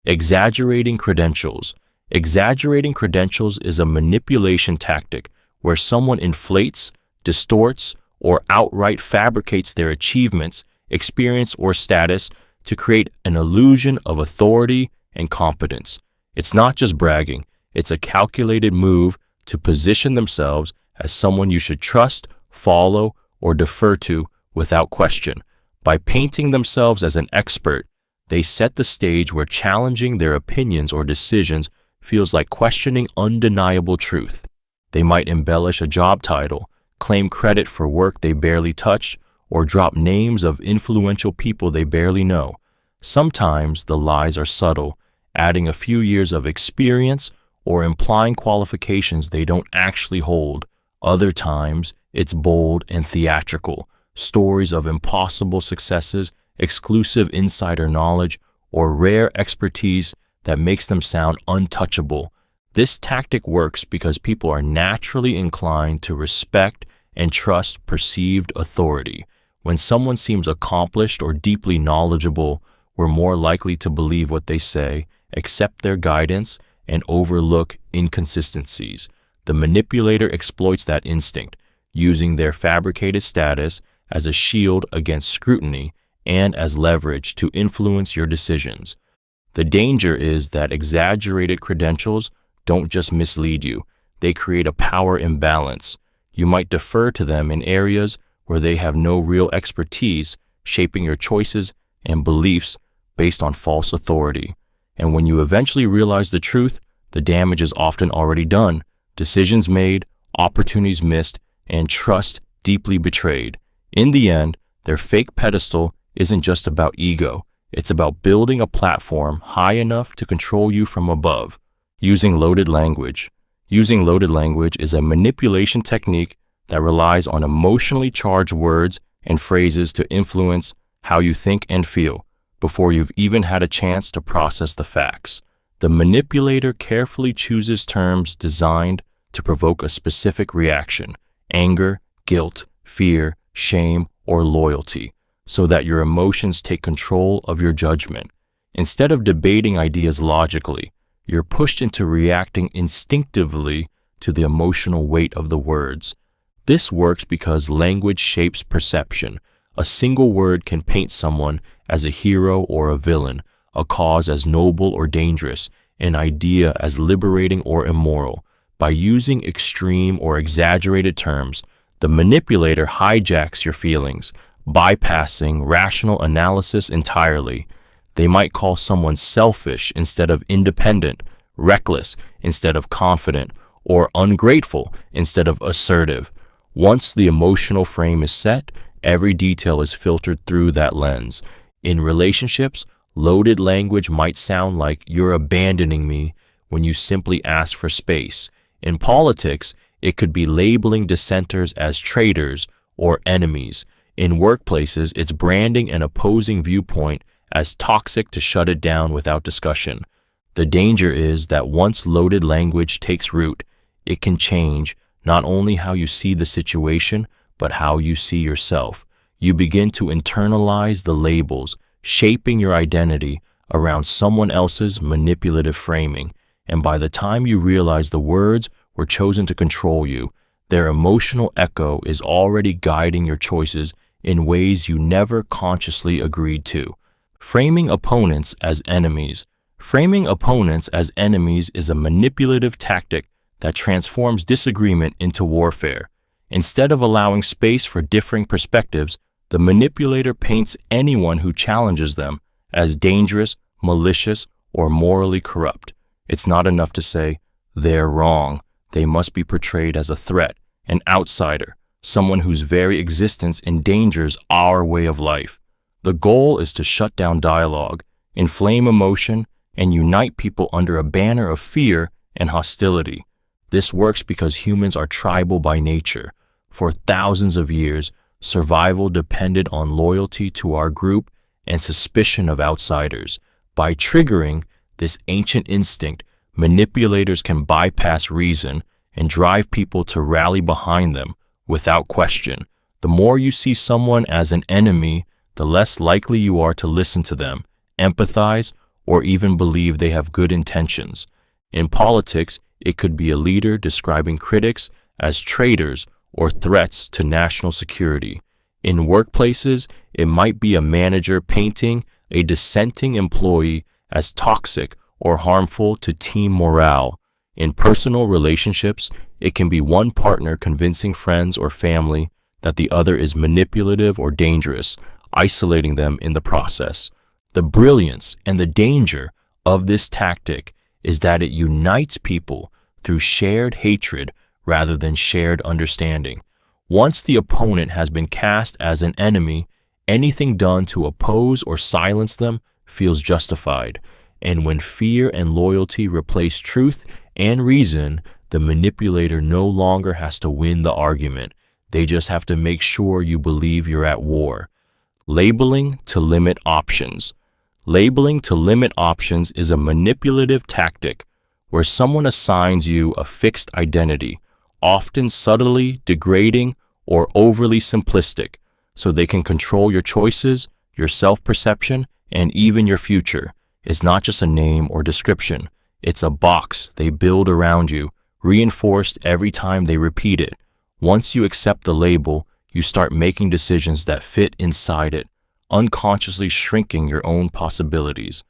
Exaggerating credentials. Exaggerating credentials is a manipulation tactic where someone inflates, distorts, or outright fabricates their achievements, experience, or status to create an illusion of authority and competence. It's not just bragging, it's a calculated move to position themselves as someone you should trust, follow, or defer to without question. By painting themselves as an expert, they set the stage where challenging their opinions or decisions feels like questioning undeniable truth. They might embellish a job title, claim credit for work they barely touched, or drop names of influential people they barely know. Sometimes the lies are subtle, adding a few years of experience or implying qualifications they don't actually hold. Other times, it's bold and theatrical, stories of impossible successes, exclusive insider knowledge, or rare expertise that makes them sound untouchable. This tactic works because people are naturally inclined to respect and trust perceived authority. When someone seems accomplished or deeply knowledgeable, we're more likely to believe what they say, accept their guidance, and overlook inconsistencies. The manipulator exploits that instinct, using their fabricated status as a shield against scrutiny and as leverage to influence your decisions. The danger is that exaggerated credentials don't just mislead you, they create a power imbalance. You might defer to them in areas where they have no real expertise, shaping your choices and beliefs based on false authority. And when you eventually realize the truth, the damage is often already done. Decisions made, opportunities missed, and trust deeply betrayed. In the end, their fake pedestal isn't just about ego. It's about building a platform high enough to control you from above. Using loaded language. Using loaded language is a manipulation technique that relies on emotionally charged words and phrases to influence how you think and feel before you've even had a chance to process the facts. The manipulator carefully chooses terms designed to provoke a specific reaction: anger, guilt, fear, shame, or loyalty, so that your emotions take control of your judgment. Instead of debating ideas logically, you're pushed into reacting instinctively to the emotional weight of the words. This works because language shapes perception. A single word can paint someone as a hero or a villain, a cause as noble or dangerous, an idea as liberating or immoral. By using extreme or exaggerated terms, the manipulator hijacks your feelings, bypassing rational analysis entirely. They might call someone selfish instead of independent, reckless instead of confident, or ungrateful instead of assertive. Once the emotional frame is set, every detail is filtered through that lens. In relationships, loaded language might sound like "you're abandoning me" when you simply ask for space. In politics, it could be labeling dissenters as traitors or enemies. In workplaces, it's branding an opposing viewpoint as toxic to shut it down without discussion. The danger is that once loaded language takes root, it can change not only how you see the situation, but how you see yourself. You begin to internalize the labels, shaping your identity around someone else's manipulative framing. And by the time you realize the words were chosen to control you, their emotional echo is already guiding your choices in ways you never consciously agreed to. Framing opponents as enemies. Framing opponents as enemies is a manipulative tactic that transforms disagreement into warfare. Instead of allowing space for differing perspectives, The manipulator paints anyone who challenges them as dangerous, malicious, or morally corrupt. It's not enough to say, they're wrong. They must be portrayed as a threat, an outsider, someone whose very existence endangers our way of life. The goal is to shut down dialogue, inflame emotion, and unite people under a banner of fear and hostility. This works because humans are tribal by nature. For thousands of years, survival depended on loyalty to our group and suspicion of outsiders. By triggering this ancient instinct, manipulators can bypass reason and drive people to rally behind them without question. The more you see someone as an enemy, the less likely you are to listen to them, empathize, or even believe they have good intentions. In politics, it could be a leader describing critics as traitors or threats to national security. In workplaces, it might be a manager painting a dissenting employee as toxic or harmful to team morale. In personal relationships, it can be one partner convincing friends or family that the other is manipulative or dangerous, isolating them in the process. The brilliance and the danger of this tactic is that it unites people through shared hatred rather than shared understanding. Once the opponent has been cast as an enemy, anything done to oppose or silence them feels justified. And when fear and loyalty replace truth and reason, the manipulator no longer has to win the argument. They just have to make sure you believe you're at war. Labeling to limit options. Labeling to limit options is a manipulative tactic where someone assigns you a fixed identity, often subtly degrading or overly simplistic, so they can control your choices, your self-perception, and even your future. It's not just a name or description. It's a box they build around you, reinforced every time they repeat it. Once you accept the label, you start making decisions that fit inside it, unconsciously shrinking your own possibilities.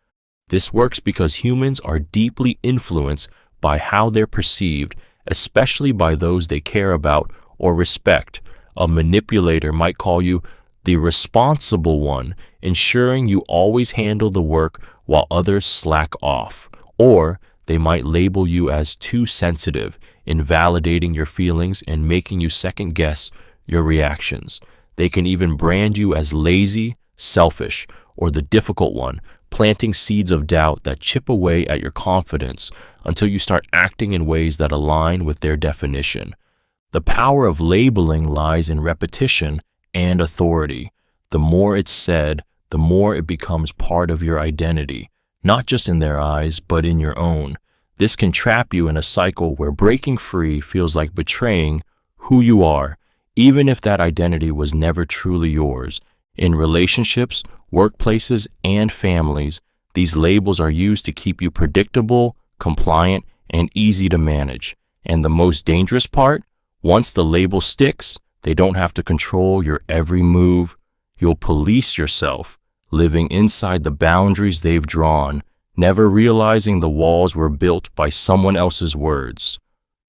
This works because humans are deeply influenced by how they're perceived, especially by those they care about or respect. A manipulator might call you the responsible one, ensuring you always handle the work while others slack off. Or they might label you as too sensitive, invalidating your feelings and making you second-guess your reactions. They can even brand you as lazy, selfish, or the difficult one, planting seeds of doubt that chip away at your confidence until you start acting in ways that align with their definition. The power of labeling lies in repetition and authority. The more it's said, the more it becomes part of your identity, not just in their eyes, but in your own. This can trap you in a cycle where breaking free feels like betraying who you are, even if that identity was never truly yours. In relationships, workplaces, and families, these labels are used to keep you predictable, compliant, and easy to manage. And the most dangerous part? Once the label sticks, they don't have to control your every move. You'll police yourself, living inside the boundaries they've drawn, never realizing the walls were built by someone else's words.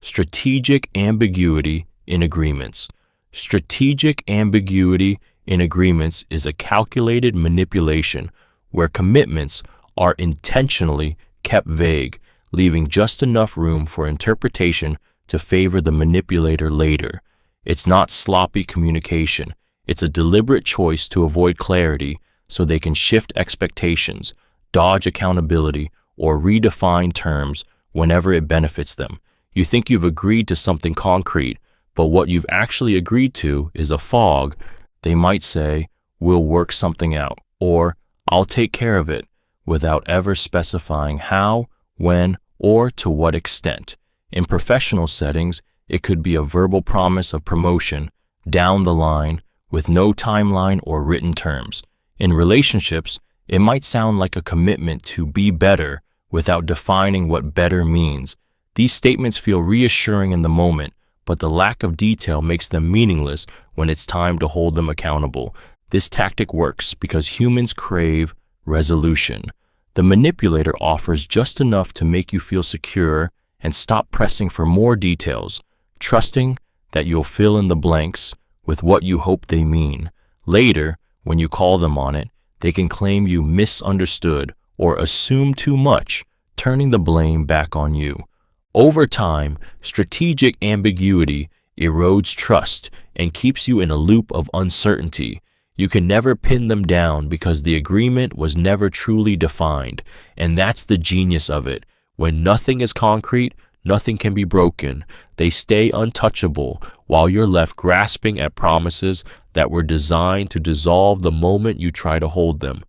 Strategic ambiguity in agreements. Strategic ambiguity in agreements is a calculated manipulation where commitments are intentionally kept vague, leaving just enough room for interpretation to favor the manipulator later. It's not sloppy communication. It's a deliberate choice to avoid clarity so they can shift expectations, dodge accountability, or redefine terms whenever it benefits them. You think you've agreed to something concrete, but what you've actually agreed to is a fog. They might say, "We'll work something out," or "I'll take care of it," without ever specifying how, when, or to what extent. In professional settings, it could be a verbal promise of promotion down the line with no timeline or written terms. In relationships, it might sound like a commitment to be better without defining what better means. These statements feel reassuring in the moment, but the lack of detail makes them meaningless when it's time to hold them accountable. This tactic works because humans crave resolution. The manipulator offers just enough to make you feel secure and stop pressing for more details, trusting that you'll fill in the blanks with what you hope they mean. Later, when you call them on it, they can claim you misunderstood or assumed too much, turning the blame back on you. Over time, strategic ambiguity erodes trust and keeps you in a loop of uncertainty. You can never pin them down because the agreement was never truly defined, and that's the genius of it. When nothing is concrete, nothing can be broken. They stay untouchable while you're left grasping at promises that were designed to dissolve the moment you try to hold them.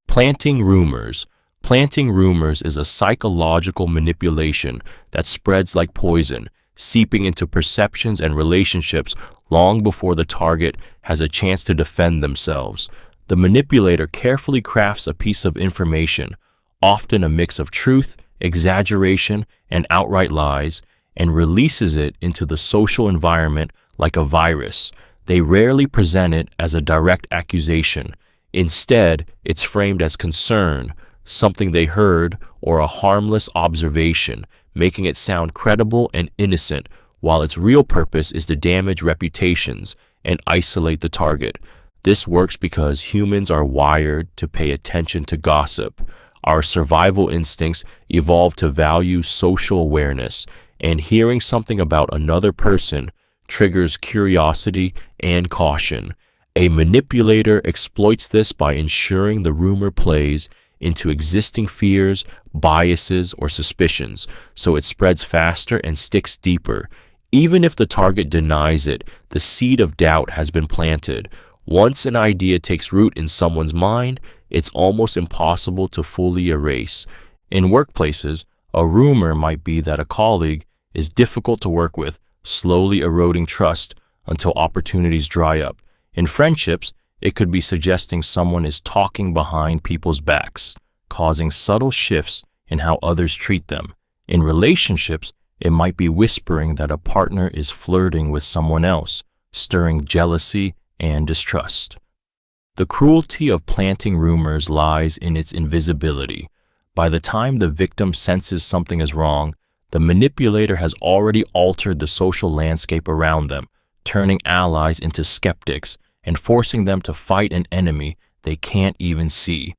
Planting rumors. Planting rumors is a psychological manipulation that spreads like poison, seeping into perceptions and relationships long before the target has a chance to defend themselves. The manipulator carefully crafts a piece of information, often a mix of truth, exaggeration, and outright lies, and releases it into the social environment like a virus. They rarely present it as a direct accusation. Instead, it's framed as concern, something they heard, or a harmless observation, making it sound credible and innocent, while its real purpose is to damage reputations and isolate the target. This works because humans are wired to pay attention to gossip. Our survival instincts evolved to value social awareness, and hearing something about another person triggers curiosity and caution. A manipulator exploits this by ensuring the rumor plays into existing fears, biases, or suspicions, so it spreads faster and sticks deeper. Even if the target denies it, the seed of doubt has been planted. Once an idea takes root in someone's mind, it's almost impossible to fully erase. In workplaces, a rumor might be that a colleague is difficult to work with, slowly eroding trust until opportunities dry up. In friendships, it could be suggesting someone is talking behind people's backs, causing subtle shifts in how others treat them. In relationships, it might be whispering that a partner is flirting with someone else, stirring jealousy and distrust. The cruelty of planting rumors lies in its invisibility. By the time the victim senses something is wrong, the manipulator has already altered the social landscape around them, turning allies into skeptics and forcing them to fight an enemy they can't even see.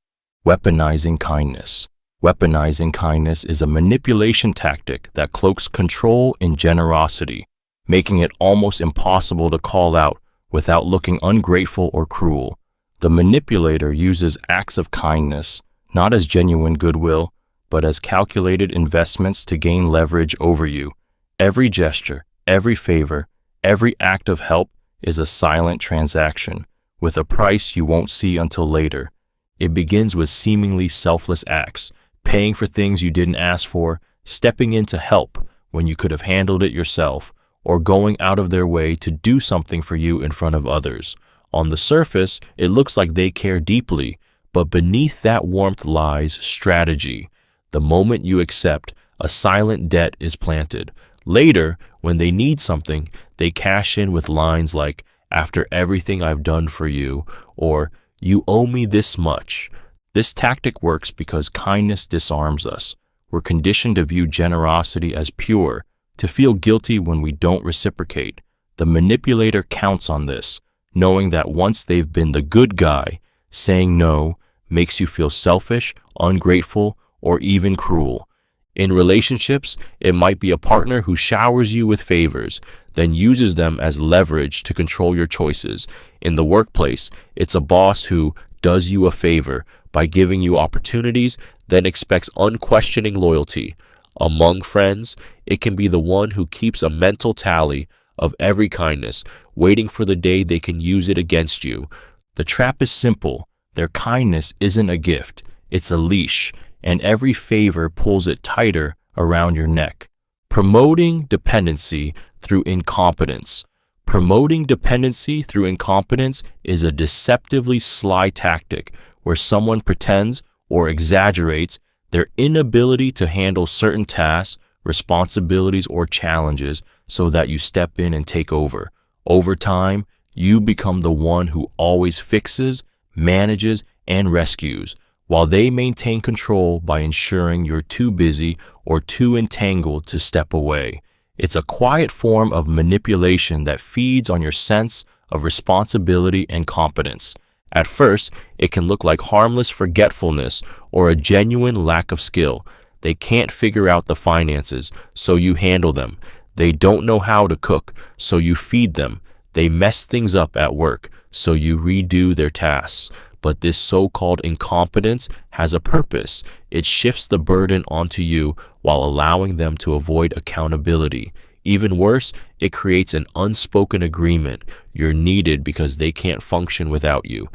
Weaponizing kindness. Weaponizing kindness is a manipulation tactic that cloaks control in generosity, making it almost impossible to call out without looking ungrateful or cruel. The manipulator uses acts of kindness, not as genuine goodwill, but as calculated investments to gain leverage over you. Every gesture, every favor, every act of help is a silent transaction, with a price you won't see until later. It begins with seemingly selfless acts, paying for things you didn't ask for, stepping in to help when you could have handled it yourself, or going out of their way to do something for you in front of others. On the surface, it looks like they care deeply, but beneath that warmth lies strategy. The moment you accept, a silent debt is planted. Later, when they need something, they cash in with lines like, "After everything I've done for you," or "You owe me this much." This tactic works because kindness disarms us. We're conditioned to view generosity as pure, to feel guilty when we don't reciprocate. The manipulator counts on this, knowing that once they've been the good guy, saying no makes you feel selfish, ungrateful, or even cruel. In relationships, it might be a partner who showers you with favors, then uses them as leverage to control your choices. In the workplace, it's a boss who does you a favor by giving you opportunities, then expects unquestioning loyalty. Among friends, it can be the one who keeps a mental tally of every kindness, waiting for the day they can use it against you. The trap is simple. Their kindness isn't a gift, it's a leash, and every favor pulls it tighter around your neck. Promoting dependency through incompetence. Promoting dependency through incompetence is a deceptively sly tactic where someone pretends or exaggerates their inability to handle certain tasks, responsibilities, or challenges so that you step in and take over. Over time, you become the one who always fixes, manages, and rescues, while they maintain control by ensuring you're too busy or too entangled to step away. It's a quiet form of manipulation that feeds on your sense of responsibility and competence. At first, it can look like harmless forgetfulness or a genuine lack of skill. They can't figure out the finances, so you handle them. They don't know how to cook, so you feed them. They mess things up at work, so you redo their tasks. But this so-called incompetence has a purpose. It shifts the burden onto you while allowing them to avoid accountability. Even worse, it creates an unspoken agreement. You're needed because they can't function without you.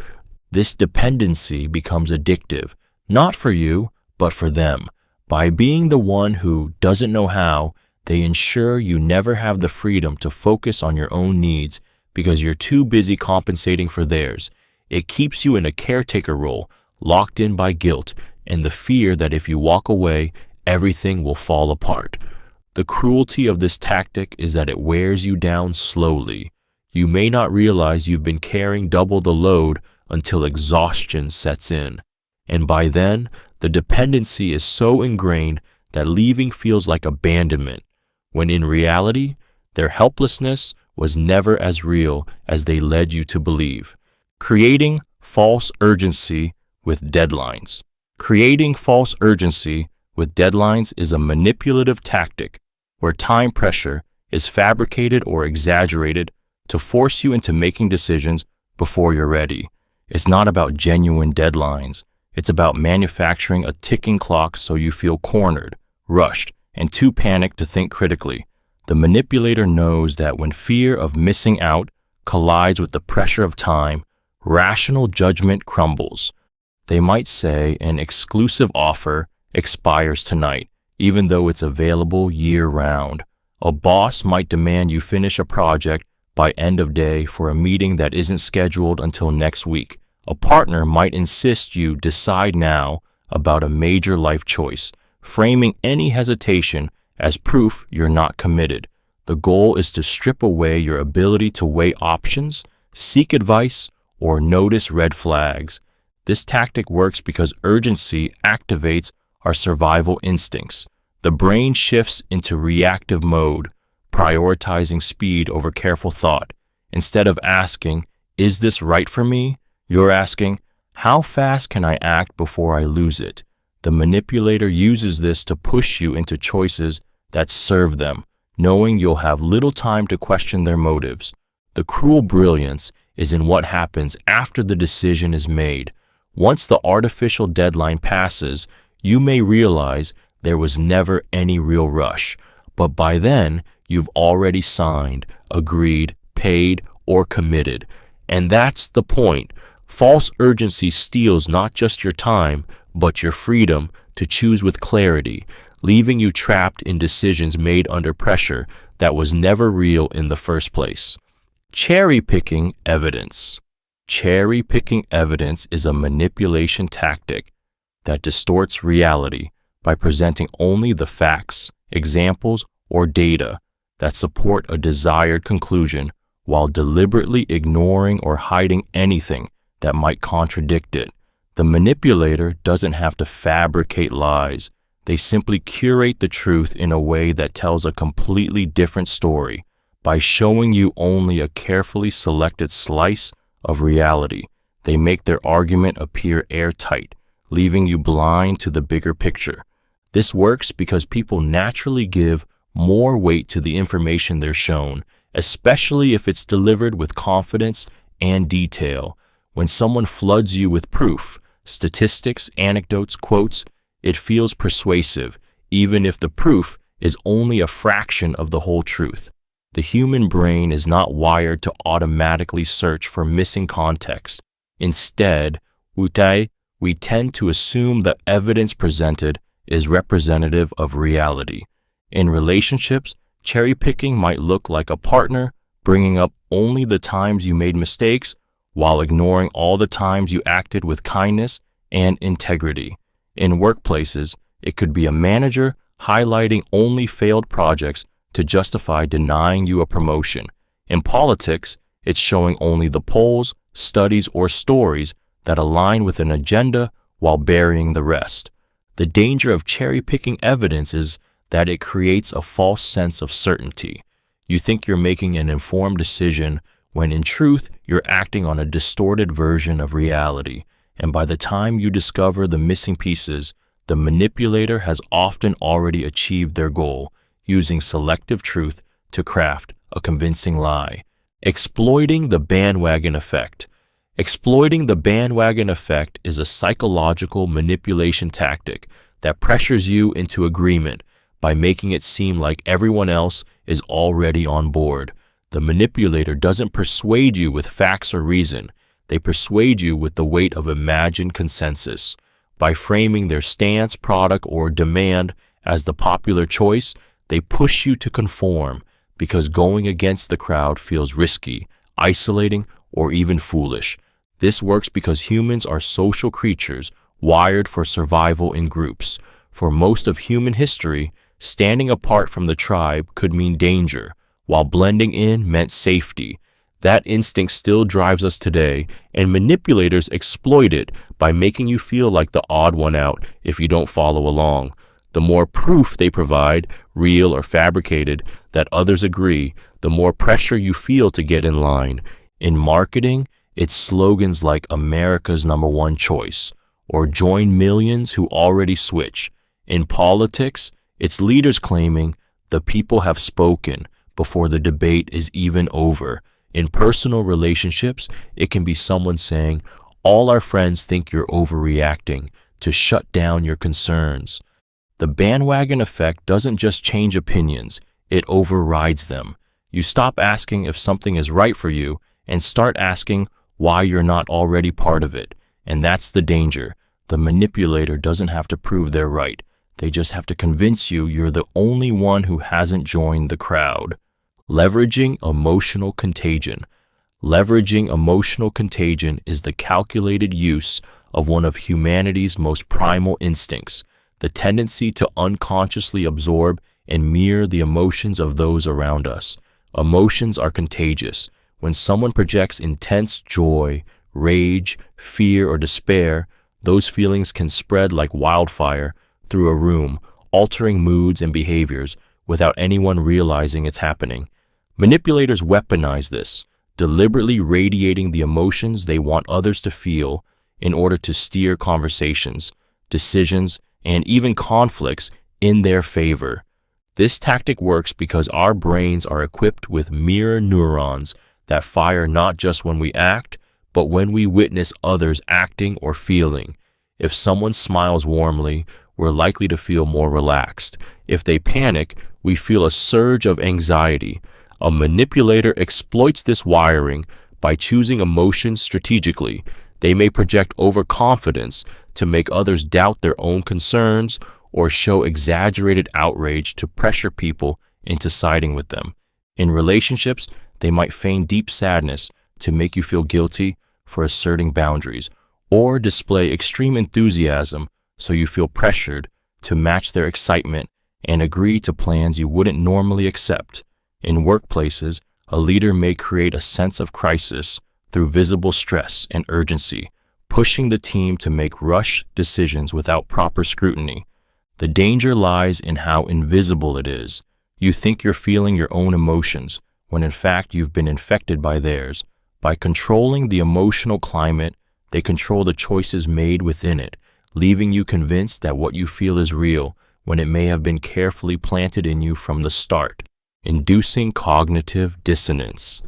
This dependency becomes addictive, not for you, but for them. By being the one who doesn't know how, they ensure you never have the freedom to focus on your own needs because you're too busy compensating for theirs. It keeps you in a caretaker role, locked in by guilt and the fear that if you walk away, everything will fall apart. The cruelty of this tactic is that it wears you down slowly. You may not realize you've been carrying double the load until exhaustion sets in. And by then, the dependency is so ingrained that leaving feels like abandonment, when in reality, their helplessness was never as real as they led you to believe. Creating false urgency with deadlines. Creating false urgency with deadlines is a manipulative tactic where time pressure is fabricated or exaggerated to force you into making decisions before you're ready. It's not about genuine deadlines. It's about manufacturing a ticking clock so you feel cornered, rushed, and too panicked to think critically. The manipulator knows that when fear of missing out collides with the pressure of time, rational judgment crumbles. They might say an exclusive offer expires tonight, even though it's available year-round. A boss might demand you finish a project by end of day for a meeting that isn't scheduled until next week. A partner might insist you decide now about a major life choice, framing any hesitation as proof you're not committed. The goal is to strip away your ability to weigh options, seek advice, or notice red flags. This tactic works because urgency activates our survival instincts. The brain shifts into reactive mode, prioritizing speed over careful thought. Instead of asking, "Is this right for me?" you're asking, "How fast can I act before I lose it?" The manipulator uses this to push you into choices that serve them, knowing you'll have little time to question their motives. The cruel brilliance is in what happens after the decision is made. Once the artificial deadline passes, you may realize there was never any real rush, but by then you've already signed, agreed, paid, or committed. And that's the point. False urgency steals not just your time, but your freedom to choose with clarity, leaving you trapped in decisions made under pressure that was never real in the first place. Cherry-picking evidence. Cherry-picking evidence is a manipulation tactic that distorts reality by presenting only the facts, examples, or data that support a desired conclusion while deliberately ignoring or hiding anything that might contradict it. The manipulator doesn't have to fabricate lies. They simply curate the truth in a way that tells a completely different story by showing you only a carefully selected slice of reality. They make their argument appear airtight, leaving you blind to the bigger picture. This works because people naturally give more weight to the information they're shown, especially if it's delivered with confidence and detail. When someone floods you with proof, statistics, anecdotes, quotes, it feels persuasive, even if the proof is only a fraction of the whole truth. The human brain is not wired to automatically search for missing context. Instead, we tend to assume the evidence presented is representative of reality. In relationships, cherry-picking might look like a partner bringing up only the times you made mistakes while ignoring all the times you acted with kindness and integrity. In workplaces, it could be a manager highlighting only failed projects to justify denying you a promotion. In politics, it's showing only the polls, studies, or stories that align with an agenda while burying the rest. The danger of cherry-picking evidence is that it creates a false sense of certainty. You think you're making an informed decision when in truth, you're acting on a distorted version of reality. And by the time you discover the missing pieces, the manipulator has often already achieved their goal, using selective truth to craft a convincing lie. Exploiting the bandwagon effect. Exploiting the bandwagon effect is a psychological manipulation tactic that pressures you into agreement by making it seem like everyone else is already on board. The manipulator doesn't persuade you with facts or reason. They persuade you with the weight of imagined consensus. By framing their stance, product, or demand as the popular choice, they push you to conform because going against the crowd feels risky, isolating, or even foolish. This works because humans are social creatures wired for survival in groups. For most of human history, standing apart from the tribe could mean danger, while blending in meant safety. That instinct still drives us today, and manipulators exploit it by making you feel like the odd one out if you don't follow along. The more proof they provide, real or fabricated, that others agree, the more pressure you feel to get in line. In marketing, it's slogans like America's #1 choice, or join millions who already switch. In politics, it's leaders claiming the people have spoken before the debate is even over. In personal relationships, it can be someone saying, all our friends think you're overreacting, to shut down your concerns. The bandwagon effect doesn't just change opinions, it overrides them. You stop asking if something is right for you and start asking why you're not already part of it. And that's the danger. The manipulator doesn't have to prove they're right. They just have to convince you you're the only one who hasn't joined the crowd. Leveraging emotional contagion. Leveraging emotional contagion is the calculated use of one of humanity's most primal instincts, the tendency to unconsciously absorb and mirror the emotions of those around us. Emotions are contagious. When someone projects intense joy, rage, fear, or despair, those feelings can spread like wildfire through a room, altering moods and behaviors without anyone realizing it's happening. Manipulators weaponize this, deliberately radiating the emotions they want others to feel in order to steer conversations, decisions, and even conflicts in their favor. This tactic works because our brains are equipped with mirror neurons that fire not just when we act, but when we witness others acting or feeling. If someone smiles warmly, we're likely to feel more relaxed. If they panic, we feel a surge of anxiety. A manipulator exploits this wiring by choosing emotions strategically. They may project overconfidence to make others doubt their own concerns or show exaggerated outrage to pressure people into siding with them. In relationships, they might feign deep sadness to make you feel guilty for asserting boundaries, or display extreme enthusiasm so you feel pressured to match their excitement and agree to plans you wouldn't normally accept. In workplaces, a leader may create a sense of crisis through visible stress and urgency, pushing the team to make rush decisions without proper scrutiny. The danger lies in how invisible it is. You think you're feeling your own emotions, when in fact you've been infected by theirs. By controlling the emotional climate, they control the choices made within it, leaving you convinced that what you feel is real when it may have been carefully planted in you from the start. Inducing cognitive dissonance.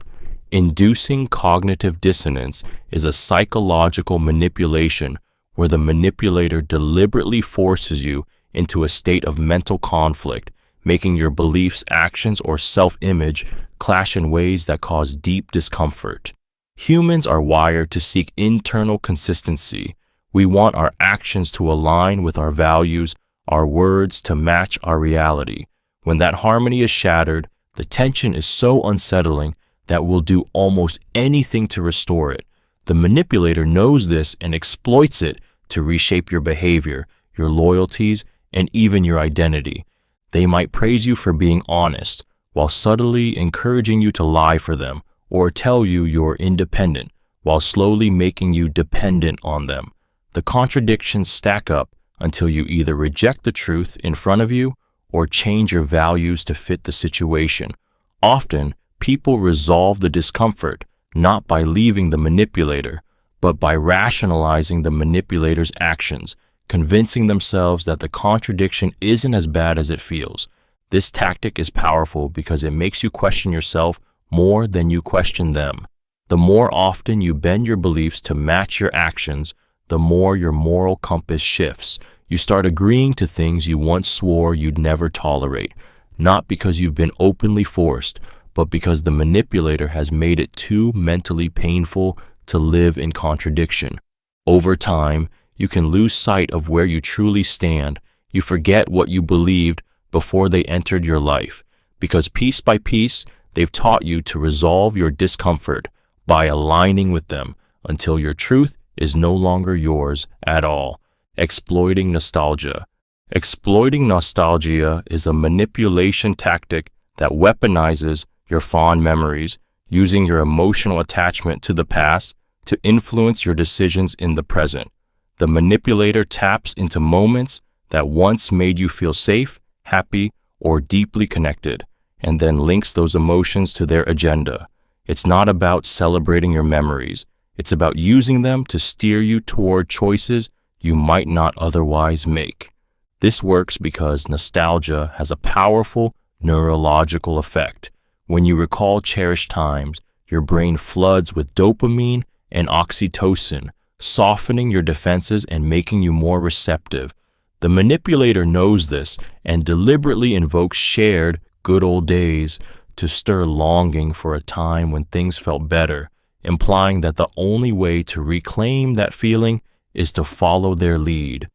Inducing cognitive dissonance is a psychological manipulation where the manipulator deliberately forces you into a state of mental conflict, making your beliefs, actions, or self-image clash in ways that cause deep discomfort. Humans are wired to seek internal consistency. We want our actions to align with our values, our words to match our reality. When that harmony is shattered, the tension is so unsettling that we'll do almost anything to restore it. The manipulator knows this and exploits it to reshape your behavior, your loyalties, and even your identity. They might praise you for being honest, while subtly encouraging you to lie for them, or tell you you're independent, while slowly making you dependent on them. The contradictions stack up until you either reject the truth in front of you or change your values to fit the situation. Often, people resolve the discomfort not by leaving the manipulator, but by rationalizing the manipulator's actions, convincing themselves that the contradiction isn't as bad as it feels. This tactic is powerful because it makes you question yourself more than you question them. The more often you bend your beliefs to match your actions, the more your moral compass shifts. You start agreeing to things you once swore you'd never tolerate, not because you've been openly forced, but because the manipulator has made it too mentally painful to live in contradiction. Over time, you can lose sight of where you truly stand. You forget what you believed before they entered your life, because piece by piece, they've taught you to resolve your discomfort by aligning with them until your truth is no longer yours at all. Exploiting nostalgia. Exploiting nostalgia is a manipulation tactic that weaponizes your fond memories, using your emotional attachment to the past to influence your decisions in the present. The manipulator taps into moments that once made you feel safe, happy, or deeply connected, and then links those emotions to their agenda. It's not about celebrating your memories. It's about using them to steer you toward choices you might not otherwise make. This works because nostalgia has a powerful neurological effect. When you recall cherished times, your brain floods with dopamine and oxytocin, softening your defenses and making you more receptive. The manipulator knows this and deliberately invokes shared good old days to stir longing for a time when things felt better, implying that the only way to reclaim that feeling is to follow their lead.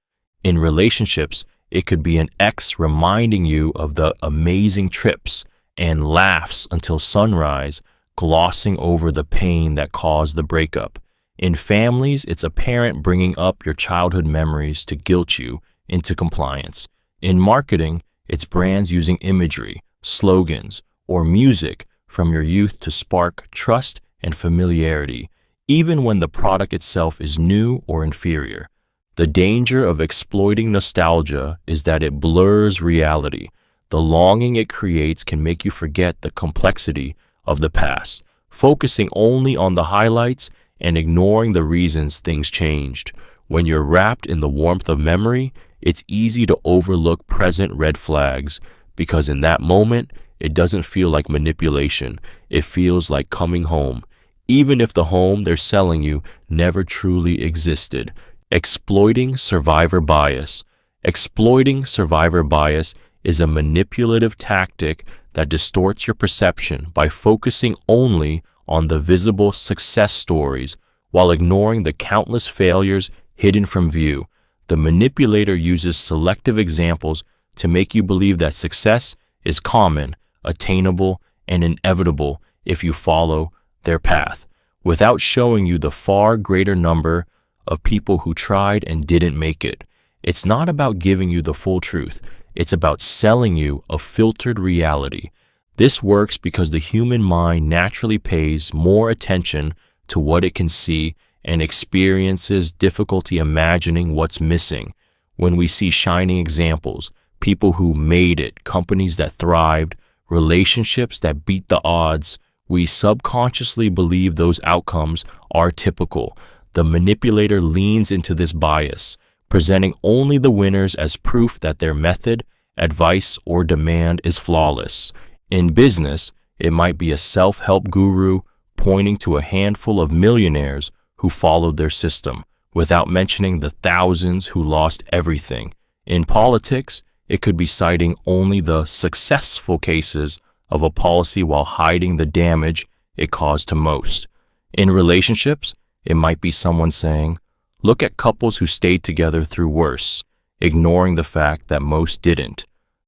In relationships, it could be an ex reminding you of the amazing trips and laughs until sunrise, glossing over the pain that caused the breakup. In families, it's a parent bringing up your childhood memories to guilt you into compliance. In marketing, it's brands using imagery, slogans, or music from your youth to spark trust and familiarity, even when the product itself is new or inferior. The danger of exploiting nostalgia is that it blurs reality. The longing it creates can make you forget the complexity of the past, focusing only on the highlights and ignoring the reasons things changed. When you're wrapped in the warmth of memory, it's easy to overlook present red flags, because in that moment, it doesn't feel like manipulation. It feels like coming home, even if the home they're selling you never truly existed. Exploiting survivor bias. Exploiting survivor bias is a manipulative tactic that distorts your perception by focusing only on the visible success stories while ignoring the countless failures hidden from view. The manipulator uses selective examples to make you believe that success is common, attainable, and inevitable if you follow their path, without showing you the far greater number of people who tried and didn't make it. It's not about giving you the full truth. It's about selling you a filtered reality. This works because the human mind naturally pays more attention to what it can see and experiences difficulty imagining what's missing. When we see shining examples, people who made it, companies that thrived, relationships that beat the odds, we subconsciously believe those outcomes are typical. The manipulator leans into this bias, presenting only the winners as proof that their method, advice, or demand is flawless. In business, it might be a self-help guru pointing to a handful of millionaires who followed their system, without mentioning the thousands who lost everything. In politics, it could be citing only the successful cases of a policy while hiding the damage it caused to most. In relationships, it might be someone saying, "Look at couples who stayed together through worse," ignoring the fact that most didn't.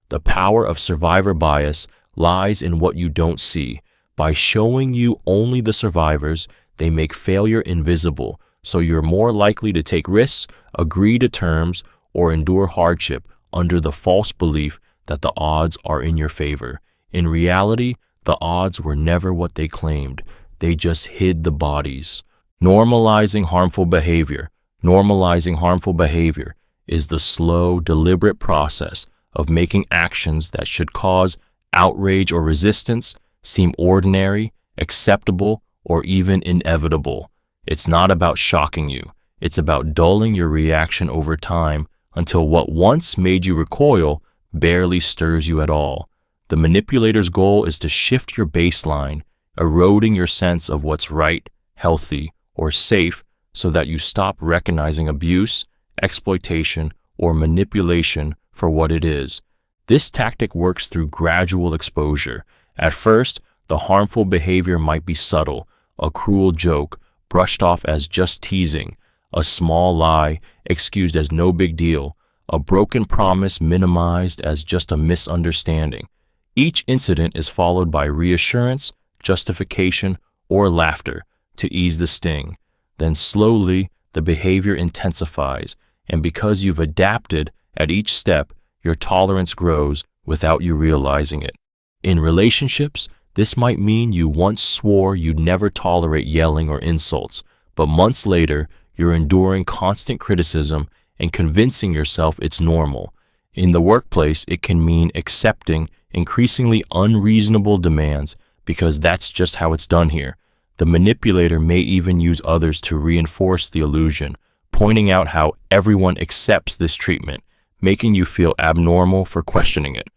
The power of survivor bias lies in what you don't see. By showing you only the survivors, they make failure invisible, so you're more likely to take risks, agree to terms, or endure hardship under the false belief that the odds are in your favor. In reality, the odds were never what they claimed. They just hid the bodies. Normalizing harmful behavior. Normalizing harmful behavior is the slow, deliberate process of making actions that should cause outrage or resistance seem ordinary, acceptable, or even inevitable. It's not about shocking you. It's about dulling your reaction over time until what once made you recoil barely stirs you at all. The manipulator's goal is to shift your baseline, eroding your sense of what's right, healthy, or safe so that you stop recognizing abuse, exploitation, or manipulation for what it is. This tactic works through gradual exposure. At first, the harmful behavior might be subtle, a cruel joke, brushed off as just teasing, a small lie excused as no big deal, a broken promise minimized as just a misunderstanding. Each incident is followed by reassurance, justification, or laughter to ease the sting. Then slowly, the behavior intensifies, and because you've adapted at each step, your tolerance grows without you realizing it. In relationships, this might mean you once swore you'd never tolerate yelling or insults, but months later, you're enduring constant criticism and convincing yourself it's normal. In the workplace, it can mean accepting increasingly unreasonable demands because that's just how it's done here. The manipulator may even use others to reinforce the illusion, pointing out how everyone accepts this treatment, making you feel abnormal for questioning it.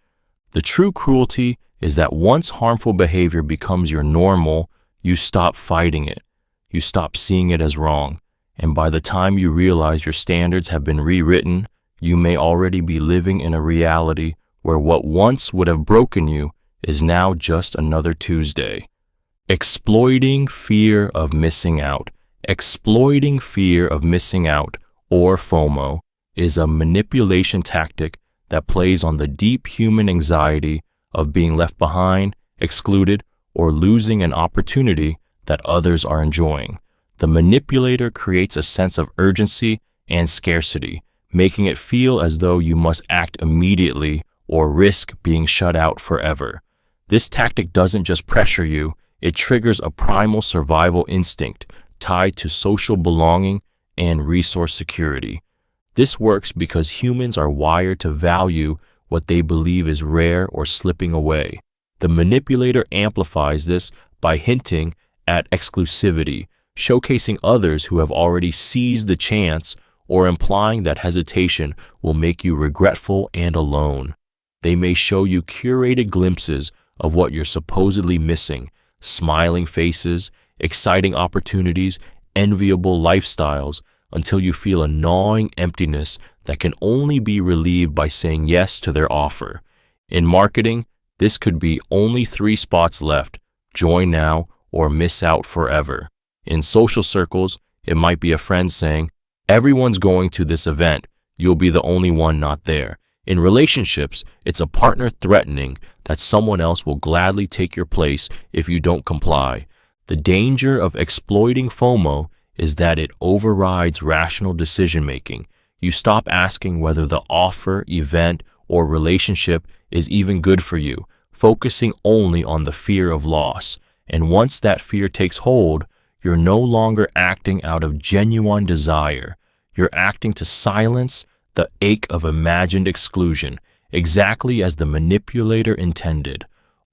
The true cruelty is that once harmful behavior becomes your normal, you stop fighting it. You stop seeing it as wrong. And by the time you realize your standards have been rewritten, you may already be living in a reality where what once would have broken you is now just another Tuesday. Exploiting fear of missing out. Exploiting fear of missing out, or FOMO, is a manipulation tactic that plays on the deep human anxiety of being left behind, excluded, or losing an opportunity that others are enjoying. The manipulator creates a sense of urgency and scarcity, making it feel as though you must act immediately or risk being shut out forever. This tactic doesn't just pressure you, it triggers a primal survival instinct tied to social belonging and resource security. This works because humans are wired to value what they believe is rare or slipping away. The manipulator amplifies this by hinting at exclusivity, showcasing others who have already seized the chance, or implying that hesitation will make you regretful and alone. They may show you curated glimpses of what you're supposedly missing, smiling faces, exciting opportunities, enviable lifestyles, until you feel a gnawing emptiness that can only be relieved by saying yes to their offer. In marketing, this could be only 3 spots left, join now or miss out forever. In social circles, it might be a friend saying, everyone's going to this event, you'll be the only one not there. In relationships, it's a partner threatening that someone else will gladly take your place if you don't comply. The danger of exploiting FOMO is that it overrides rational decision-making. You stop asking whether the offer, event, or relationship is even good for you, focusing only on the fear of loss. And once that fear takes hold, you're no longer acting out of genuine desire. You're acting to silence the ache of imagined exclusion, exactly as the manipulator intended.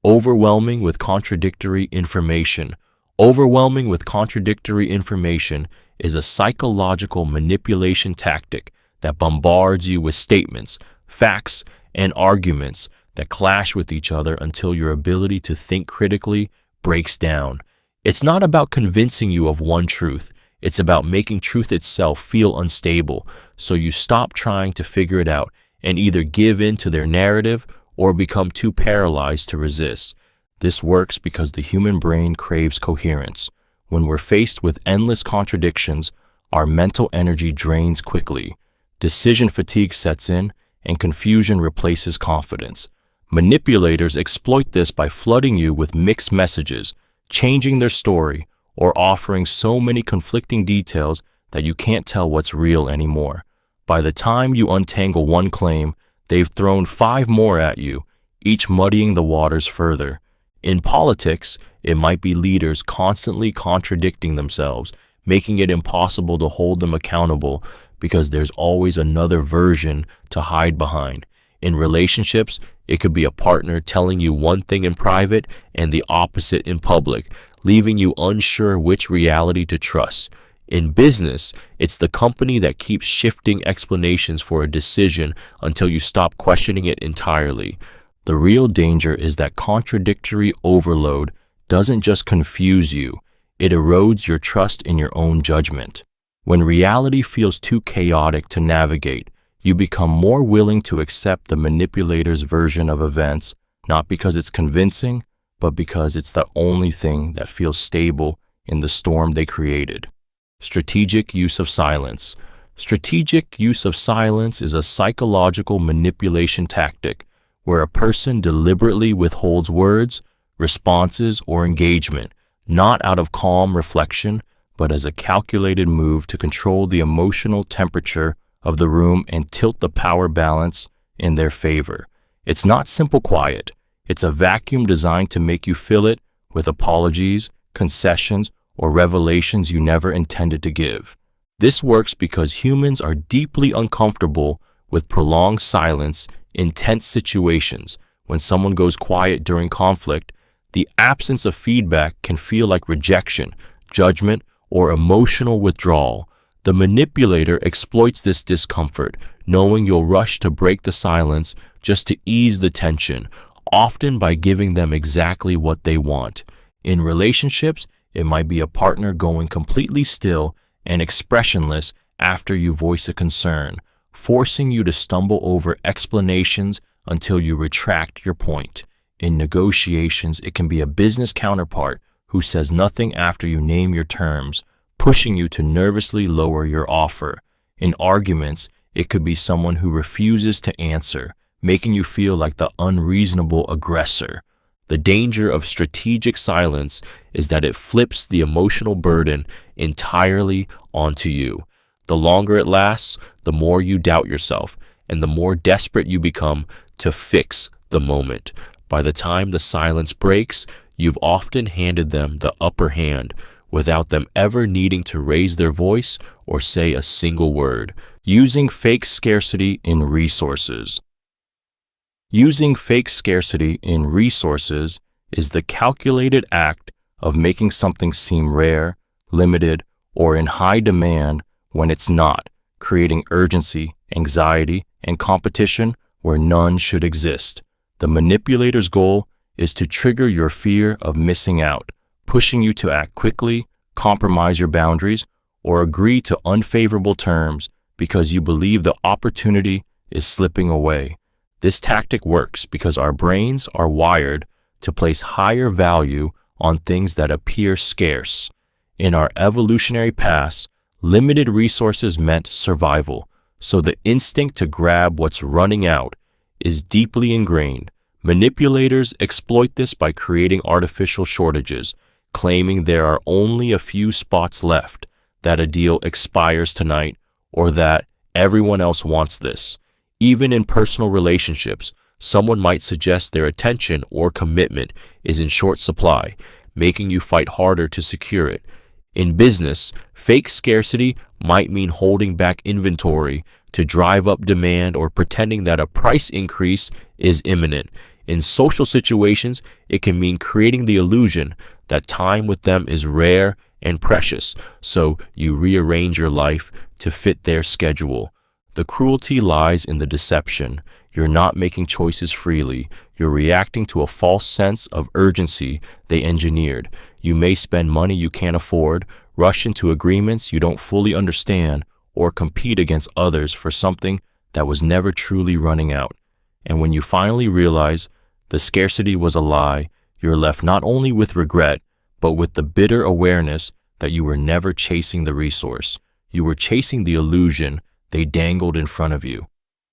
Overwhelming with contradictory information. Overwhelming with contradictory information is a psychological manipulation tactic that bombards you with statements, facts, and arguments that clash with each other until your ability to think critically breaks down. It's not about convincing you of one truth. It's about making truth itself feel unstable, so you stop trying to figure it out and either give in to their narrative or become too paralyzed to resist. This works because the human brain craves coherence. When we're faced with endless contradictions, our mental energy drains quickly. Decision fatigue sets in, and confusion replaces confidence. Manipulators exploit this by flooding you with mixed messages, changing their story, or offering so many conflicting details that you can't tell what's real anymore. By the time you untangle one claim, they've thrown 5 more at you, each muddying the waters further. In politics, it might be leaders constantly contradicting themselves, making it impossible to hold them accountable because there's always another version to hide behind. In relationships, it could be a partner telling you one thing in private and the opposite in public, leaving you unsure which reality to trust. In business, it's the company that keeps shifting explanations for a decision until you stop questioning it entirely. The real danger is that contradictory overload doesn't just confuse you, it erodes your trust in your own judgment. When reality feels too chaotic to navigate, you become more willing to accept the manipulator's version of events, not because it's convincing, but because it's the only thing that feels stable in the storm they created. Strategic use of silence. Strategic use of silence is a psychological manipulation tactic where a person deliberately withholds words, responses, or engagement, not out of calm reflection, but as a calculated move to control the emotional temperature of the room and tilt the power balance in their favor. It's not simple quiet. It's a vacuum designed to make you fill it with apologies, concessions, or revelations you never intended to give. This works because humans are deeply uncomfortable with prolonged silence in tense situations. When someone goes quiet during conflict, the absence of feedback can feel like rejection, judgment, or emotional withdrawal. The manipulator exploits this discomfort, knowing you'll rush to break the silence just to ease the tension, often by giving them exactly what they want. In relationships, it might be a partner going completely still and expressionless after you voice a concern, forcing you to stumble over explanations until you retract your point. In negotiations, it can be a business counterpart who says nothing after you name your terms, pushing you to nervously lower your offer. In arguments, it could be someone who refuses to answer, making you feel like the unreasonable aggressor. The danger of strategic silence is that it flips the emotional burden entirely onto you. The longer it lasts, the more you doubt yourself, and the more desperate you become to fix the moment. By the time the silence breaks, you've often handed them the upper hand without them ever needing to raise their voice or say a single word. Using fake scarcity in resources. Using fake scarcity in resources is the calculated act of making something seem rare, limited, or in high demand when it's not, creating urgency, anxiety, and competition where none should exist. The manipulator's goal is to trigger your fear of missing out, pushing you to act quickly, compromise your boundaries, or agree to unfavorable terms because you believe the opportunity is slipping away. This tactic works because our brains are wired to place higher value on things that appear scarce. In our evolutionary past, limited resources meant survival, so the instinct to grab what's running out is deeply ingrained. Manipulators exploit this by creating artificial shortages, claiming there are only a few spots left, that a deal expires tonight, or that everyone else wants this. Even in personal relationships, someone might suggest their attention or commitment is in short supply, making you fight harder to secure it. In business, fake scarcity might mean holding back inventory to drive up demand or pretending that a price increase is imminent. In social situations, it can mean creating the illusion that time with them is rare and precious, so you rearrange your life to fit their schedule. The cruelty lies in the deception. You're not making choices freely. You're reacting to a false sense of urgency they engineered. You may spend money you can't afford, rush into agreements you don't fully understand, or compete against others for something that was never truly running out. And when you finally realize the scarcity was a lie, you're left not only with regret, but with the bitter awareness that you were never chasing the resource. You were chasing the illusion they dangled in front of you.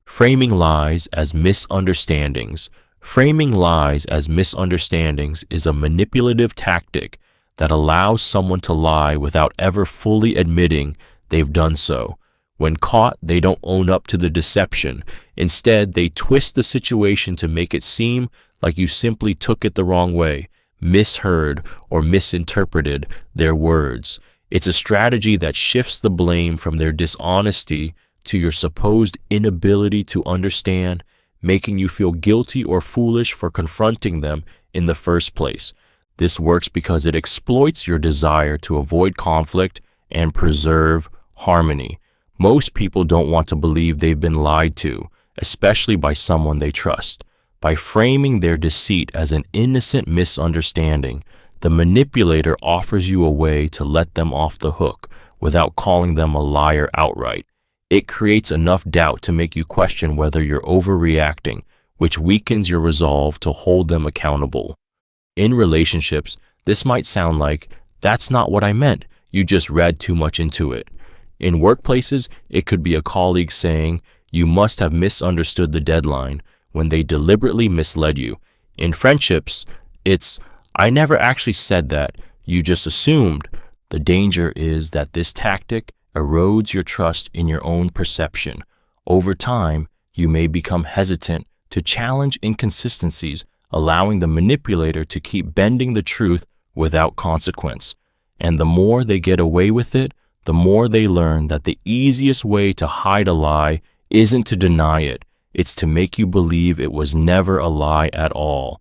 Framing lies as misunderstandings. Framing lies as misunderstandings is a manipulative tactic that allows someone to lie without ever fully admitting they've done so. When caught, they don't own up to the deception. Instead, they twist the situation to make it seem like you simply took it the wrong way, misheard, or misinterpreted their words. It's a strategy that shifts the blame from their dishonesty to your supposed inability to understand, making you feel guilty or foolish for confronting them in the first place. This works because it exploits your desire to avoid conflict and preserve harmony. Most people don't want to believe they've been lied to, especially by someone they trust. By framing their deceit as an innocent misunderstanding, the manipulator offers you a way to let them off the hook without calling them a liar outright. It creates enough doubt to make you question whether you're overreacting, which weakens your resolve to hold them accountable. In relationships, this might sound like, "That's not what I meant, you just read too much into it." In workplaces, it could be a colleague saying, "You must have misunderstood the deadline," when they deliberately misled you. In friendships, it's, "I never actually said that, you just assumed." The danger is that this tactic erodes your trust in your own perception. Over time, you may become hesitant to challenge inconsistencies, allowing the manipulator to keep bending the truth without consequence. And the more they get away with it, the more they learn that the easiest way to hide a lie isn't to deny it, it's to make you believe it was never a lie at all.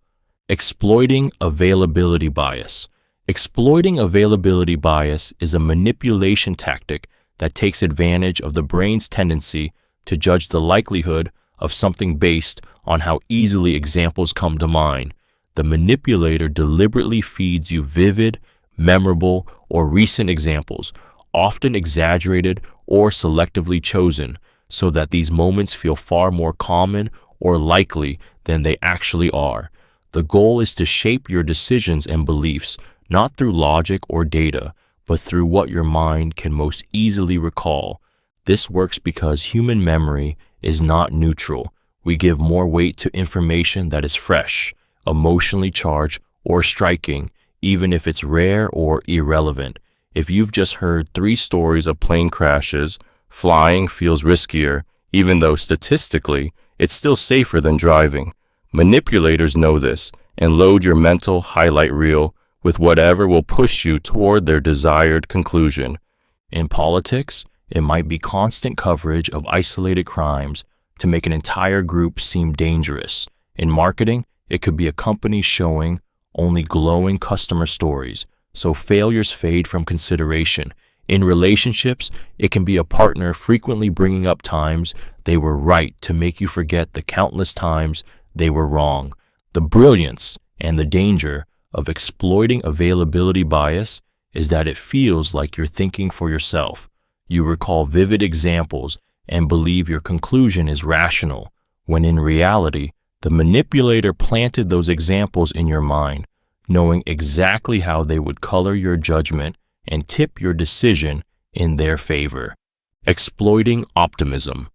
Exploiting availability bias. Exploiting availability bias is a manipulation tactic that takes advantage of the brain's tendency to judge the likelihood of something based on how easily examples come to mind. The manipulator deliberately feeds you vivid, memorable, or recent examples, often exaggerated or selectively chosen, so that these moments feel far more common or likely than they actually are. The goal is to shape your decisions and beliefs, not through logic or data, but through what your mind can most easily recall. This works because human memory is not neutral. We give more weight to information that is fresh, emotionally charged, or striking, even if it's rare or irrelevant. If you've just heard 3 stories of plane crashes, flying feels riskier, even though statistically, it's still safer than driving. Manipulators know this and load your mental highlight reel with whatever will push you toward their desired conclusion. In politics, it might be constant coverage of isolated crimes to make an entire group seem dangerous. In marketing, it could be a company showing only glowing customer stories, so failures fade from consideration. In relationships, it can be a partner frequently bringing up times they were right to make you forget the countless times they were wrong. The brilliance and the danger of exploiting availability bias is that it feels like you're thinking for yourself. You recall vivid examples and believe your conclusion is rational, when in reality, the manipulator planted those examples in your mind, knowing exactly how they would color your judgment and tip your decision in their favor. Exploiting optimism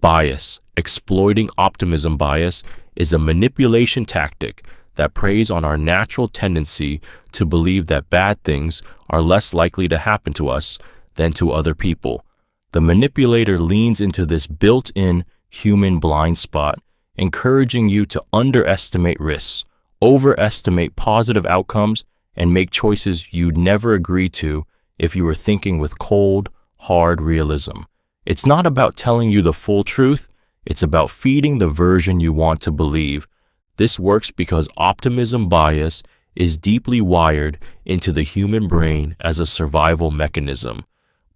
bias. Exploiting optimism bias is a manipulation tactic that preys on our natural tendency to believe that bad things are less likely to happen to us than to other people. The manipulator leans into this built-in human blind spot, encouraging you to underestimate risks, overestimate positive outcomes, and make choices you'd never agree to if you were thinking with cold, hard realism. It's not about telling you the full truth, it's about feeding the version you want to believe. This works because optimism bias is deeply wired into the human brain as a survival mechanism.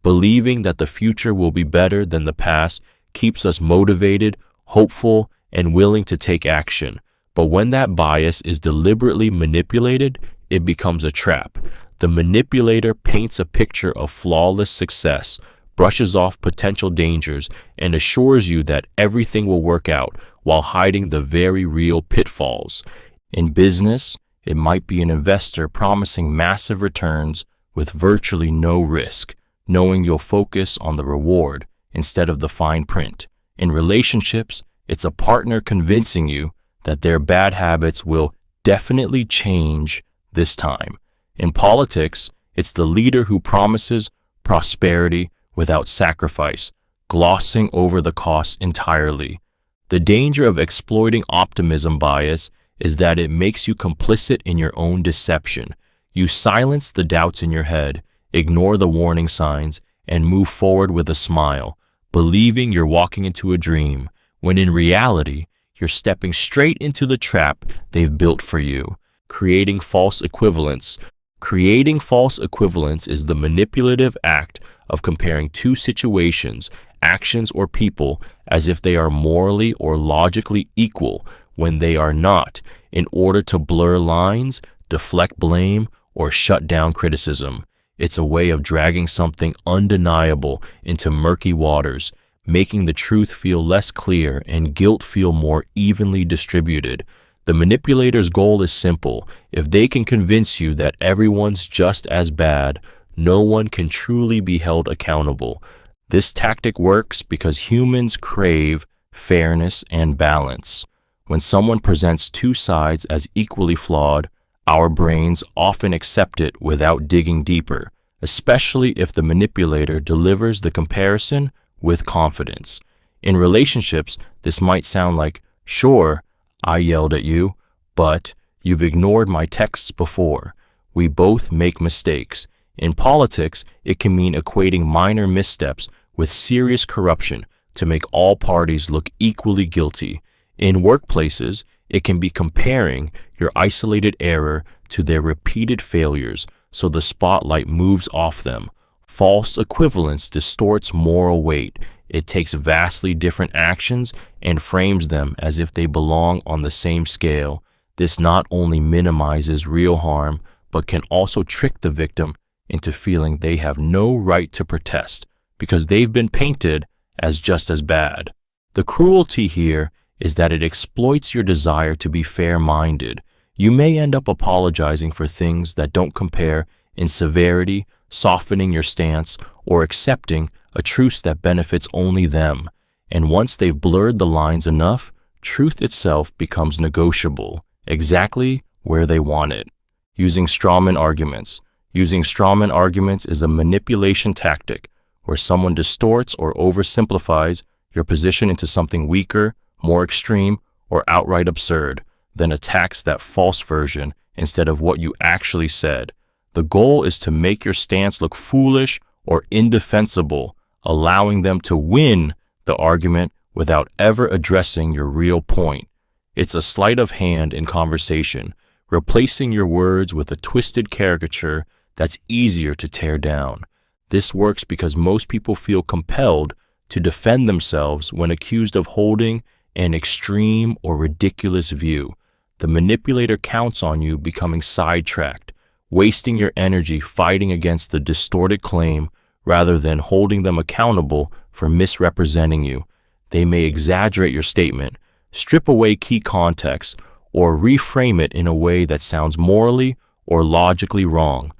Believing that the future will be better than the past keeps us motivated, hopeful, and willing to take action. But when that bias is deliberately manipulated, it becomes a trap. The manipulator paints a picture of flawless success, brushes off potential dangers, and assures you that everything will work out while hiding the very real pitfalls. In business, it might be an investor promising massive returns with virtually no risk, knowing you'll focus on the reward instead of the fine print. In relationships, it's a partner convincing you that their bad habits will definitely change this time. In politics, it's the leader who promises prosperity without sacrifice, glossing over the costs entirely. The danger of exploiting optimism bias is that it makes you complicit in your own deception. You silence the doubts in your head, ignore the warning signs, and move forward with a smile, believing you're walking into a dream, when in reality, you're stepping straight into the trap they've built for you. creating false equivalence. Creating false equivalence is the manipulative act of comparing two situations, actions, or people as if they are morally or logically equal when they are not, in order to blur lines, deflect blame, or shut down criticism. It's a way of dragging something undeniable into murky waters, making the truth feel less clear and guilt feel more evenly distributed. The manipulator's goal is simple. If they can convince you that everyone's just as bad, no one can truly be held accountable. This tactic works because humans crave fairness and balance. When someone presents two sides as equally flawed, our brains often accept it without digging deeper, especially if the manipulator delivers the comparison with confidence. In relationships, this might sound like, "Sure, I yelled at you, but you've ignored my texts before. We both make mistakes." In politics, it can mean equating minor missteps with serious corruption to make all parties look equally guilty. In workplaces, it can be comparing your isolated error to their repeated failures so the spotlight moves off them. False equivalence distorts moral weight. It takes vastly different actions and frames them as if they belong on the same scale. This not only minimizes real harm, but can also trick the victim into feeling they have no right to protest because they've been painted as just as bad. The cruelty here is that it exploits your desire to be fair-minded. You may end up apologizing for things that don't compare in severity, softening your stance, or accepting a truce that benefits only them. And once they've blurred the lines enough, truth itself becomes negotiable, exactly where they want it. Using strawman arguments. Using strawman arguments is a manipulation tactic where someone distorts or oversimplifies your position into something weaker, more extreme, or outright absurd, then attacks that false version instead of what you actually said. The goal is to make your stance look foolish or indefensible, allowing them to win the argument without ever addressing your real point. It's a sleight of hand in conversation, replacing your words with a twisted caricature that's easier to tear down. This works because most people feel compelled to defend themselves when accused of holding an extreme or ridiculous view. The manipulator counts on you becoming sidetracked, wasting your energy fighting against the distorted claim rather than holding them accountable for misrepresenting you. They may exaggerate your statement, strip away key context, or reframe it in a way that sounds morally or logically wrong.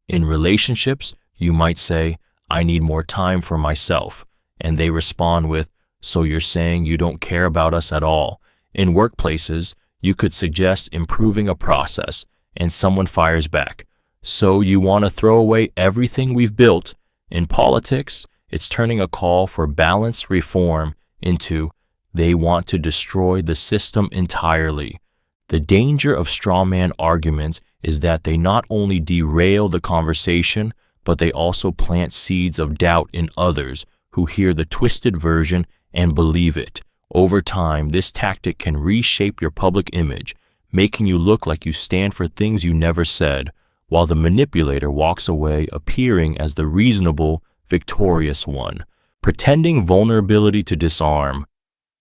In relationships, you might say, "I need more time for myself," and they respond with, "So you're saying you don't care about us at all?" In workplaces, you could suggest improving a process, and someone fires back, "So you want to throw away everything we've built?" In politics, it's turning a call for balanced reform into, "They want to destroy the system entirely." The danger of strawman arguments is that they not only derail the conversation, but they also plant seeds of doubt in others who hear the twisted version and believe it. Over time, this tactic can reshape your public image, making you look like you stand for things you never said, while the manipulator walks away appearing as the reasonable, victorious one. Pretending vulnerability to disarm.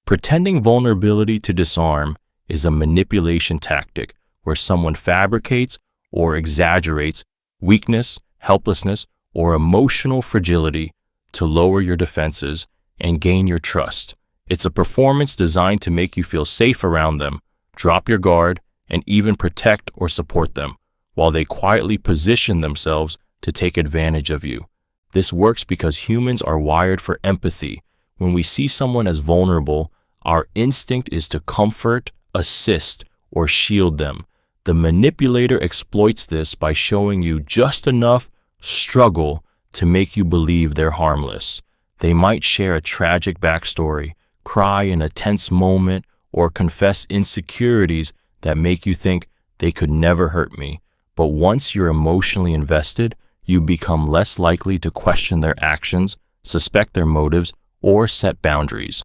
Pretending vulnerability to disarm is a manipulation tactic where someone fabricates or exaggerates weakness, helplessness, or emotional fragility to lower your defenses and gain your trust. It's a performance designed to make you feel safe around them, drop your guard, and even protect or support them, while they quietly position themselves to take advantage of you. This works because humans are wired for empathy. When we see someone as vulnerable, our instinct is to comfort, assist, or shield them. The manipulator exploits this by showing you just enough struggle to make you believe they're harmless. They might share a tragic backstory, cry in a tense moment, or confess insecurities that make you think they could never hurt me. But once you're emotionally invested, you become less likely to question their actions, suspect their motives, or set boundaries.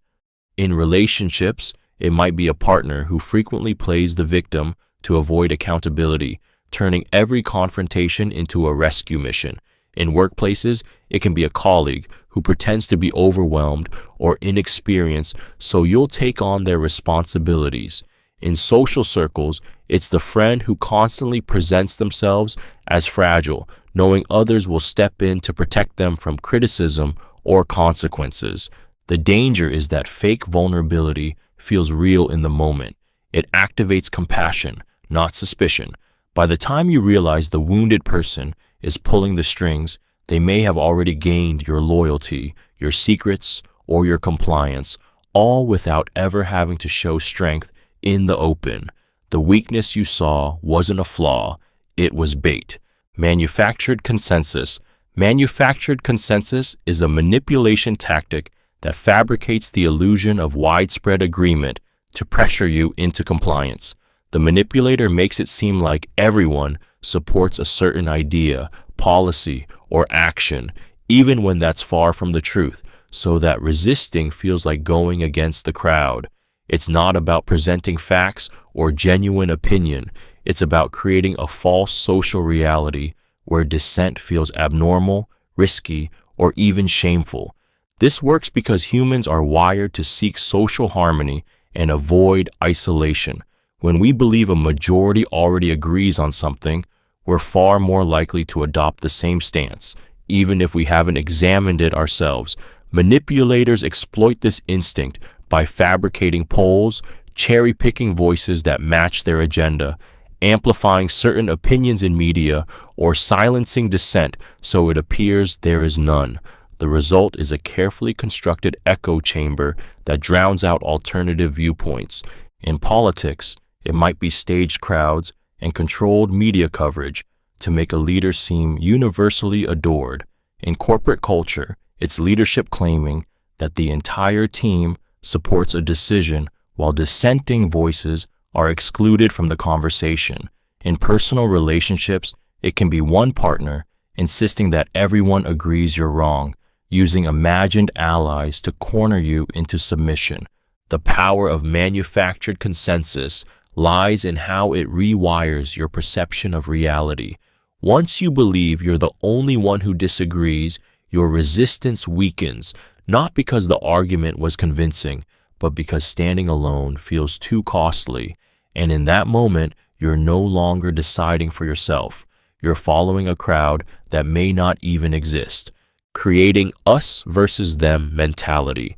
In relationships, it might be a partner who frequently plays the victim to avoid accountability, turning every confrontation into a rescue mission. In workplaces, it can be a colleague who pretends to be overwhelmed or inexperienced, so you'll take on their responsibilities. In social circles, it's the friend who constantly presents themselves as fragile, knowing others will step in to protect them from criticism or consequences. The danger is that fake vulnerability feels real in the moment. It activates compassion, not suspicion. By the time you realize the wounded person is pulling the strings, they may have already gained your loyalty, your secrets, or your compliance, all without ever having to show strength in the open. The weakness you saw wasn't a flaw, it was bait. Manufactured consensus. Manufactured consensus is a manipulation tactic that fabricates the illusion of widespread agreement to pressure you into compliance. The manipulator makes it seem like everyone supports a certain idea, policy, or action, even when that's far from the truth, so that resisting feels like going against the crowd. It's not about presenting facts or genuine opinion. It's about creating a false social reality where dissent feels abnormal, risky, or even shameful. This works because humans are wired to seek social harmony and avoid isolation. When we believe a majority already agrees on something, we're far more likely to adopt the same stance, even if we haven't examined it ourselves. Manipulators exploit this instinct by fabricating polls, cherry-picking voices that match their agenda, amplifying certain opinions in media, or silencing dissent so it appears there is none. The result is a carefully constructed echo chamber that drowns out alternative viewpoints. In politics, it might be staged crowds and controlled media coverage to make a leader seem universally adored. In corporate culture, it's leadership claiming that the entire team supports a decision while dissenting voices are excluded from the conversation. In personal relationships, it can be one partner insisting that everyone agrees you're wrong, using imagined allies to corner you into submission. The power of manufactured consensus lies in how it rewires your perception of reality. Once you believe you're the only one who disagrees, your resistance weakens, not because the argument was convincing, but because standing alone feels too costly. And in that moment, you're no longer deciding for yourself. You're following a crowd that may not even exist, creating us versus them mentality.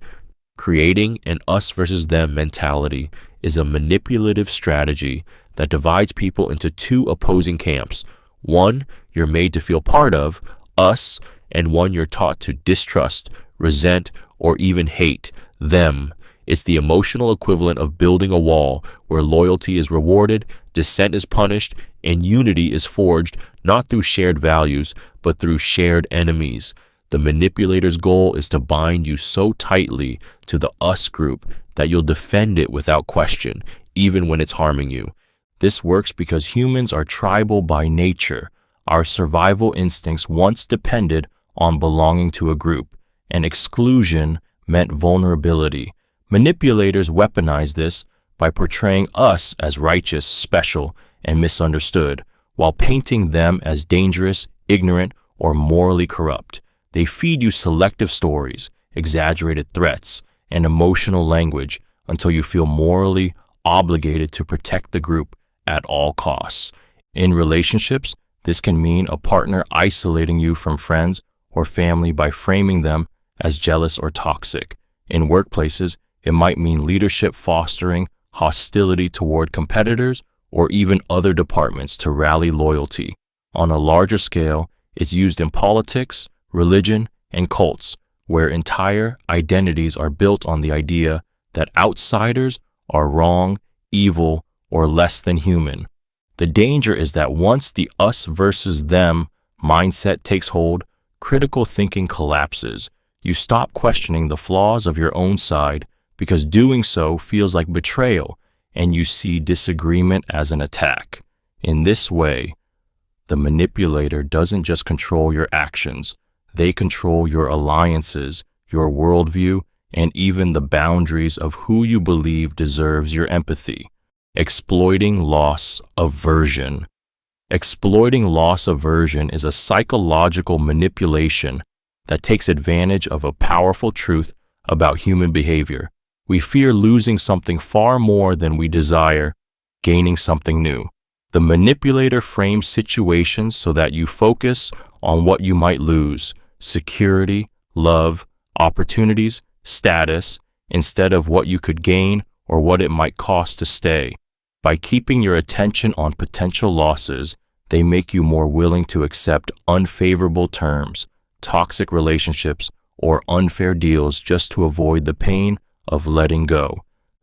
Creating an us versus them mentality is a manipulative strategy that divides people into two opposing camps. One you're made to feel part of, us, and one you're taught to distrust, resent, or even hate, them. It's the emotional equivalent of building a wall where loyalty is rewarded, dissent is punished, and unity is forged not through shared values, but through shared enemies. The manipulator's goal is to bind you so tightly to the us group that you'll defend it without question, even when it's harming you. This works because humans are tribal by nature. Our survival instincts once depended on belonging to a group, and exclusion meant vulnerability. Manipulators weaponize this by portraying us as righteous, special, and misunderstood, while painting them as dangerous, ignorant, or morally corrupt. They feed you selective stories, exaggerated threats, and emotional language until you feel morally obligated to protect the group at all costs. In relationships, this can mean a partner isolating you from friends or family by framing them as jealous or toxic. In workplaces, it might mean leadership fostering hostility toward competitors or even other departments to rally loyalty. On a larger scale, it's used in politics, religion, and cults, where entire identities are built on the idea that outsiders are wrong, evil, or less than human. The danger is that once the us versus them mindset takes hold, critical thinking collapses. You stop questioning the flaws of your own side because doing so feels like betrayal, and you see disagreement as an attack. In this way, the manipulator doesn't just control your actions, they control your alliances, your worldview, and even the boundaries of who you believe deserves your empathy. Exploiting loss aversion. Exploiting loss aversion is a psychological manipulation that takes advantage of a powerful truth about human behavior. We fear losing something far more than we desire gaining something new. The manipulator frames situations so that you focus on what you might lose: security, love, opportunities, status, instead of what you could gain or what it might cost to stay. By keeping your attention on potential losses, they make you more willing to accept unfavorable terms, toxic relationships, or unfair deals just to avoid the pain of letting go.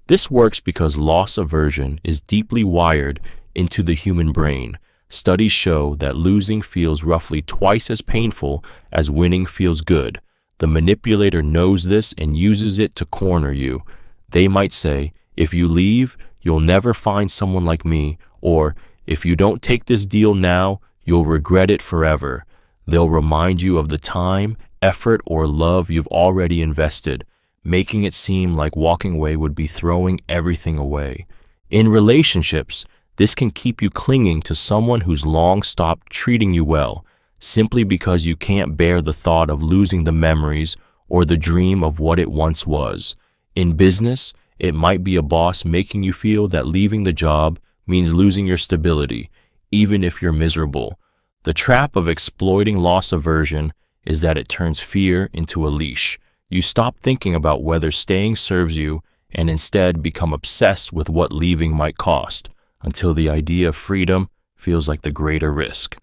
This works because loss aversion is deeply wired into the human brain. Studies show that losing feels roughly twice as painful as winning feels good. The manipulator knows this and uses it to corner you. They might say, "If you leave, you'll never find someone like me," or "If you don't take this deal now, you'll regret it forever." They'll remind you of the time, effort, or love you've already invested, making it seem like walking away would be throwing everything away. In relationships, this can keep you clinging to someone who's long stopped treating you well, simply because you can't bear the thought of losing the memories or the dream of what it once was. In business, it might be a boss making you feel that leaving the job means losing your stability, even if you're miserable. The trap of exploiting loss aversion is that it turns fear into a leash. You stop thinking about whether staying serves you and instead become obsessed with what leaving might cost, until the idea of freedom feels like the greater risk.